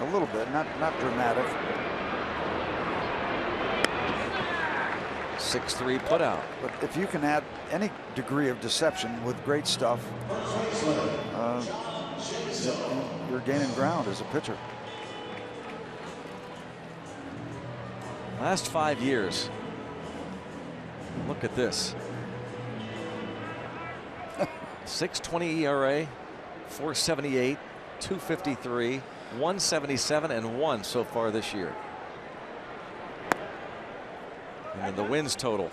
Speaker 3: A little bit, not dramatic.
Speaker 2: 6-3 put out.
Speaker 3: But if you can add any degree of deception with great stuff, you're gaining ground as a pitcher.
Speaker 2: Last 5 years. Look at this. 6.20 ERA, 4.78, 2.53, 1.77, and 1 so far this year. And then the wins total.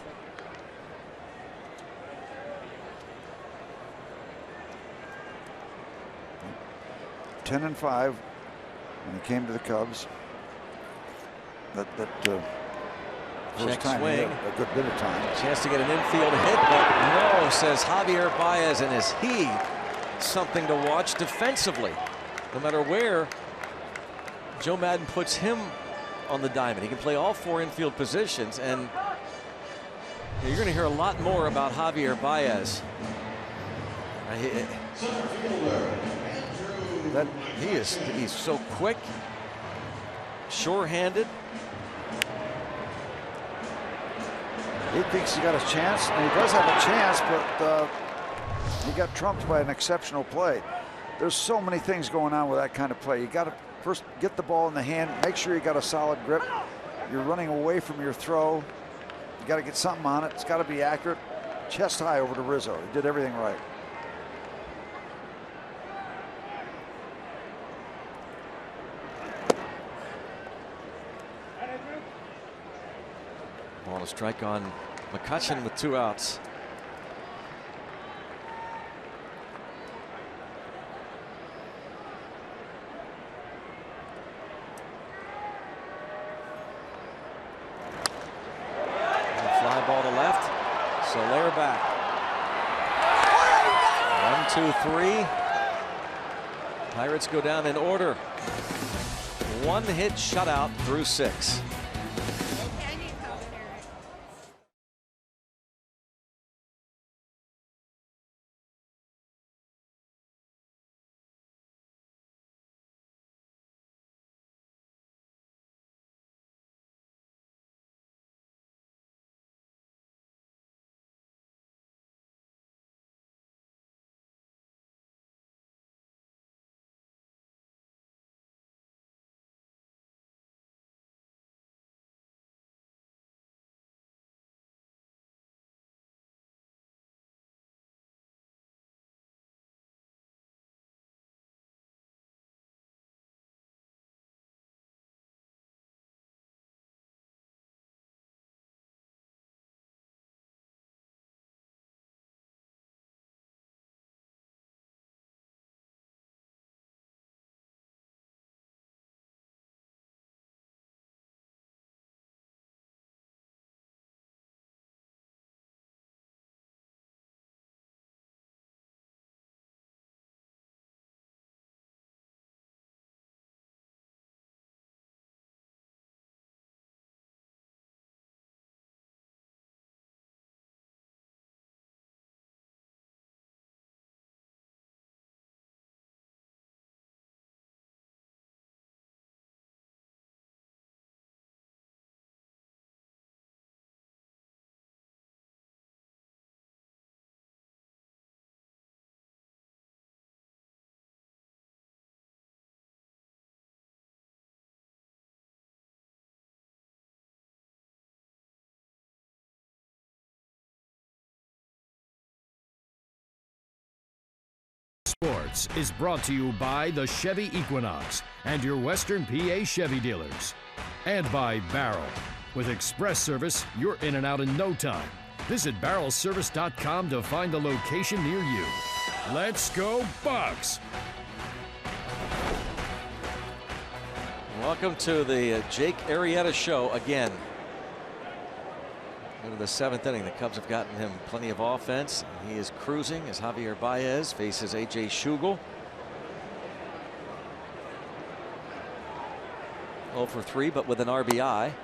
Speaker 3: $10-5 when he came to the Cubs. That first time he had a good bit of time.
Speaker 2: Chance to get an infield hit, but no, says Javier Baez, and is he something to watch defensively? No matter where Joe Madden puts him on the diamond, he can play all 4 infield positions, and you're going to hear a lot more about Javier Baez. He's so quick, sure-handed.
Speaker 3: He thinks he got a chance, and he does have a chance, but he got trumped by an exceptional play. There's so many things going on with that kind of play. You got to first get the ball in the hand, make sure you got a solid grip. You're running away from your throw. You got to get something on it. It's got to be accurate. Chest high over to Rizzo. He did everything right.
Speaker 2: Ball to strike on McCutchen with 2 outs. Fly ball to left. Soler back. 1, 2, 3. Pirates go down in order. 1-hit shutout through 6.
Speaker 4: Sports is brought to you by the Chevy Equinox and your Western PA Chevy dealers. And by Barrel. With express service, you're in and out in no time. Visit barrelservice.com to find a location near you. Let's go Bucks!
Speaker 2: Welcome to the Jake Arrieta show again. Into the 7th inning, the Cubs have gotten him plenty of offense. He is cruising as Javier Baez faces A.J. Schugel. 0 for 3, but with an RBI.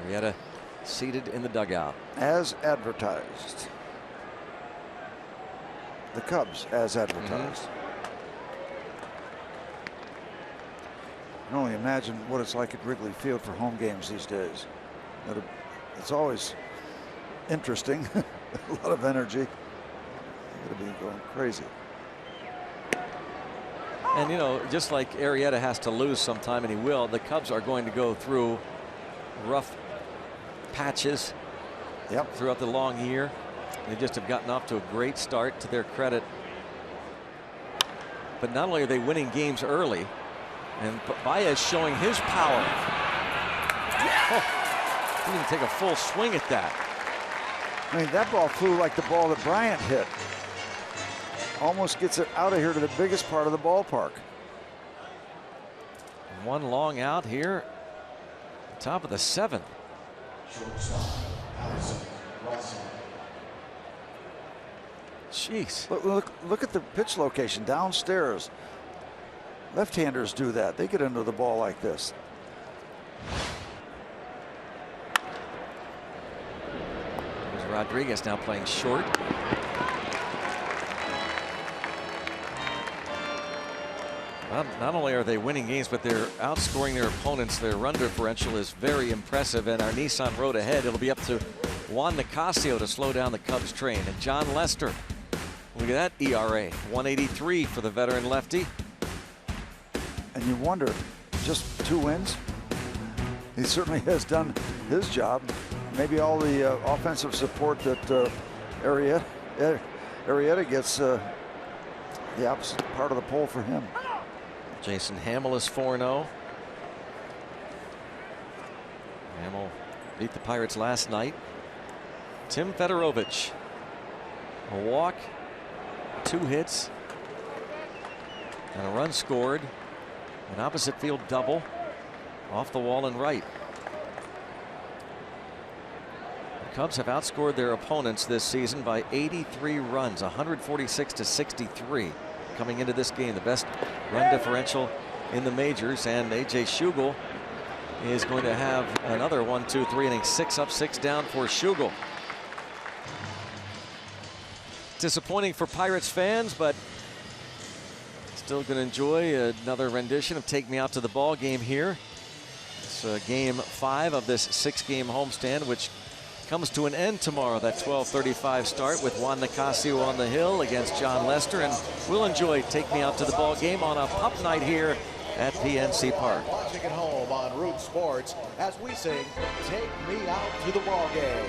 Speaker 2: Arrieta seated in the dugout.
Speaker 3: As advertised. The Cubs as advertised. I can only imagine what it's like at Wrigley Field for home games these days. It's always interesting. A lot of energy. It'll be going crazy.
Speaker 2: And, you know, just like Arrieta has to lose sometime, and he will, the Cubs are going to go through rough patches throughout the long year. They just have gotten off to a great start, to their credit. But not only are they winning games early, and Baez showing his power. Oh, didn't even take a full swing at that.
Speaker 3: I mean, that ball flew like the ball that Bryant hit. Almost gets it out of here to the biggest part of the ballpark.
Speaker 2: One long out here. Top of the 7th. Jeez.
Speaker 3: Look at the pitch location downstairs. Left-handers do that. They get into the ball like this.
Speaker 2: There's Rodriguez now playing short. Not only are they winning games, but they're outscoring their opponents. Their run differential is very impressive, and our Nissan road ahead, it'll be up to Juan Nicasio to slow down the Cubs train. And John Lester, look at that ERA, 183 for the veteran lefty.
Speaker 3: And you wonder, just 2 wins? He certainly has done his job. Maybe all the offensive support that Arrieta gets the opposite part of the pole for him.
Speaker 2: Jason Hamill is 4-0. Hamill beat the Pirates last night. Tim Fedorovich, a walk, 2 hits, and a run scored. An opposite field double off the wall and right. The Cubs have outscored their opponents this season by 83 runs, 146 to 63. Coming into this game, the best run differential in the majors, and A.J. Schugel is going to have another 1, 2, 3 innings, 6 up, 6 down for Schugel. Disappointing for Pirates fans, but still going to enjoy another rendition of Take Me Out to the Ball Game here. It's game 5 of this 6-game homestand, which comes to an end tomorrow. That 12:35 start with Juan Nicasio on the hill against John Lester, and we'll enjoy Take Me Out to the Ball Game on a pup night here at PNC Park.
Speaker 6: Watching at home on Root Sports as we sing Take Me Out to the Ball Game.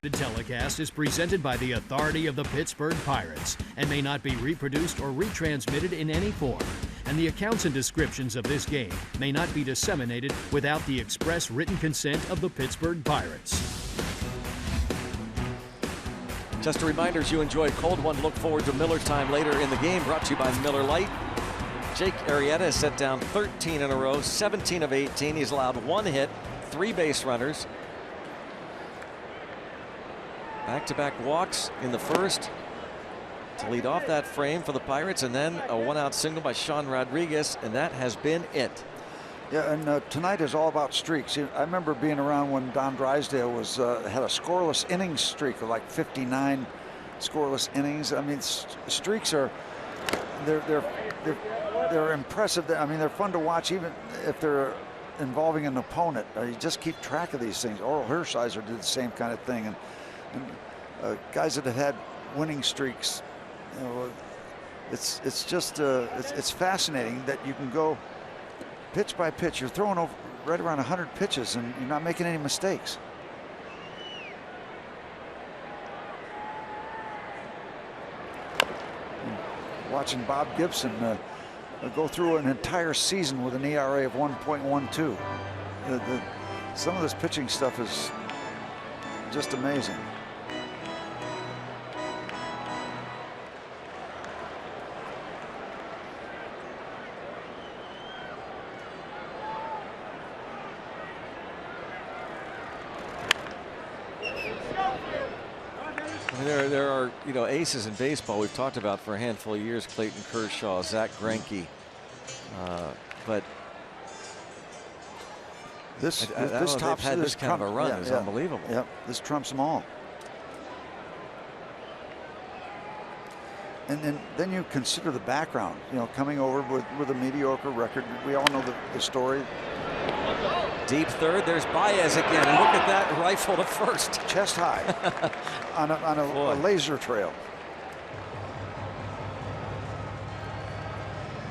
Speaker 4: The telecast is presented by the authority of the Pittsburgh Pirates and may not be reproduced or retransmitted in any form. And the accounts and descriptions of this game may not be disseminated without the express written consent of the Pittsburgh Pirates.
Speaker 2: Just a reminder, as you enjoy Cold One, look forward to Miller time later in the game, brought to you by Miller Lite. Jake Arrieta has set down 13 in a row, 17 of 18. He's allowed 1 hit, 3 base runners. Back-to-back walks in the first to lead off that frame for the Pirates, and then a 1-out single by Sean Rodriguez, and that has been it.
Speaker 3: Yeah, and tonight is all about streaks. I remember being around when Don Drysdale was had a scoreless innings streak of like 59 scoreless innings. I mean, streaks are they're impressive. I mean, they're fun to watch, even if they're involving an opponent. You just keep track of these things. Oral Hershiser did the same kind of thing, and guys that have had winning streaks. You know, it's just it's fascinating that you can go pitch by pitch. You're throwing over right around 100 pitches, and you're not making any mistakes. Watching Bob Gibson go through an entire season with an ERA of 1.12. Some of this pitching stuff is just amazing.
Speaker 2: There are, you know, aces in baseball we've talked about for a handful of years. Clayton Kershaw, Zach Greinke, but
Speaker 3: this
Speaker 2: tops this kind of a run is unbelievable.
Speaker 3: Yep, this trumps them all. And then you consider the background. You know, coming over with a mediocre record. We all know the story.
Speaker 2: Deep third, there's Baez again, and look at that rifle to first.
Speaker 3: Chest high on a laser trail.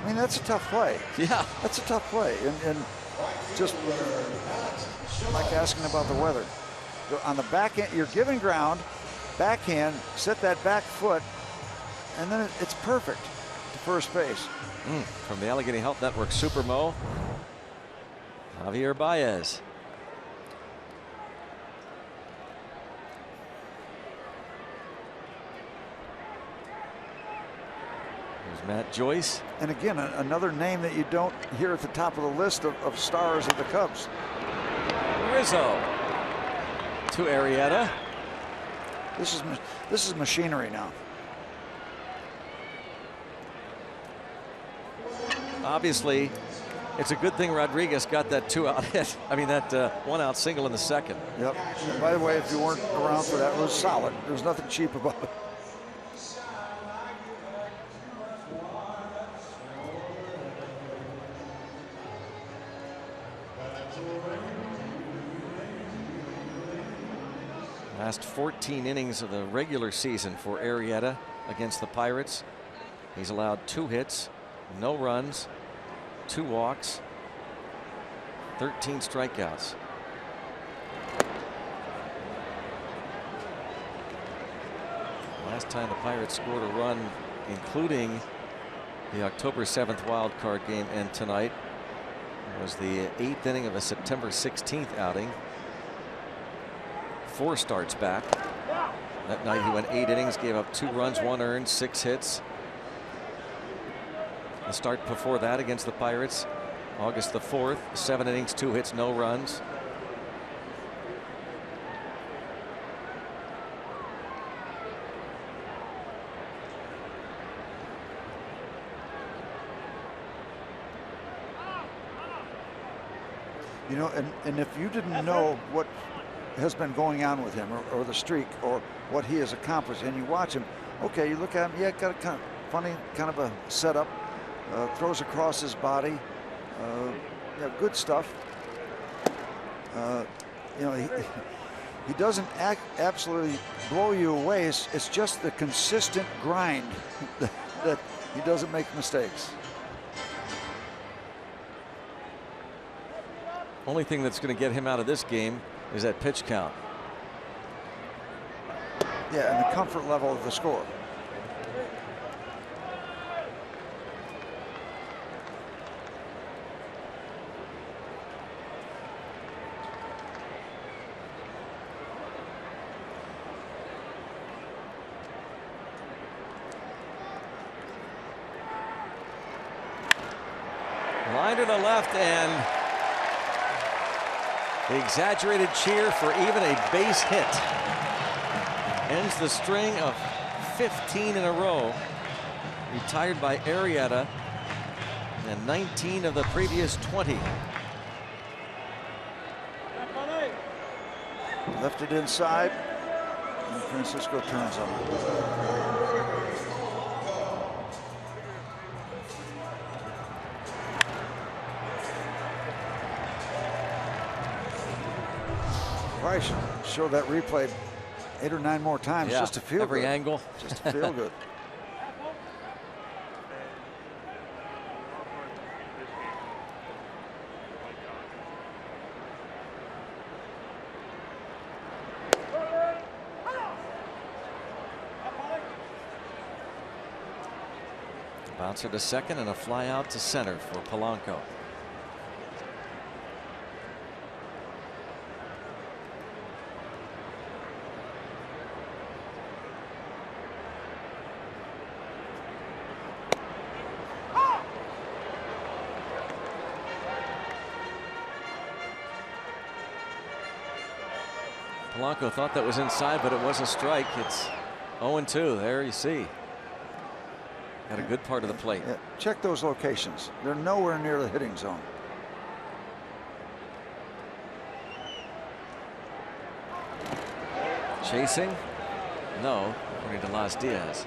Speaker 3: I mean, that's a tough play.
Speaker 2: Yeah.
Speaker 3: That's a tough play. And just like asking about the weather. On the back end, you're giving ground, backhand, set that back foot, and then it's perfect to first base.
Speaker 2: From the Allegheny Health Network, Super Mo, Javier Baez. There's Matt Joyce.
Speaker 3: And again, another name that you don't hear at the top of the list of stars of the Cubs.
Speaker 2: Rizzo to Arrieta.
Speaker 3: This is machinery now.
Speaker 2: Obviously, it's a good thing Rodriguez got that 2-out hit. I mean, that 1-out single in the second.
Speaker 3: Yep. And by the way, if you weren't around for that, it was solid. There was nothing cheap about it.
Speaker 2: Last 14 innings of the regular season for Arrieta against the Pirates. He's allowed 2 hits, no runs, 2 walks, 13 strikeouts. Last time the Pirates scored a run, including the October 7th wild card game and tonight, was the 8th inning of a September 16th outing. 4 starts back. That night he went 8 innings, gave up 2 runs, 1 earned, 6 hits. The start before that against the Pirates, August the 4th, 7 innings, 2 hits, no runs.
Speaker 3: You know, and if you didn't know what has been going on with him or the streak or what he has accomplished, and you watch him, okay, you look at him, yeah, got a kind of funny kind of a setup, throws across his body, yeah, good stuff. You know, he doesn't absolutely blow you away. It's just the consistent grind that he doesn't make mistakes.
Speaker 2: Only thing that's going to get him out of this game is that pitch count.
Speaker 3: Yeah, and the comfort level of the score.
Speaker 2: Line to the left, and the exaggerated cheer for even a base hit ends the string of 15 in a row, retired by Arrieta, and 19 of the previous 20.
Speaker 3: Left it inside, and Francisco turns on it. Probably should show that replay 8 or 9 more times, just to feel
Speaker 2: every
Speaker 3: good.
Speaker 2: angle.
Speaker 3: Just to feel good.
Speaker 2: Bouncer to second and a fly out to center for Polanco. Polanco thought that was inside, but it was a strike. It's 0-2. There you see. Got a good part of the plate.
Speaker 3: Yeah, check those locations. They're nowhere near the hitting zone.
Speaker 2: Chasing? No, according to Las Diaz.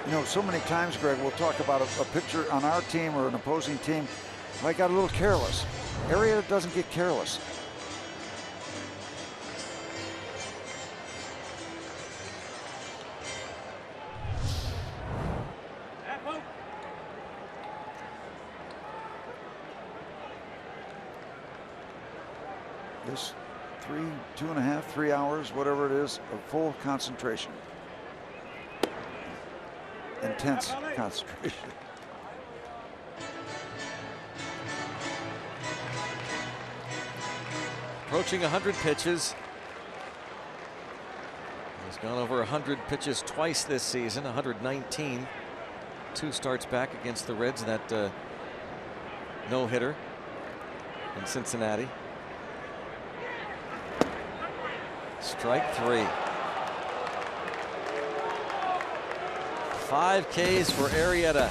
Speaker 3: You know, so many times, Greg, we'll talk about a pitcher on our team or an opposing team might got a little careless. Arrieta doesn't get careless. This 2.5, 3 hours, whatever it is, of full concentration. Intense concentration.
Speaker 2: Approaching 100 pitches. He's gone over 100 pitches twice this season, 119. 2 starts back against the Reds, that no-hitter in Cincinnati. Strike 3. 5 Ks for Arrieta.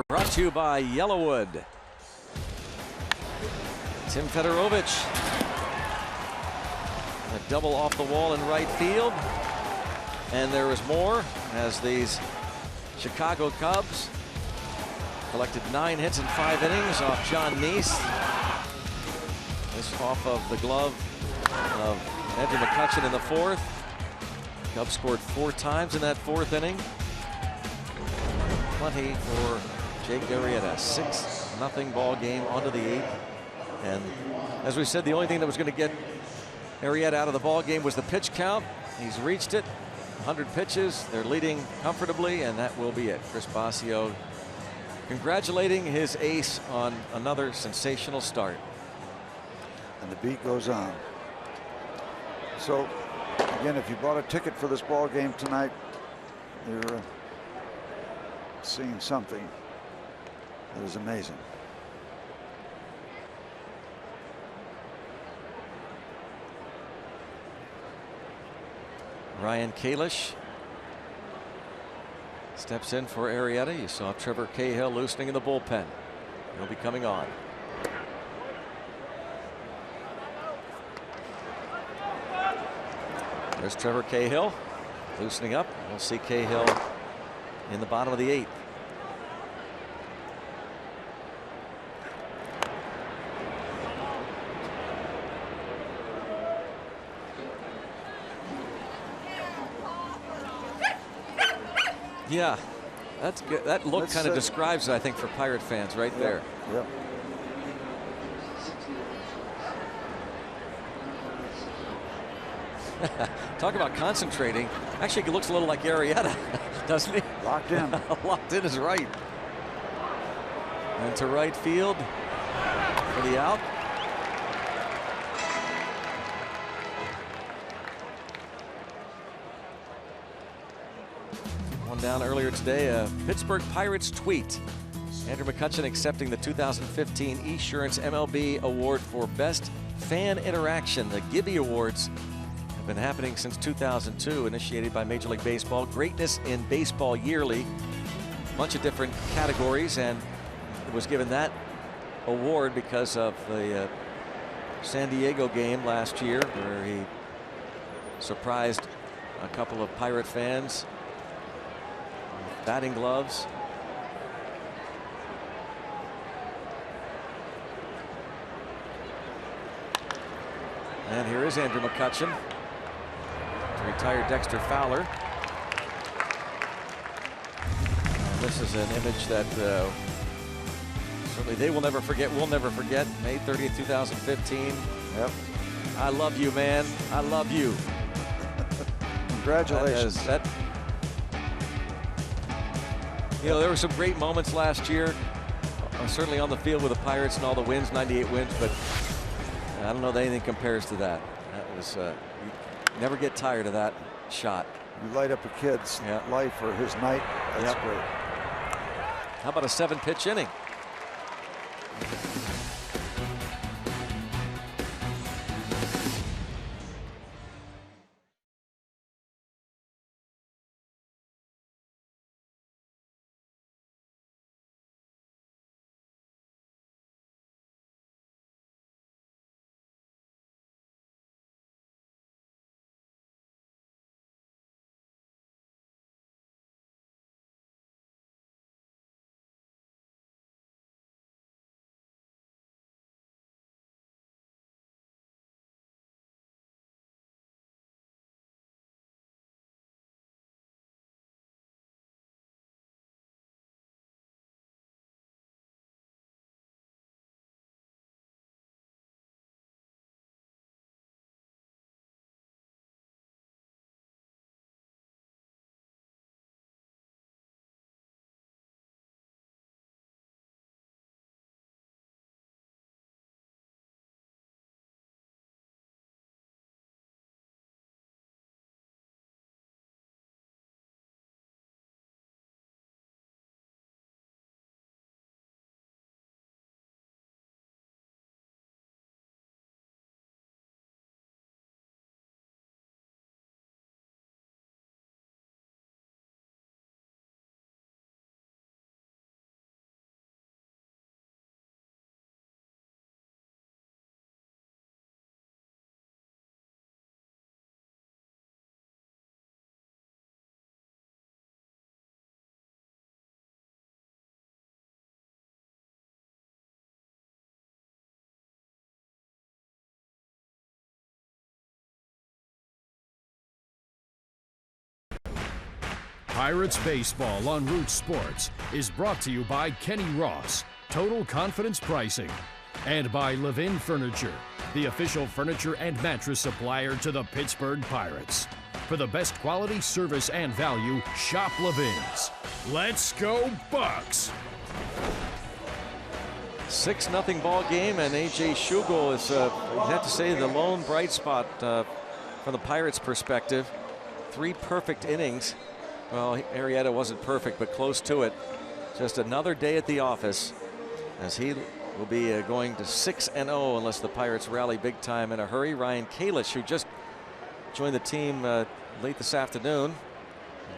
Speaker 2: Brought to you by Yellowwood. Tim Fedorovich. A double off the wall in right field. And there is more as these Chicago Cubs collected 9 hits in 5 innings off John Neese. This off of the glove of Andrew McCutchen in the 4th. Cubs scored 4 times in that 4th inning. Plenty for Jake Arrieta. 6-0 ball game onto the 8th. And as we said, the only thing that was going to get Arrieta out of the ball game was the pitch count. He's reached it. 100 pitches. They're leading comfortably, and that will be it. Chris Bosio congratulating his ace on another sensational start.
Speaker 3: And the beat goes on. So, again, if you bought a ticket for this ball game tonight, you're seeing something that is amazing.
Speaker 2: Ryan Kalish steps in for Arrieta. You saw Trevor Cahill loosening in the bullpen. He'll be coming on. There's Trevor Cahill loosening up. We'll see Cahill in the bottom of the 8th. Yeah, that's good. That look kind of describes it, I think, for Pirate fans right there.
Speaker 3: Yep.
Speaker 2: Talk about concentrating. Actually, he looks a little like Arrieta, doesn't he?
Speaker 3: Locked in.
Speaker 2: Locked in is right. And to right field for the out. One down earlier today, a Pittsburgh Pirates tweet. Andrew McCutchen accepting the 2015 Esurance MLB Award for Best Fan Interaction. The Gibby Awards have been happening since 2002, initiated by Major League Baseball. Greatness in Baseball Yearly. A bunch of different categories, and it was given that award because of the San Diego game last year, where he surprised a couple of Pirate fans with batting gloves. And here is Andrew McCutchen to retire Dexter Fowler. And this is an image that certainly they will never forget. We'll never forget. May 30th, 2015.
Speaker 3: Yep.
Speaker 2: I love you, man. I love you.
Speaker 3: Congratulations.
Speaker 2: You know, there were some great moments last year, certainly on the field with the Pirates and all the wins, 98 wins, but I don't know that anything compares to that. That was, you never get tired of that shot.
Speaker 3: You light up a kid's life or his night. That's great.
Speaker 2: How about a 7-pitch inning?
Speaker 4: Pirates Baseball on Root Sports is brought to you by Kenny Ross, Total Confidence Pricing, and by Levin Furniture, the official furniture and mattress supplier to the Pittsburgh Pirates. For the best quality, service, and value, shop Levin's. Let's go Bucks!
Speaker 2: 6-0 ball game, and A.J. Schugel is, you have to say, the lone bright spot from the Pirates' perspective. 3 perfect innings. Well, Arrieta wasn't perfect, but close to it. Just another day at the office, as he will be going to 6-0 unless the Pirates rally big time in a hurry. Ryan Kalish, who just joined the team late this afternoon.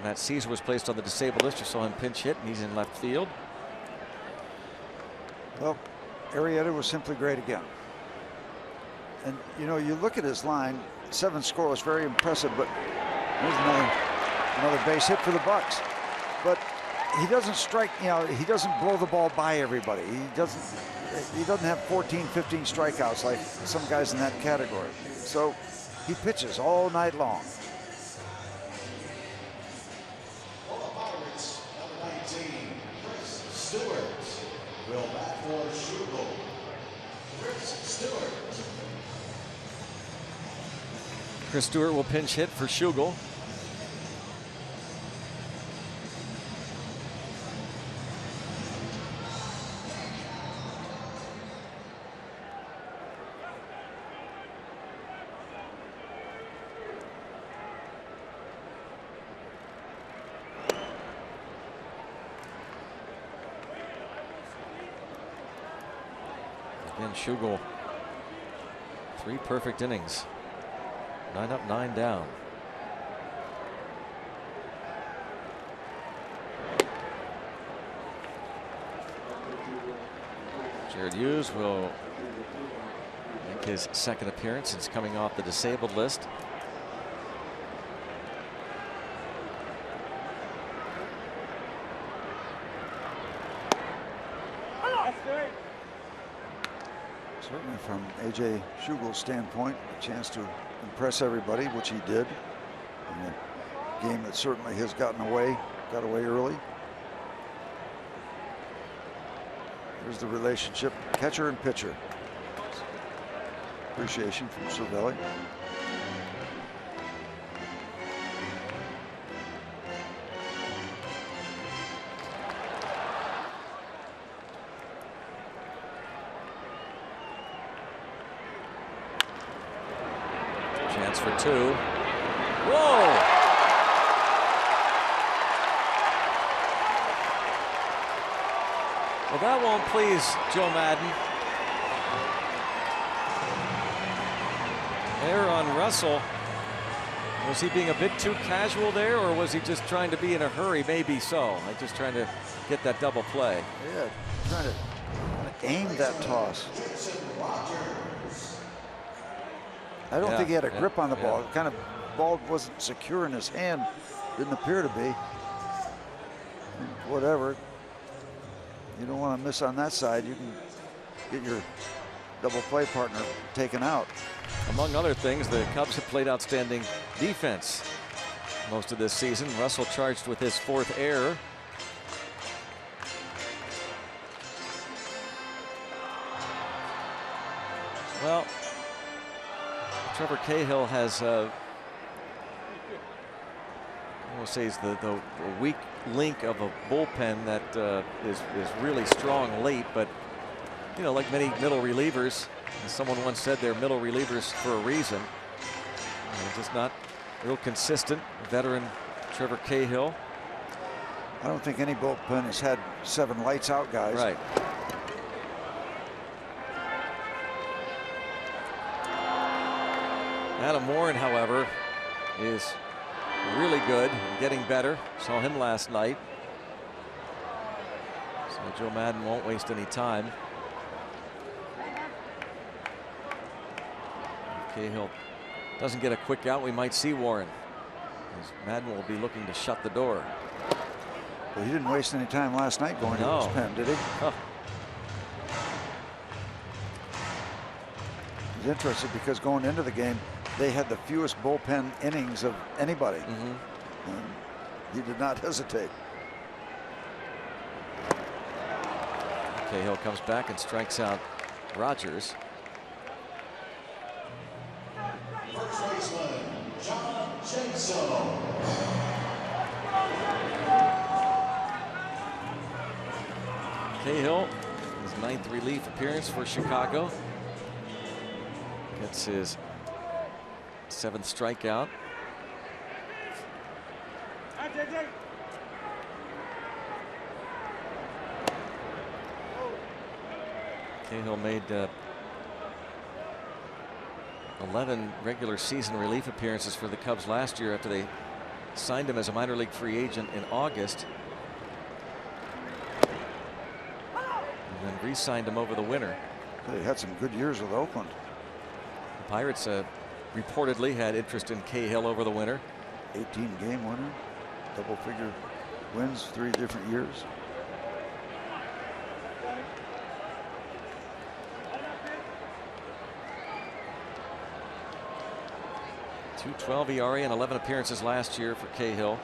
Speaker 2: Matt Caesar was placed on the disabled list. You saw him pinch hit, and he's in left field.
Speaker 3: Well, Arrieta was simply great again. And, you know, you look at his line, 7 scoreless, very impressive, but there's another base hit for the Bucks. But he doesn't strike, you know, he doesn't blow the ball by everybody. He doesn't have 14, 15 strikeouts like some guys in that category. So he pitches all night long.
Speaker 1: For the Pirates, number 19, Chris Stewart will bat for Schugel. Chris Stewart.
Speaker 2: Chris Stewart will pinch hit for Schugel. Again, Schugel, 3 perfect innings. 9 up, 9 down. Jared Hughes will make his second appearance since coming off the disabled list.
Speaker 3: Certainly from A.J. Schugel's standpoint, a chance to impress everybody, which he did in a game that certainly has got away early. Here's the relationship, catcher and pitcher. Appreciation from Cervelli.
Speaker 2: Chance for 2. Whoa! Well, that won't please Joe Madden. Error on Russell. Was he being a bit too casual there, or was he just trying to be in a hurry? Maybe so. Like just trying to get that double play.
Speaker 3: Yeah, trying to aim that toss. I don't think he had a grip on the ball. It kind of ball wasn't secure in his hand. Didn't appear to be. Whatever. You don't want to miss on that side. You can get your double play partner taken out.
Speaker 2: Among other things, the Cubs have played outstanding defense most of this season. Russell charged with his 4th error. Well, Trevor Cahill has, I will say, is the weak link of a bullpen that is really strong late, but you know, like many middle relievers, as someone once said, they're middle relievers for a reason. They're just not real consistent. Veteran Trevor Cahill.
Speaker 3: I don't think any bullpen has had 7 lights out guys.
Speaker 2: Right. Adam Warren, however, is really good and getting better. Saw him last night. So Joe Madden won't waste any time. If Cahill doesn't get a quick out, we might see Warren, as Madden will be looking to shut the door.
Speaker 3: Well, he didn't waste any time last night going to his pen, did he?
Speaker 2: Oh.
Speaker 3: He's interested because going into the game, they had the fewest bullpen innings of anybody. He did not hesitate.
Speaker 2: Cahill comes back and strikes out Rogers.
Speaker 1: First baseman, John Jason.
Speaker 2: Cahill, his 9th relief appearance for Chicago. Gets his 7th strikeout. Cahill made 11 regular season relief appearances for the Cubs last year after they signed him as a minor league free agent in August. And then re-signed him over the winter.
Speaker 3: He had some good years with Oakland.
Speaker 2: The Pirates reportedly had interest in Cahill over the winter.
Speaker 3: 18-game winner, double-figure wins 3 different years.
Speaker 2: .212 ERA and 11 appearances last year for Cahill.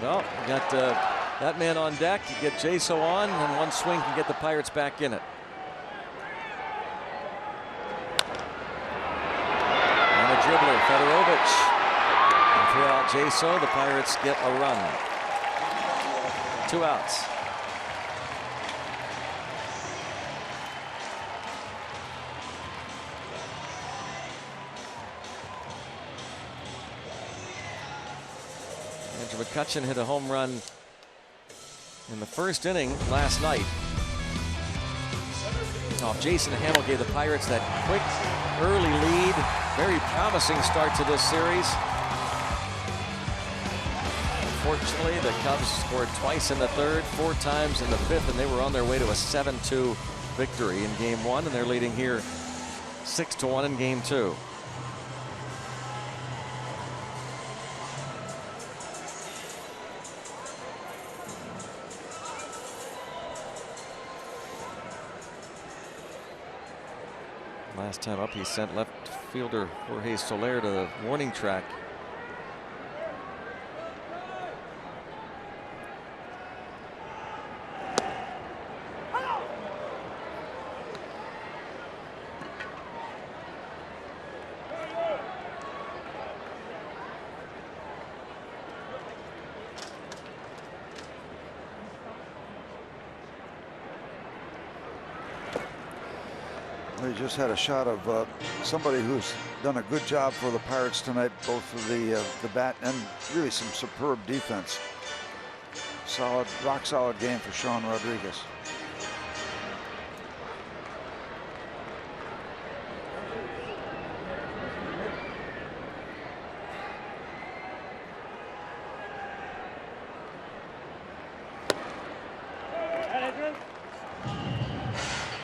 Speaker 2: Well, you got that man on deck. You get Jaso on, and one swing can get the Pirates back in it. And a dribbler, Fedorovich. And throw out Jaso. The Pirates get a run. 2 outs. Andrew McCutchen hit a home run in the first inning last night. Jason Hamill gave the Pirates that quick early lead. Very promising start to this series. Unfortunately, the Cubs scored twice in the 3rd, 4 times in the 5th, and they were on their way to a 7-2 victory in Game 1, and they're leading here 6-1 in Game 2. Last time up, he sent left fielder Jorge Soler to the warning track.
Speaker 3: We just had a shot of somebody who's done a good job for the Pirates tonight, both for the bat and really some superb defense. Solid, rock solid game for Sean Rodriguez.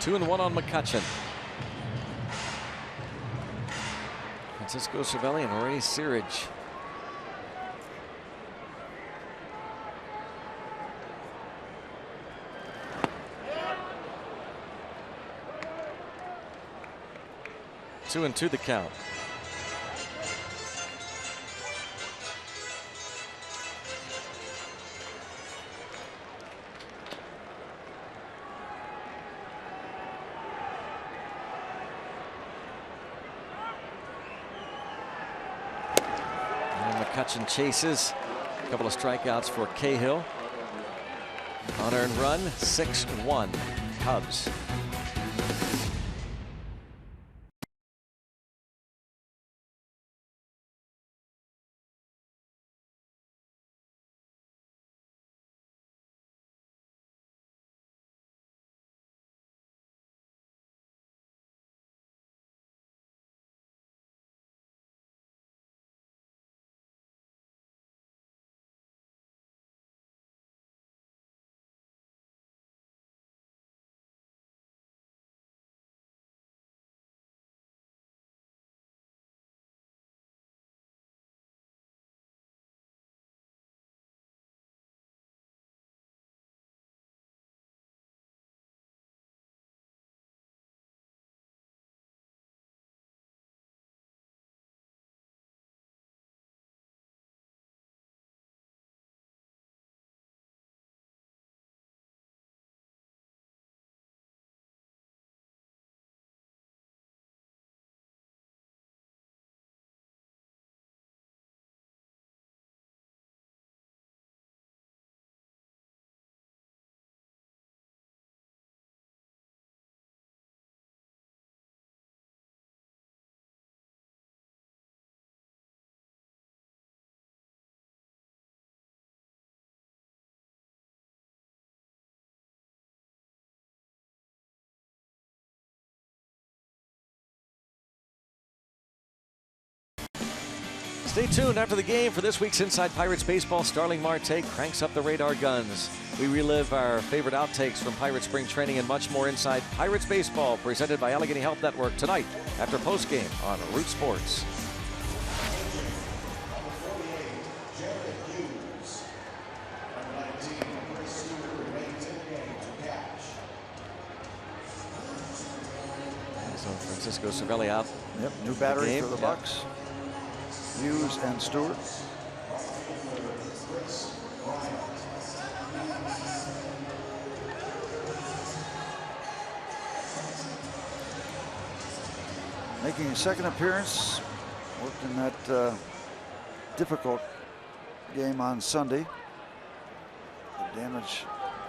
Speaker 2: Two and one on McCutchen. Francisco Cervelli and Ray Searage. Two and two the count. McCutchen chases. A couple of strikeouts for Cahill. Unearned run, 6-1 Cubs. Stay tuned after the game for this week's Inside Pirates Baseball. Starling Marte cranks up the radar guns. We relive our favorite outtakes from Pirates spring training and much more inside Pirates Baseball, presented by Allegheny Health Network tonight after postgame on Root Sports. So Francisco Cervelli out.
Speaker 3: Yep, new battery for the Bucks. Hughes and Stewart. Making a second appearance. Worked in that difficult game on Sunday. The damage,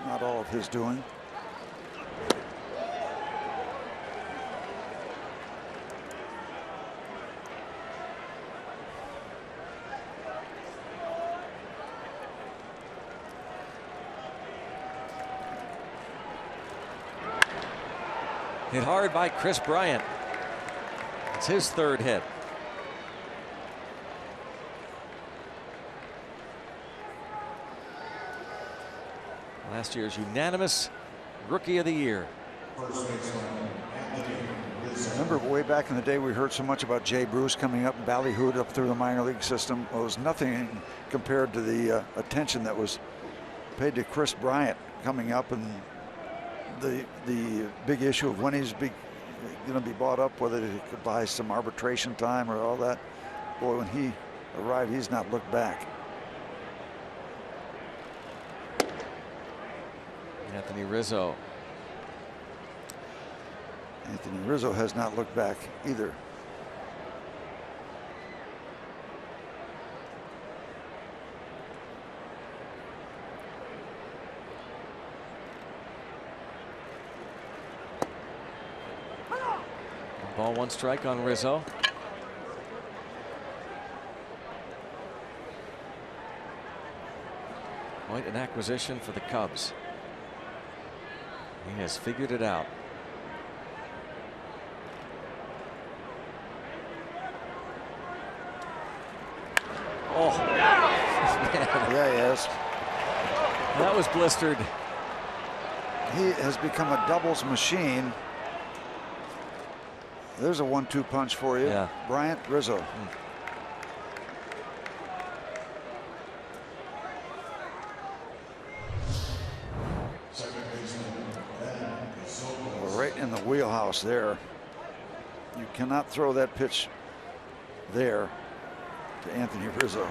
Speaker 3: not all of his doing.
Speaker 2: Hit hard by Chris Bryant. It's his third hit. Last year's unanimous Rookie of the Year.
Speaker 3: Remember way back in the day we heard so much about Jay Bruce coming up, ballyhooed up through the minor league system. Well, it was nothing compared to the attention that was paid to Chris Bryant coming up, and the big issue of when he's going to be bought up, whether he could buy some arbitration time or all that. Boy, when he arrived, he's not looked back.
Speaker 2: Anthony Rizzo.
Speaker 3: Anthony Rizzo has not looked back either.
Speaker 2: Ball, one strike on Rizzo. Quite an acquisition for the Cubs. He has figured it out. Oh,
Speaker 3: yeah, he has.
Speaker 2: That was blistered.
Speaker 3: He has become a doubles machine. There's a 1-2 punch for you.
Speaker 2: Yeah.
Speaker 3: Bryant, Rizzo. We're right in the wheelhouse there. You cannot throw that pitch there to Anthony Rizzo.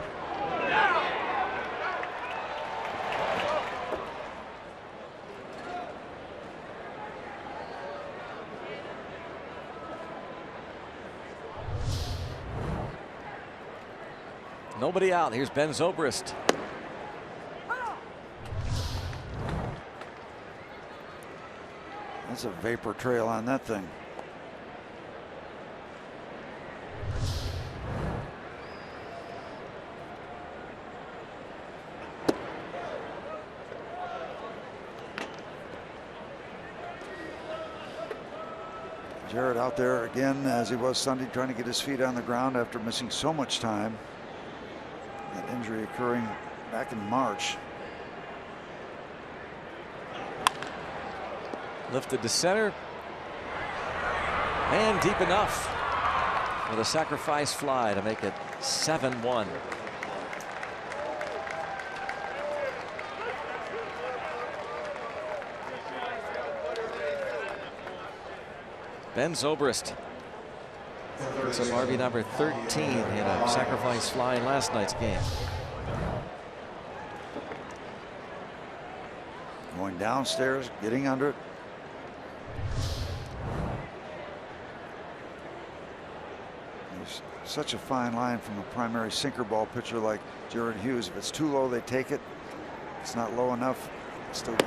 Speaker 2: Nobody out. Here's Ben Zobrist.
Speaker 3: That's a vapor trail on that thing. Jarrett out there again, as he was Sunday, trying to get his feet on the ground after missing so much time. That injury occurring back in March.
Speaker 2: Lifted to center. And deep enough for the sacrifice fly to make it 7-1. Ben Zobrist. It's a RB number 13 in a sacrifice fly in last night's game.
Speaker 3: Going downstairs, getting under it. There's such a fine line from a primary sinker ball pitcher like Jared Hughes. If it's too low, they take it. If it's not low enough, still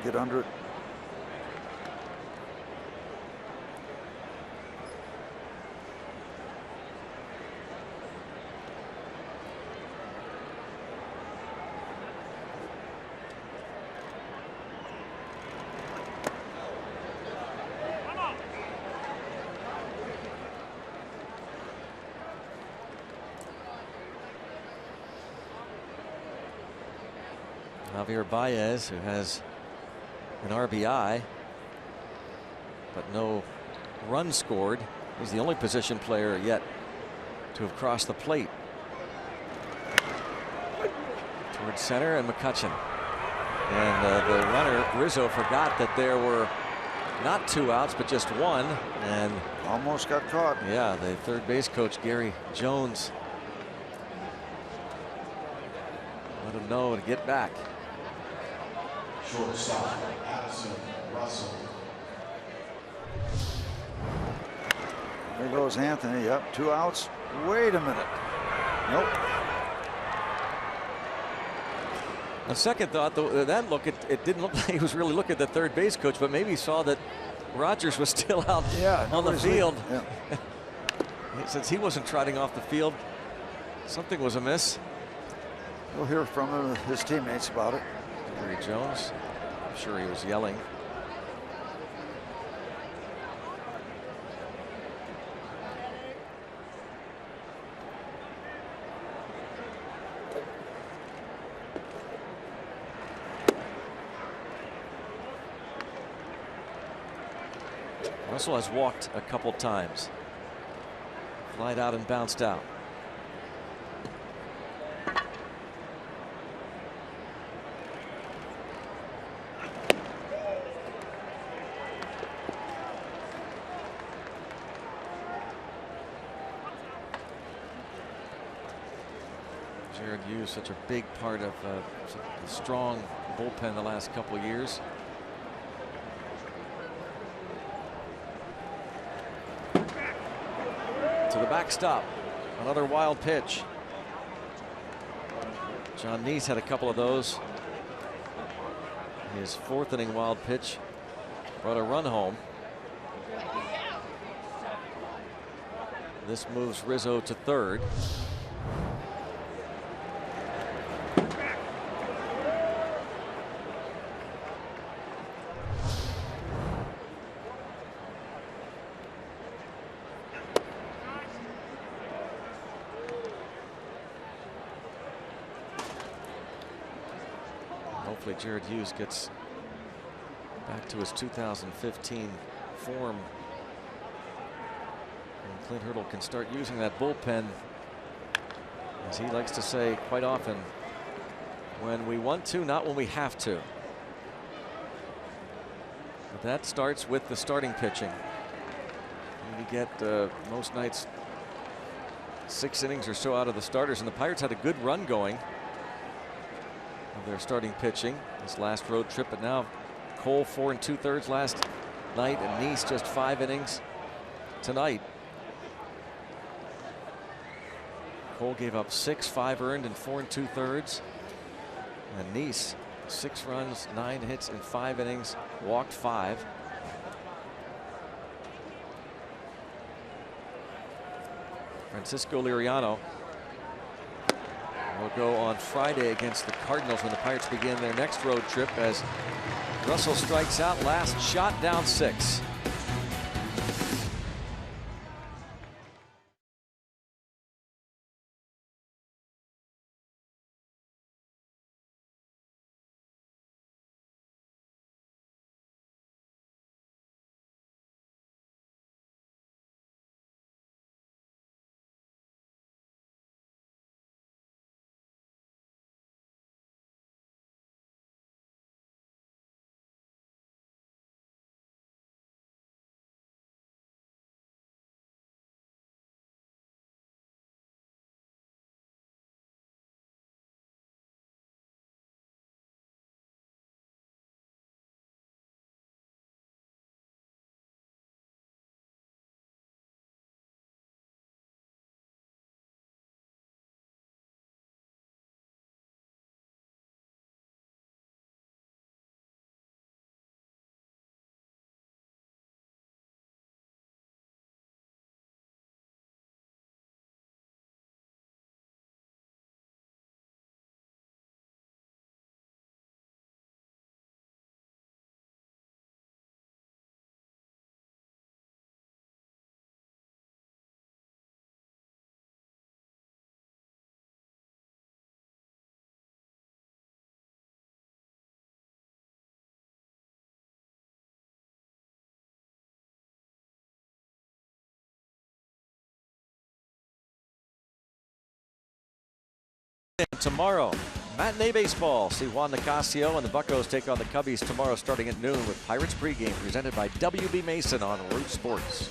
Speaker 3: get under it.
Speaker 2: Javier Baez, who has an RBI, but no run scored. He's the only position player yet to have crossed the plate. Towards center, and McCutchen. And the runner, Rizzo, forgot that there were not 2 outs, but just 1. And
Speaker 3: almost got caught.
Speaker 2: Yeah, the third base coach, Gary Jones, let him know to get back.
Speaker 1: Shortstop, Addison Russell.
Speaker 3: There goes Anthony. Yep, 2 outs. Wait a minute. Nope.
Speaker 2: A second thought, though, that look, it didn't look like he was really looking at the third base coach, but maybe he saw that Rogers was still out on the field.
Speaker 3: Yeah.
Speaker 2: Since he wasn't trotting off the field, something was amiss.
Speaker 3: We'll hear from his teammates about it.
Speaker 2: Gary Jones, I'm sure he was yelling. Russell has walked a couple times. Flied out and bounced out. Jared Hughes, such a big part of a strong bullpen the last couple of years. To the backstop. Another wild pitch. John Neese had a couple of those. His 4th inning wild pitch brought a run home. This moves Rizzo to third. Hopefully Jared Hughes gets back to his 2015 form. And Clint Hurdle can start using that bullpen, as he likes to say quite often, when we want to, not when we have to. But that starts with the starting pitching. And we get most nights 6 innings or so out of the starters, and the Pirates had a good run going of their starting pitching this last road trip, but now Cole 4 2/3 last night, and Neese just 5 innings tonight. Cole gave up 6, 5 earned, and 4 2/3, and Neese 6 runs, 9 hits in 5 innings, walked 5. Francisco Liriano will go on Friday against the Cardinals when the Pirates begin their next road trip, as Russell strikes out, last shot, down 6. tomorrow. Matinee baseball. See Juan Nicasio and the Buccos take on the Cubbies tomorrow starting at noon with Pirates pregame presented by WB Mason on Root Sports.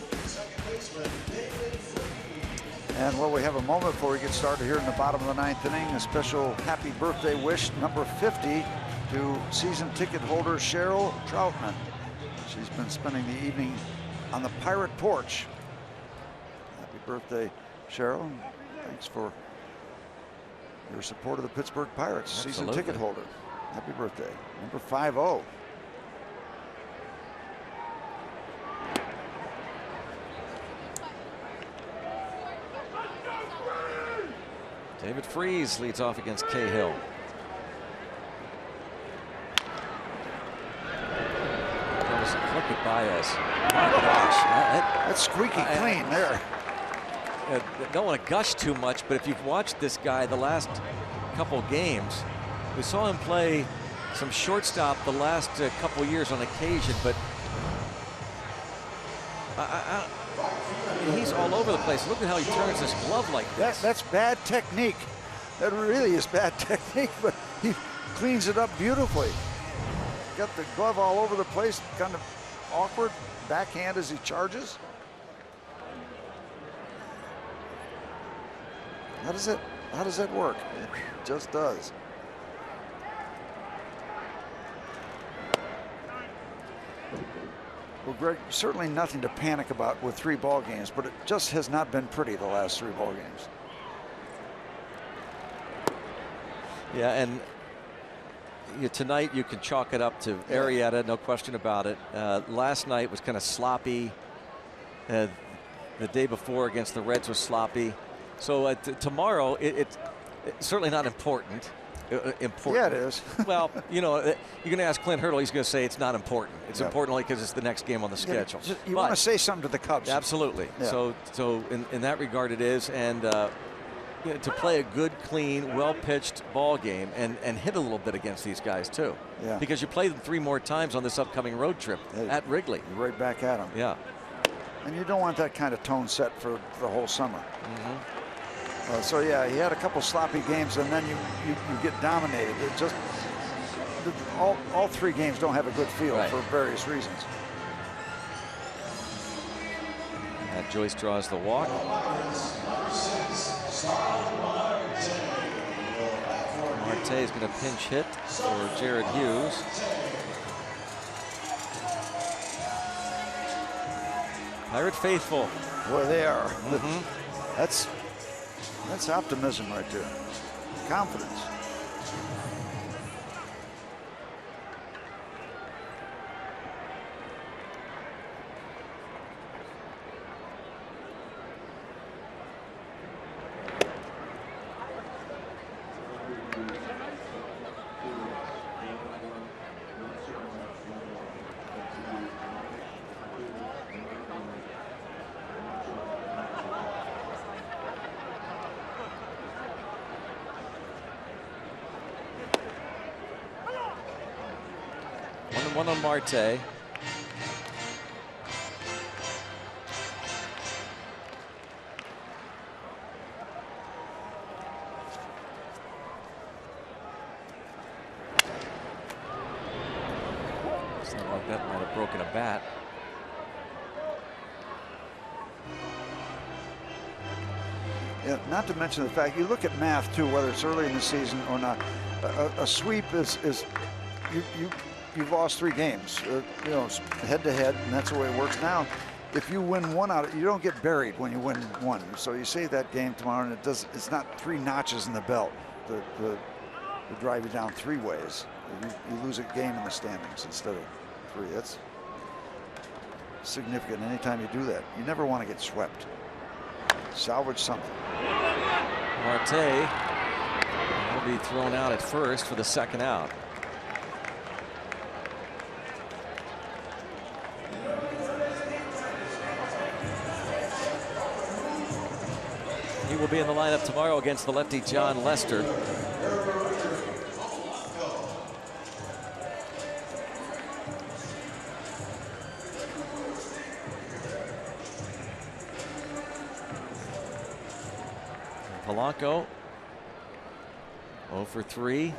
Speaker 3: And well, we have a moment before we get started here in the bottom of the 9th inning. A special happy birthday wish, number 50, to season ticket holder Cheryl Troutman. She's been spending the evening on the Pirate porch. Happy birthday, Cheryl. And thanks for your support of the Pittsburgh Pirates. Season ticket holder. Happy birthday. Number 50.
Speaker 2: David Freese leads off against Cahill. Look at Baez. My gosh.
Speaker 3: That's squeaky clean there.
Speaker 2: I don't want to gush too much, but if you've watched this guy the last couple games, we saw him play some shortstop the last couple years on occasion, but I mean, he's all over the place. Look at how he turns his glove like this.
Speaker 3: That's bad technique. That really is bad technique, but he cleans it up beautifully. Got the glove all over the place, kind of awkward backhand as he charges. How does that work? It just does. Well, Greg, certainly nothing to panic about with 3 ball games, but it just has not been pretty the last 3 ball games.
Speaker 2: Yeah, and tonight you can chalk it up to Arrieta, no question about it. Last night was kind of sloppy. The day before against the Reds was sloppy. So tomorrow, it's certainly not important.
Speaker 3: Yeah, it is.
Speaker 2: Well, you know, you're going to ask Clint Hurdle, he's going to say it's not important. It's important only because it's the next game on the schedule.
Speaker 3: You want to say something to the Cubs.
Speaker 2: Absolutely. Yeah. So in that regard it is. And to play a good, clean, well-pitched ball game and hit a little bit against these guys too.
Speaker 3: Yeah.
Speaker 2: Because you play them 3 more times on this upcoming road trip at Wrigley.
Speaker 3: You're right back at them.
Speaker 2: Yeah.
Speaker 3: And you don't want that kind of tone set for the whole summer. So yeah, he had a couple sloppy games, and then you get dominated. It just all 3 games don't have a good feel for various reasons.
Speaker 2: And Joyce draws the walk. Marte is going to pinch hit for Jared Hughes. Pirate faithful.
Speaker 3: Boy, they are. That's optimism right there. Confidence.
Speaker 2: One on Marte. Something like that might have broken a bat.
Speaker 3: Yeah, not to mention the fact you look at math too, whether it's early in the season or not. A sweep is you've lost 3 games, you know, head to head, and that's the way it works. Now, if you win 1 out, you don't get buried when you win 1. So you save that game tomorrow, and it's not 3 notches in the belt to drive you down 3 ways. You lose a game in the standings instead of 3. That's significant anytime you do that. You never want to get swept. Salvage something.
Speaker 2: Marte will be thrown out at first for the 2nd out. He will be in the lineup tomorrow against the lefty John Lester. Polanco 0 for 3.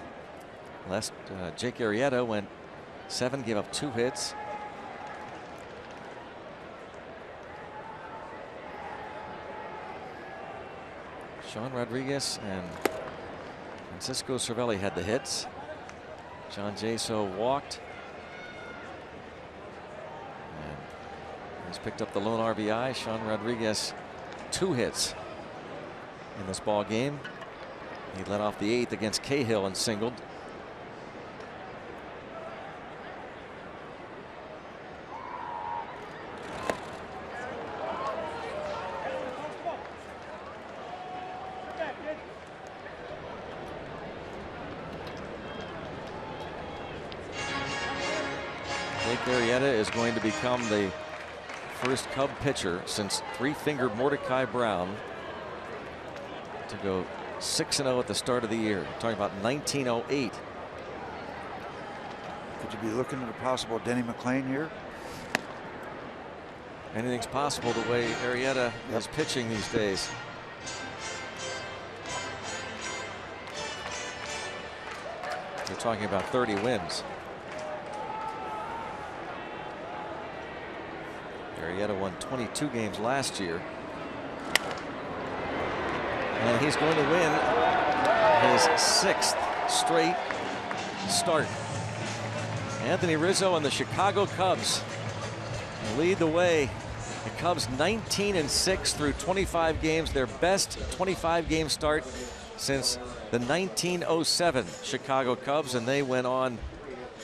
Speaker 2: Jake Arrieta went 7, gave up 2 hits. Sean Rodriguez and Francisco Cervelli had the hits. John Jaso walked. And he's picked up the lone RBI. Sean Rodriguez 2 hits in this ball game. He led off the 8th against Cahill and singled. Jake Arrieta is going to become the first Cub pitcher since 3-fingered Mordecai Brown to go 6-0 at the start of the year. We're talking about 1908.
Speaker 3: Could you be looking at a possible Denny McClain year?
Speaker 2: Anything's possible the way Arrieta is pitching these days. They're talking about 30 wins. Arrieta won 22 games last year. And he's going to win his 6th straight start. Anthony Rizzo and the Chicago Cubs lead the way. The Cubs 19-6 through 25 games, their best 25-game start since the 1907 Chicago Cubs, and they went on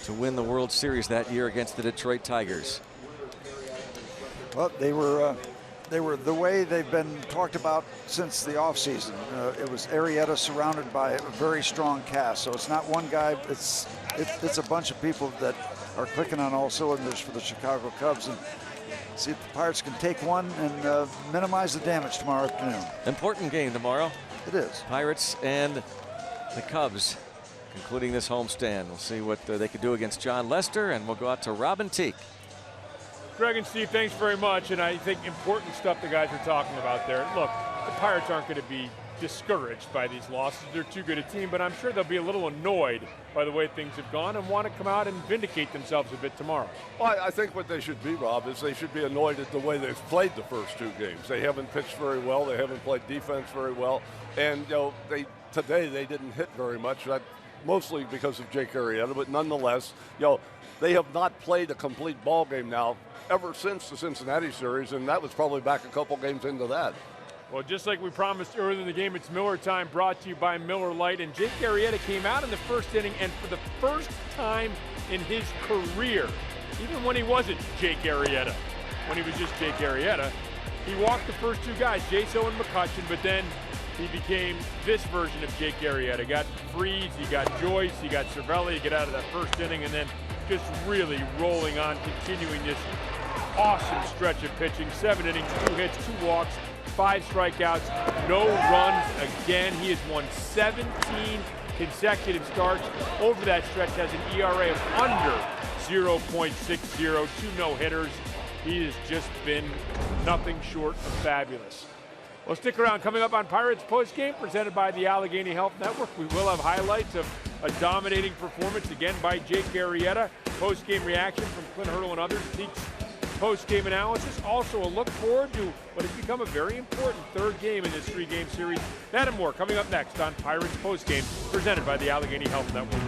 Speaker 2: to win the World Series that year against the Detroit Tigers.
Speaker 3: Well, they were the way they've been talked about since the offseason. It was Arrieta surrounded by a very strong cast. So it's not one guy. It's a bunch of people that are clicking on all cylinders for the Chicago Cubs, and see if the Pirates can take one and minimize the damage tomorrow afternoon.
Speaker 2: Important game tomorrow.
Speaker 3: It is.
Speaker 2: Pirates and the Cubs concluding this homestand. We'll see what they could do against John Lester, and we'll go out to Robin Teak.
Speaker 7: Greg and Steve, thanks very much. And I think important stuff the guys are talking about there. Look, the Pirates aren't going to be discouraged by these losses. They're too good a team, but I'm sure they'll be a little annoyed by the way things have gone and want to come out and vindicate themselves a bit tomorrow.
Speaker 8: Well, I think what they should be, Rob, is they should be annoyed at the way they've played the first 2 games. They haven't pitched very well. They haven't played defense very well. And, today they didn't hit very much, mostly because of Jake Arrieta. But nonetheless, they have not played a complete ball game now ever since the Cincinnati series, and that was probably back a couple games into that.
Speaker 7: Well, just like we promised earlier in the game, it's Miller time, brought to you by Miller Lite. And Jake Arrieta came out in the first inning, and for the first time in his career, even when he wasn't Jake Arrieta, when he was just Jake Arrieta, he walked the first 2 guys, Jaso and McCutchen, but then he became this version of Jake Arrieta. He got Freeze, he got Joyce, he got Cervelli, he got out of that first inning, and then just really rolling on, continuing this awesome stretch of pitching. 7 innings, 2 hits, 2 walks, 5 strikeouts, no runs again. He has won 17 consecutive starts. Over that stretch has an ERA of under 0.60, 2 no-hitters. He has just been nothing short of fabulous. Well, stick around. Coming up on Pirates Postgame, presented by the Allegheny Health Network, we will have highlights of a dominating performance again by Jake Arrieta. Postgame reaction from Clint Hurdle and others. Teaks post-game analysis. Also a look forward to what has become a very important 3rd game in this 3-game series. That and more coming up next on Pirates Postgame, presented by the Allegheny Health Network.